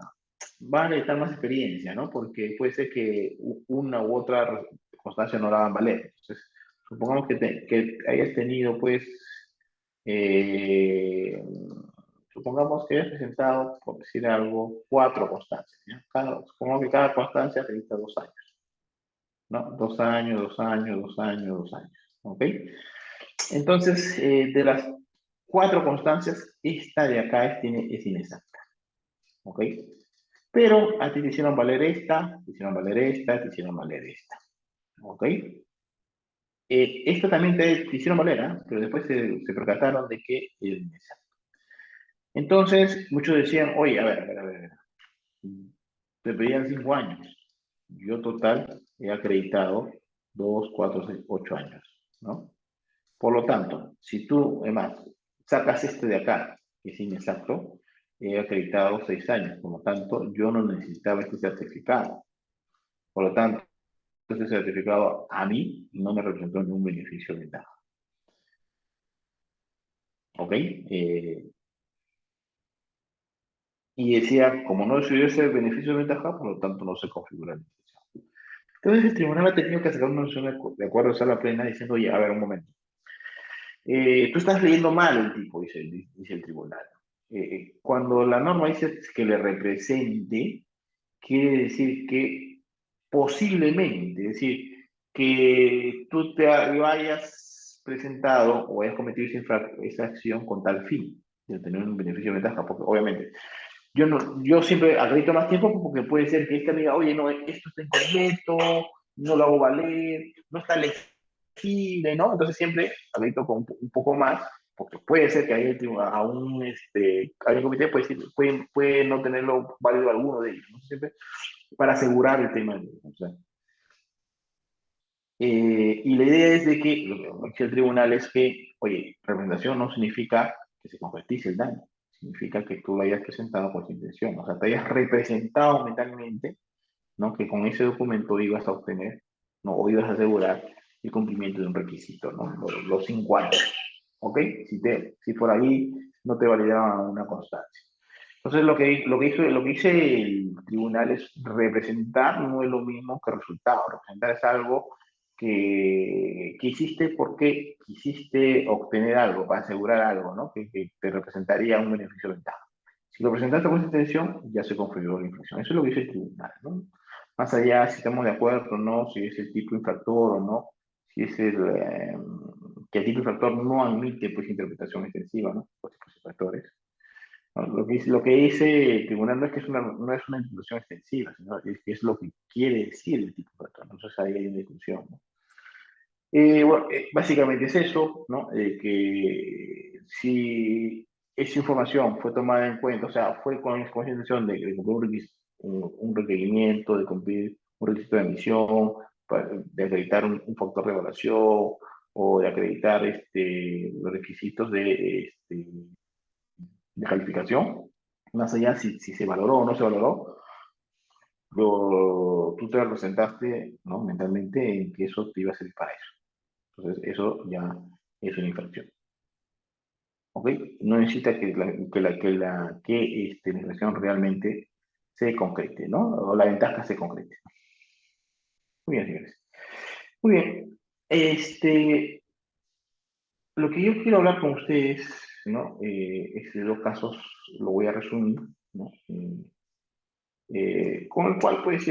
necesitar más experiencia, ¿no? Porque puede ser que una u otra constancia no la van a valer. Entonces, Supongamos que hayas tenido, pues, eh, supongamos que hayas presentado, por decir algo, 4 constancias, ¿ya? Supongamos que cada constancia acredita 2 años, ¿no? 2 años, 2 años, 2 años, 2 años, ¿ok? Entonces, de las 4 constancias, esta de acá es inexacta, ¿ok? Pero a ti te hicieron valer esta, te hicieron valer esta, te hicieron valer esta, ¿ok? Esta también te hicieron valer, ¿ah? Pero después se percataron de que es inexacta. Entonces, muchos decían, oye, a ver, te pedían 5 años. Yo total he acreditado 2, 4, 6, 8 años, ¿no? Por lo tanto, si tú, además, sacas este de acá, que es inexacto, he acreditado 6 años. Por lo tanto, yo no necesitaba este certificado. Por lo tanto, este certificado a mí no me representó ningún beneficio de ventaja. ¿Ok? Y decía, como no recibió ese beneficio de ventaja, por lo tanto no se configura la licitación. Entonces el tribunal ha tenido que sacar una solución de acuerdo a sala plena diciendo, oye, a ver, un momento. Tú estás leyendo mal el tipo, dice el tribunal. Cuando la norma dice que le represente, quiere decir que posiblemente, es decir, que tú te hayas presentado o hayas cometido esa acción con tal fin de tener un beneficio de ventaja, porque obviamente yo, no, yo siempre acredito más tiempo porque puede ser que esta me diga, oye, no, esto está incorrecto, no lo hago valer, no está legible, ¿no? Entonces siempre acredito con un poco más, porque puede ser que haya aún hay un comité puede no tenerlo válido alguno de ellos, ¿no? Siempre para asegurar el tema. O sea, y la idea es de que lo que dice el tribunal es que, oye, representación no significa que se concretice el daño, significa que tú lo hayas presentado con esa intención, o sea, te hayas representado mentalmente, ¿no? Que con ese documento ibas a obtener, ¿no? O ibas a asegurar el cumplimiento de un requisito, ¿no? Los 5 años, ¿ok? Si por ahí no te validaba una constancia. Entonces, lo que dice el tribunal es representar no es lo mismo que resultado. Representar es algo que hiciste porque quisiste obtener algo, para asegurar algo, ¿no? Que te representaría un beneficio de ventaja. Si lo presentaste con esa intención, ya se configuró la infracción. Eso es lo que dice el tribunal, ¿no? Más allá si estamos de acuerdo o no, si es el tipo infractor o no, si es que el tipo infractor no admite pues interpretación extensiva, ¿no? Por tipos infractores. ¿No? Lo que dice el tribunal no es que no es una interpretación extensiva, sino es que es lo que quiere decir el tipo infractor. Entonces ahí hay una discusión, ¿no? Bueno, básicamente es eso, ¿no? Que si esa información fue tomada en cuenta, o sea, fue con intención de cumplir un requerimiento, de cumplir un requisito de emisión, de acreditar un factor de evaluación o de acreditar los requisitos de calificación, más allá si se valoró o no se valoró, tú te representaste, ¿no? Mentalmente en que eso te iba a servir para eso. Entonces, eso ya es una infracción. ¿Ok? No necesita que la infracción realmente se concrete, ¿no? O la ventaja se concrete. Muy bien, señores. Muy bien. Lo que yo quiero hablar con ustedes, ¿no? Es de 2 casos, lo voy a resumir, ¿no? Con el cual, pues,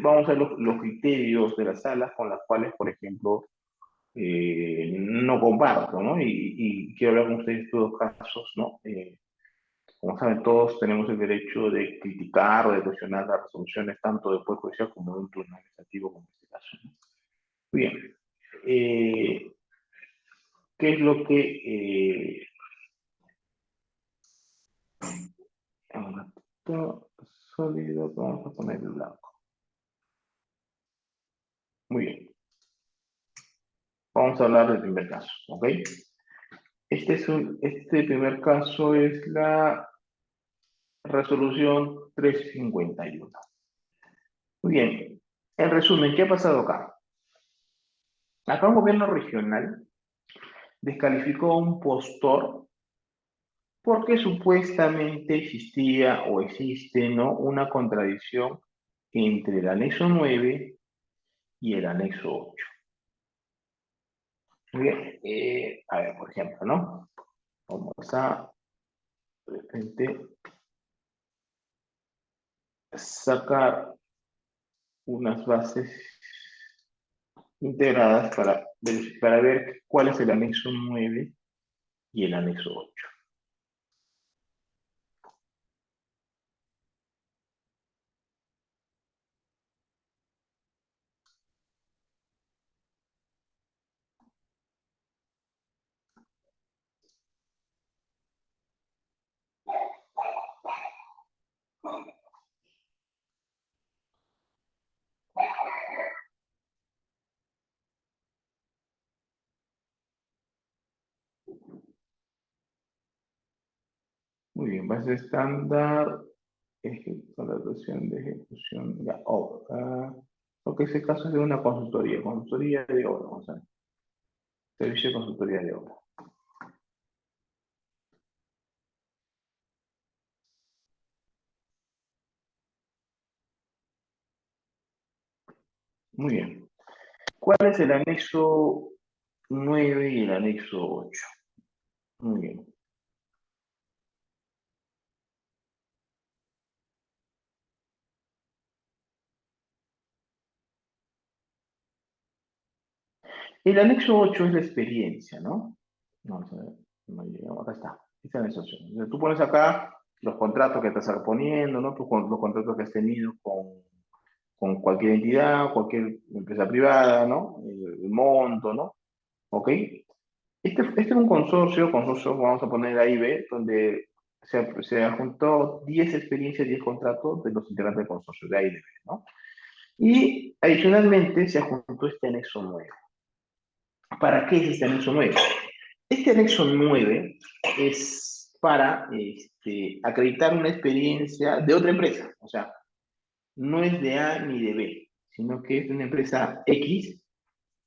vamos a ver los criterios de las salas con las cuales, por ejemplo, no comparto, ¿no? Y quiero hablar con ustedes de estos 2 casos, ¿no? Como saben, todos tenemos el derecho de criticar o de cuestionar las resoluciones tanto del Poder Judicial como de un tribunal administrativo, como en este caso, ¿no? Muy bien. Eh, ¿Qué es lo que... un ratito, sólido, vamos a poner el blanco. Muy bien. Vamos a hablar del primer caso, ¿ok? Este primer caso es la resolución 351. Muy bien. En resumen, ¿qué ha pasado acá? Acá un gobierno regional descalificó a un postor porque supuestamente existía o existe, ¿no? Una contradicción entre el anexo 9 y el anexo 8. Muy bien. A ver, por ejemplo, ¿no? Vamos a, de repente, sacar unas bases integradas para ver cuál es el anexo 9 y el anexo 8. Muy bien, base estándar, contratación de ejecución de obra. Lo que ese caso es de una consultoría de obra, vamos a ver, servicio de consultoría de obra. Muy bien. ¿Cuál es el anexo 9 y el anexo 8? Muy bien. El anexo 8 es la experiencia, ¿no? Vamos a ver, no llegamos, acá está. Esta es la asociación. Entonces, tú pones acá los contratos que estás poniendo, ¿no? Los contratos que has tenido con cualquier entidad, cualquier empresa privada, ¿no? El monto, ¿no? ¿Ok? Este es un consorcio, vamos a poner A y B, donde se juntó 10 experiencias, 10 contratos de los integrantes del consorcio, de A y de B, ¿no? Y adicionalmente se juntó este anexo 9. ¿Para qué es este anexo 9? Este anexo 9 es para acreditar una experiencia de otra empresa, o sea, no es de A ni de B, sino que es de una empresa X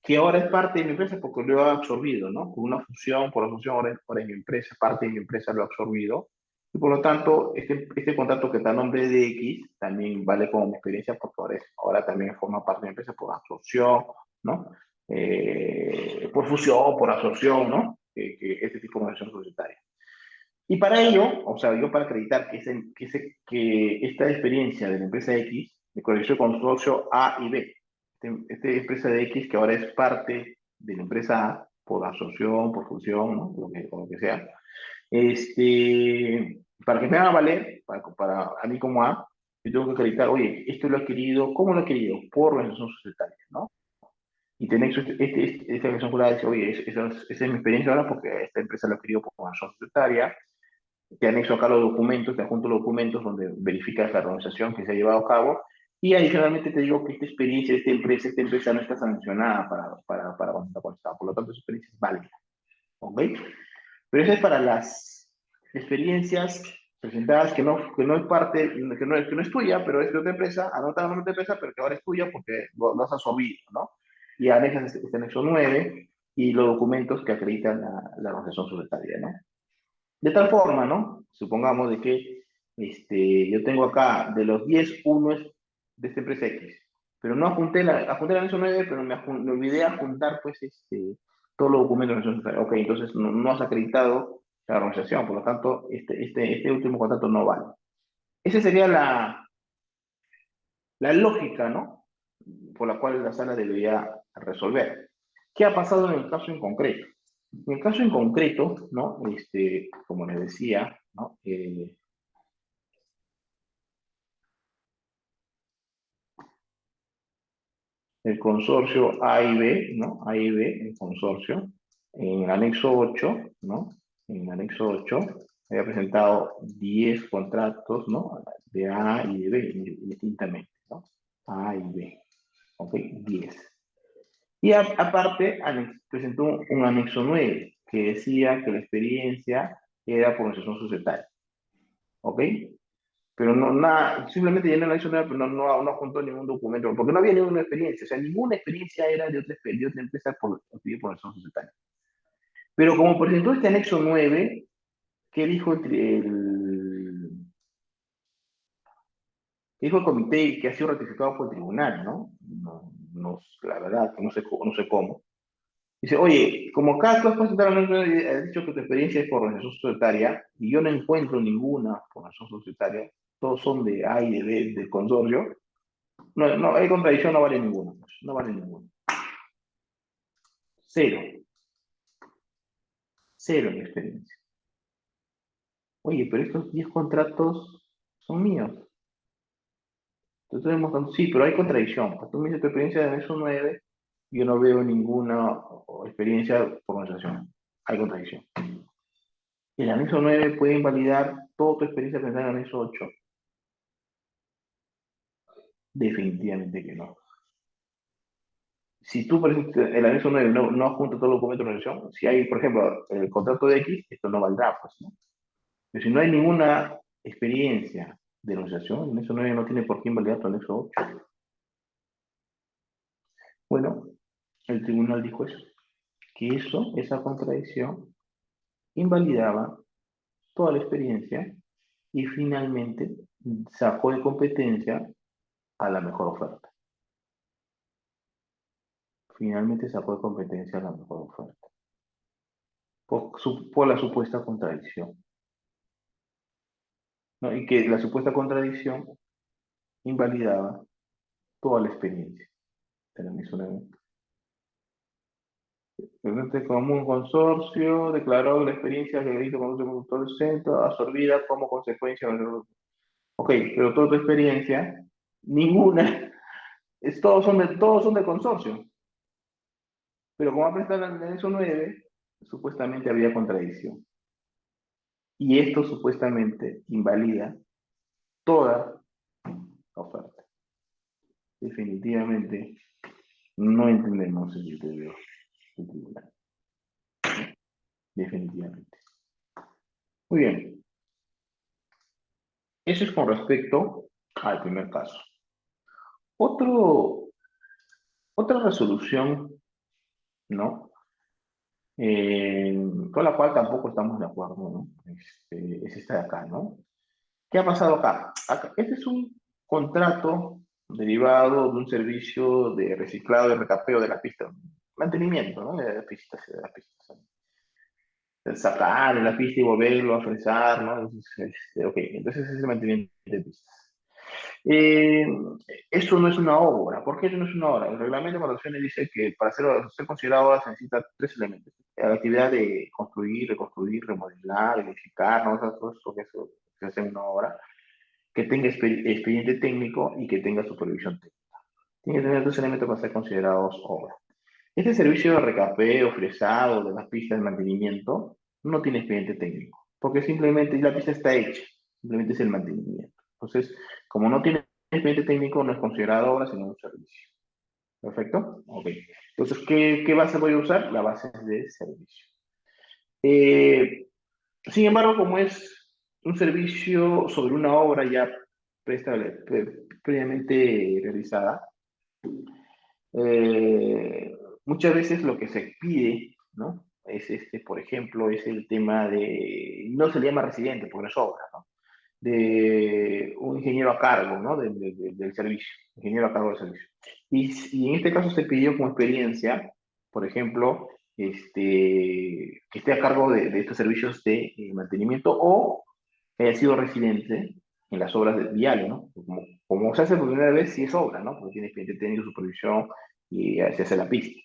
que ahora es parte de mi empresa porque lo ha absorbido, ¿no? Por una fusión, por la fusión ahora es mi empresa, parte de mi empresa lo ha absorbido. Y por lo tanto, este contrato que está a nombre de X también vale como mi experiencia porque ahora también forma parte de mi empresa por absorción, ¿no? Por fusión, por absorción, ¿no? Este tipo de organización societaria. Y para ello, o sea, yo para acreditar que esta experiencia de la empresa X, me conoció con consorcio A y B. Esta empresa de X que ahora es parte de la empresa A por absorción, por fusión, ¿no? Lo que sea. Para que me haga valer, para a mí como A, yo tengo que acreditar, oye, esto lo he querido, ¿cómo lo he querido? Por organización societaria, ¿no? Y tenés esta organización jurada dice, oye, esa es mi experiencia ahora porque esta empresa lo ha querido por organización societaria, te anexo acá los documentos, te adjunto los documentos donde verificas la organización que se ha llevado a cabo y adicionalmente te digo que esta experiencia de esta empresa no está sancionada para cuando está conectada, por lo tanto esa experiencia es válida, ¿ok? Pero eso es para las experiencias presentadas que no es parte, que no es tuya, pero es de otra empresa, anota la otra empresa, pero que ahora es tuya porque lo has absorbido, ¿no? Y anexas este anexo 9 y los documentos que acreditan la organización societaria, ¿no? De tal forma, ¿no? Supongamos de que yo tengo acá de los 10 uno es de esta empresa X, pero no apunté la anexo 9, pero me olvidé adjuntar pues todos los documentos de la organización. Ok, entonces no has acreditado la organización, por lo tanto, este último contrato no vale. Esa sería la lógica, ¿no? Por la cual la sala debería resolver. ¿Qué ha pasado en el caso en concreto? En el caso en concreto, ¿no? Como les decía, ¿no? El consorcio A y B, ¿no? A y B, el consorcio, en el anexo 8, ¿no? En el anexo 8 había presentado 10 contratos, ¿no? De A y de B, distintamente, ¿no? A y B, ¿ok? 10. Y aparte presentó un anexo 9 que decía que la experiencia era por organización societaria, ¿ok? Pero no, nada, simplemente llenó la anexo 9, pero no juntó ningún documento, porque no había ninguna experiencia, o sea, ninguna experiencia era de otra empresa por organización societaria. Pero como presentó este anexo 9, ¿qué dijo qué dijo el comité que ha sido ratificado por el tribunal, ¿no? La verdad, que no sé cómo. Dice, oye, como acá tú has presentado, has dicho que tu experiencia es por organización societaria, y yo no encuentro ninguna por organización societaria, todos son de A y de B, del consorcio, no, no, hay contradicción, no vale ninguna, pues, no vale ninguna. Cero, cero en experiencia. Oye, pero estos 10 contratos son míos. Entonces, sí, pero hay contradicción. Pues tú me dices tu experiencia de MESO 9, yo no veo ninguna experiencia por organización. Hay contradicción. El anexo 9 puede invalidar toda tu experiencia pensada en el anexo 8. Definitivamente que no. Si tú, por ejemplo, el anexo 9 no adjunta todos los documentos de organización, si hay, por ejemplo, el contrato de X, esto no valdrá, pues, ¿no? Pero si no hay ninguna experiencia de organización, el anexo 9 no tiene por qué invalidar tu anexo 8. Bueno, el tribunal dijo eso, que esa contradicción, invalidaba toda la experiencia y finalmente sacó de competencia a la mejor oferta. Finalmente sacó de competencia a la mejor oferta. Por la supuesta contradicción. ¿No? Y que la supuesta contradicción invalidaba toda la experiencia de la misma. El común consorcio declaró la experiencia que delito con uso conductor centro absorbida como consecuencia del... Ok, pero toda tu experiencia, ninguna, todos son de consorcio. Pero como ha prestado el anexo 9, supuestamente había contradicción. Y esto supuestamente invalida toda la oferta. Definitivamente no entendemos el criterio del tribunal. Definitivamente. Muy bien. Eso es con respecto al primer caso. Otro, otra resolución, ¿no? Con la cual tampoco estamos de acuerdo, ¿no? Es esta de acá, ¿no? ¿Qué ha pasado acá? Este es un contrato derivado de un servicio de reciclado y recapeo de las pistas, mantenimiento, ¿no? De las pistas, sacar de la pista y volverlo a fresar, ¿no? Entonces, ok, entonces es el mantenimiento de pistas. Eh, Eso no es una obra. ¿Por qué eso no es una obra? El reglamento de evaluaciones dice que para ser considerado obra se necesita tres elementos. La actividad de construir, reconstruir, remodelar, edificar, ¿no? Todo eso que se hace en una obra, que tenga expediente técnico y que tenga supervisión técnica. Tiene que tener dos elementos para ser considerados obra. Este servicio de recapeo, fresado de las pistas de mantenimiento no tiene expediente técnico, porque simplemente la pista está hecha, simplemente es el mantenimiento. Entonces, como no tiene expediente técnico, no es considerado obra, sino un servicio. ¿Perfecto? Ok. Entonces, ¿qué base voy a usar? La base de servicio. Eh, Sin embargo, como es un servicio sobre una obra ya previamente realizada, muchas veces lo que se pide, ¿no? Es por ejemplo, es el tema de, no se le llama residente porque no es obra, ¿no? De un ingeniero a cargo, ¿no? Del servicio, ingeniero a cargo del servicio. Y en este caso se pidió como experiencia, por ejemplo, que esté a cargo de estos servicios de mantenimiento o que haya sido residente en las obras viales, ¿no? Como se hace por primera vez, sí es obra, ¿no? Porque tiene expediente técnico, supervisión y se hace la pista.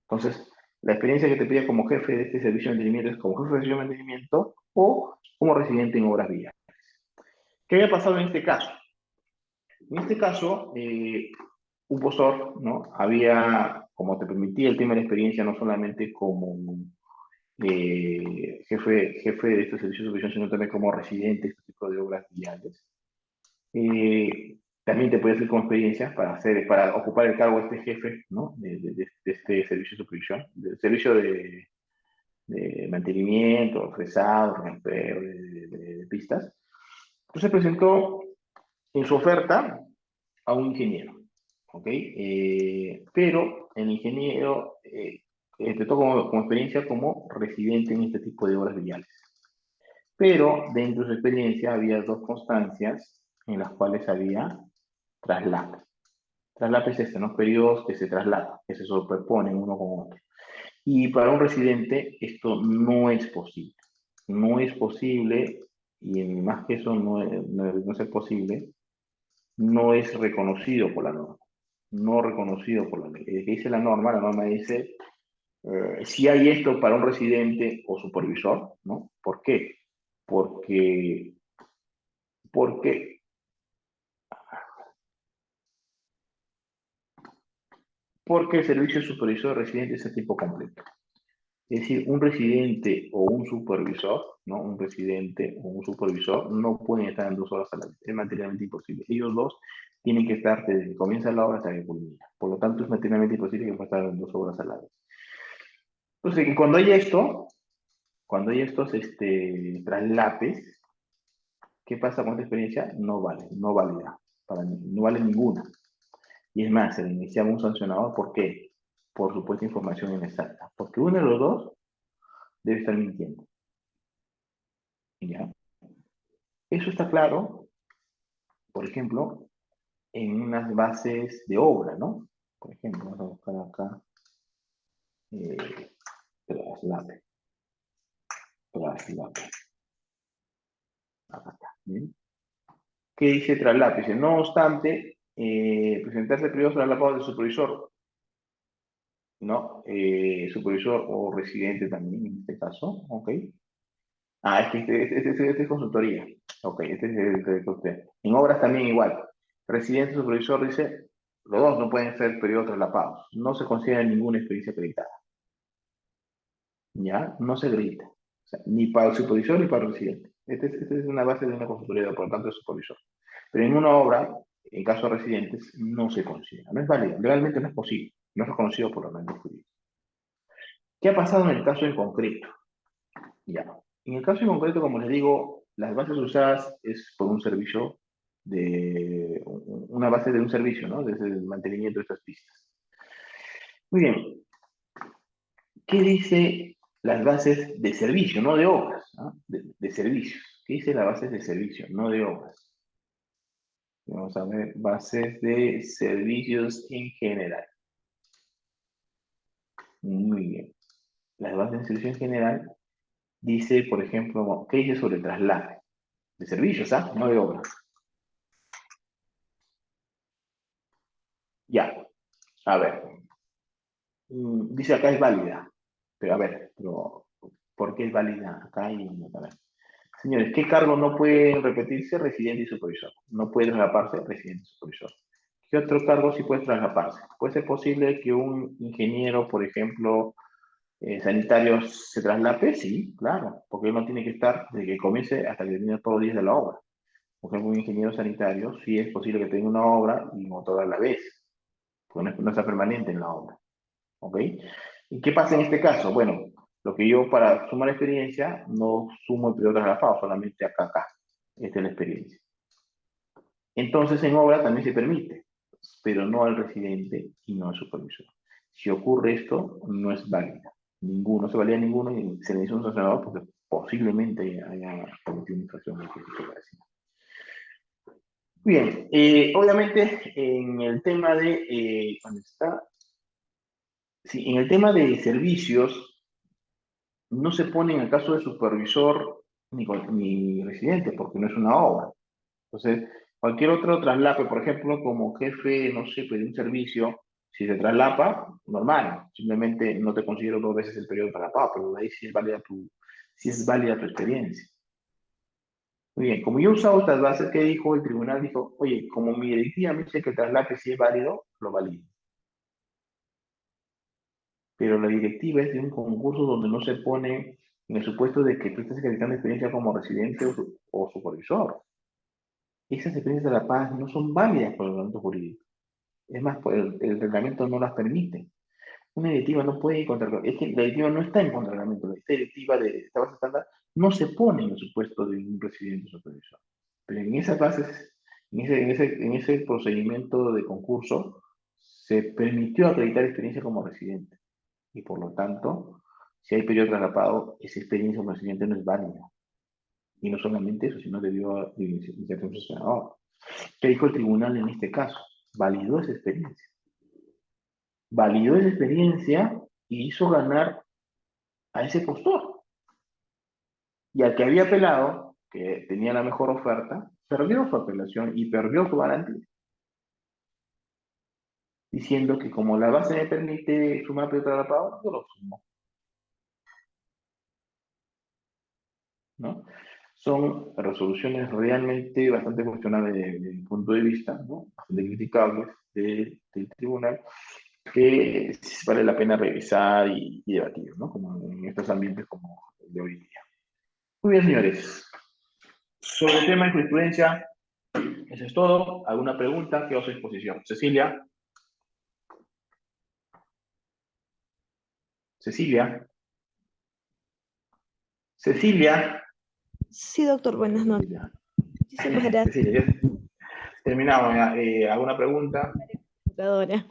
Entonces, la experiencia que te pide como jefe de este servicio de mantenimiento es como jefe de servicio de mantenimiento o como residente en obras viales. ¿Qué había pasado en este caso? En este caso, un postor, ¿no? Había, como te permitía el tema de la experiencia, no solamente como jefe de estos servicios de supervisión, sino también como residente de este tipo de obras viales. También te puede hacer como experiencia para ocupar el cargo de este jefe, ¿no? De este servicio de supervisión, del servicio de mantenimiento, fresado, rampeo, de pistas. Entonces presentó en su oferta a un ingeniero, ¿ok? Pero el ingeniero te tocó como experiencia como residente en este tipo de obras viales. Pero dentro de su experiencia había dos constancias en las cuales había traslape. Traslape es este, ¿no? Periodos que se traslapan, que se superponen uno con otro. Y para un residente esto no es posible. No es posible, y más que eso no es posible, no es reconocido por la norma. No reconocido por la ley. ¿Qué dice la norma? La norma dice, si hay esto para un residente o supervisor, ¿no? ¿Por qué? Porque, porque, porque el servicio de supervisor de residente es a tiempo completo. Es decir, un residente o un supervisor, ¿no? Un residente o un supervisor no pueden estar en 2 horas a la vez. Es materialmente imposible. Ellos dos tienen que estar desde que comienza la obra hasta que culmina. Por lo tanto, es materialmente imposible que puedan estar en 2 horas a la vez. Entonces, cuando hay estos traslapes, ¿qué pasa con esta experiencia? No vale, no válida. No vale ninguna. Y es más, se le iniciaba un sancionador. ¿Por qué? Por supuesta información inexacta. Porque uno de los dos debe estar mintiendo. ¿Ya? Eso está claro, por ejemplo, en unas bases de obra, ¿no? Por ejemplo, vamos a buscar acá eh, traslape, traslape. Acá está. ¿Bien? ¿Qué dice traslape? Dice, no obstante, presentarse periodos traslapados de supervisor, ¿no? Supervisor o residente también, en este caso, ¿ok? Ah, es que este es consultoría. Ok, este es el que usted. En obras también igual. Residente, supervisor, dice, los dos no pueden ser periodos traslapados. No se considera ninguna experiencia acreditada. ¿Ya? No se acredita. O sea, ni para el supervisor ni para el residente. Esta es una base de una consultoría, por lo tanto, es supervisor. Pero en una obra, en caso de residentes, no se considera. No es válido. Realmente no es posible. No es reconocido por los organismos jurídicos. ¿Qué ha pasado en el caso en concreto? Ya. En el caso en concreto, como les digo, las bases usadas es por un servicio una base de un servicio, ¿no? Desde el mantenimiento de estas pistas. Muy bien. ¿Qué dice las bases de servicio, no de obras, ¿no? De servicios? ¿Qué dice las bases de servicio, no de obras? Vamos a ver, bases de servicios en general. Muy bien. Las bases de servicio en general dice, por ejemplo, ¿qué dice sobre traslado? De servicios, ¿ah? No de obras. Ya. A ver, dice acá es válida. Pero a ver, ¿por qué es válida acá y acá? A ver. Señores, ¿qué cargo no puede repetirse? Residente y supervisor. No puede traslaparse residente y supervisor. ¿Qué otro cargo sí puede traslaparse? ¿Puede ser posible que un ingeniero, por ejemplo, sanitario se traslape? Sí, claro, porque él no tiene que estar desde que comience hasta que termine todos los días de la obra. Por ejemplo, un ingeniero sanitario sí es posible que tenga una obra y no toda a la vez, porque no está permanente en la obra. ¿Ok? ¿Y qué pasa en este caso? Bueno, lo que yo para sumar experiencia no sumo el periodo traslapado, solamente acá. Esta es la experiencia. Entonces en obra también se permite, pero no al residente y no al supervisor. Si ocurre esto, no es válida. No se valida ninguno y se le dice un sancionador porque posiblemente haya cometido una infracción de Bien, obviamente en el tema de, ¿dónde está? Sí, en el tema de servicios, no se pone en el caso de supervisor ni residente, porque no es una obra. Entonces, cualquier otro traslape, por ejemplo, como jefe, no sé, pues, de un servicio, si se traslapa, normal, simplemente no te considero 2 veces el periodo de traslapado, pero ahí sí es válida tu experiencia. Muy bien, como yo he usado estas bases, ¿qué dijo el tribunal? Dijo, oye, como mi directiva me dice que el traslape sí es válido, lo valido. Pero la directiva es de un concurso donde no se pone en el supuesto de que tú estés acreditando experiencia como residente o supervisor. Esas experiencias de la paz no son válidas por el ordenamiento jurídico. Es más, pues, el reglamento no las permite. Una directiva no puede ir contra es que la directiva no está en contra del reglamento. Esta directiva de esta base estándar no se pone en el supuesto de un residente o supervisor. Pero en esas bases, en ese procedimiento de concurso, se permitió acreditar experiencia como residente. Y por lo tanto, si hay periodo traslapado, esa experiencia como residente no es válida. Y no solamente eso, sino debió iniciarse un sancionador. ¿Qué dijo el tribunal en este caso? Validó esa experiencia. Validó esa experiencia y hizo ganar a ese postor. Y al que había apelado, que tenía la mejor oferta, perdió su apelación y perdió su garantía, diciendo que como la base me permite sumar periodo de pago, yo lo sumo, ¿no? Son resoluciones realmente bastante cuestionables desde mi punto de vista, ¿no? Bastante criticables del tribunal, que vale la pena revisar y debatir, ¿no? Como en estos ambientes como el de hoy día. Muy bien, señores. Sobre el tema de jurisprudencia, eso es todo. ¿Alguna pregunta? Quedo a su disposición. Cecilia. Cecilia. Cecilia. Sí, doctor, buenas noches. Cecilia. Muchísimas gracias, Cecilia, ya terminamos. ¿Ya? ¿Alguna pregunta? computadora.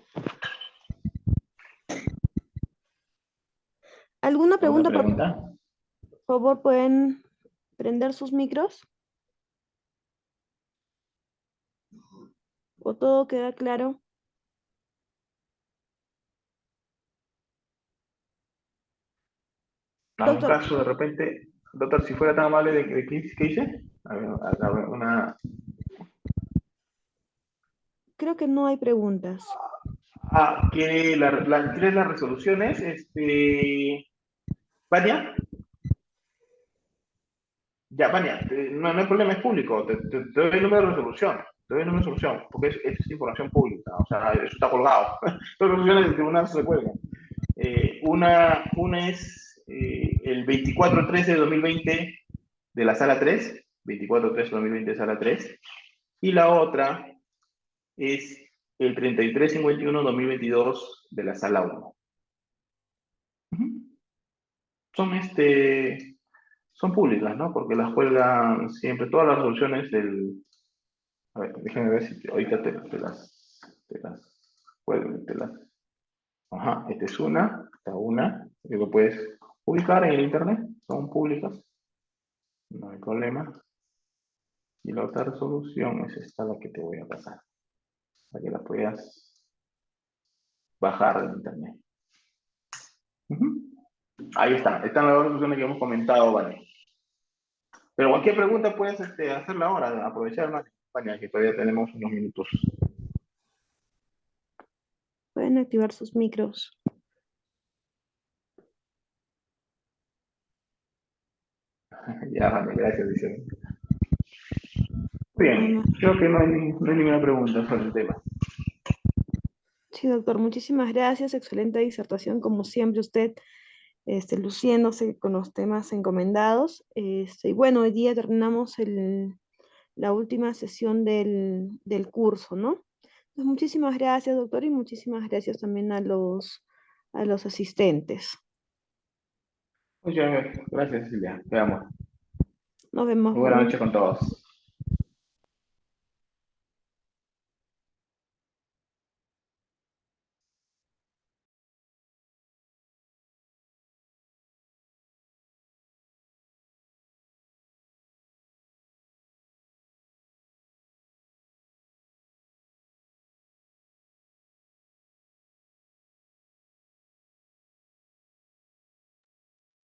¿Alguna ¿Alguna pregunta, por pregunta? favor, pueden prender sus micros? ¿O todo queda claro? ¿Algún Doctor, caso de repente? Doctor, si fuera tan amable, ¿qué hice? A ver, creo que no hay preguntas. ¿Quieres las resoluciones? ¿Vania? Ya, Vania, no hay problema, es público. Te doy el número de resolución. Te doy el número de resolución, porque es información pública. O sea, eso está colgado. Las resoluciones del tribunal se cuelgan. Una es el 24-13 de 2020 de la sala 3, 24-13 de 2020 de sala 3, y la otra es el 33-51 de 2022 de la sala 1. Son, son públicas, ¿no? Porque las cuelgan siempre, todas las resoluciones del... A ver, déjame ver si ahorita te las... Ajá, esta es una, que lo puedes publicar en el internet, son públicas, no hay problema. Y la otra resolución es esta la que te voy a pasar, para que la puedas bajar del internet. Ahí están las dos resoluciones que hemos comentado, Vale. Pero cualquier pregunta puedes hacerla ahora, aprovechar, Vale, que todavía tenemos unos minutos. Pueden activar sus micros. Ya, Vale, gracias, dice. Muy bien, Bueno, creo que no hay ninguna pregunta sobre el tema. sí, doctor, muchísimas gracias. Excelente disertación, como siempre, usted luciéndose con los temas encomendados. Y bueno, hoy día terminamos la última sesión del curso, ¿no? Pues muchísimas gracias, doctor, y muchísimas gracias también a los asistentes. Muchas gracias, Silvia. Quedamos. Nos vemos. Muy buena noche con todos.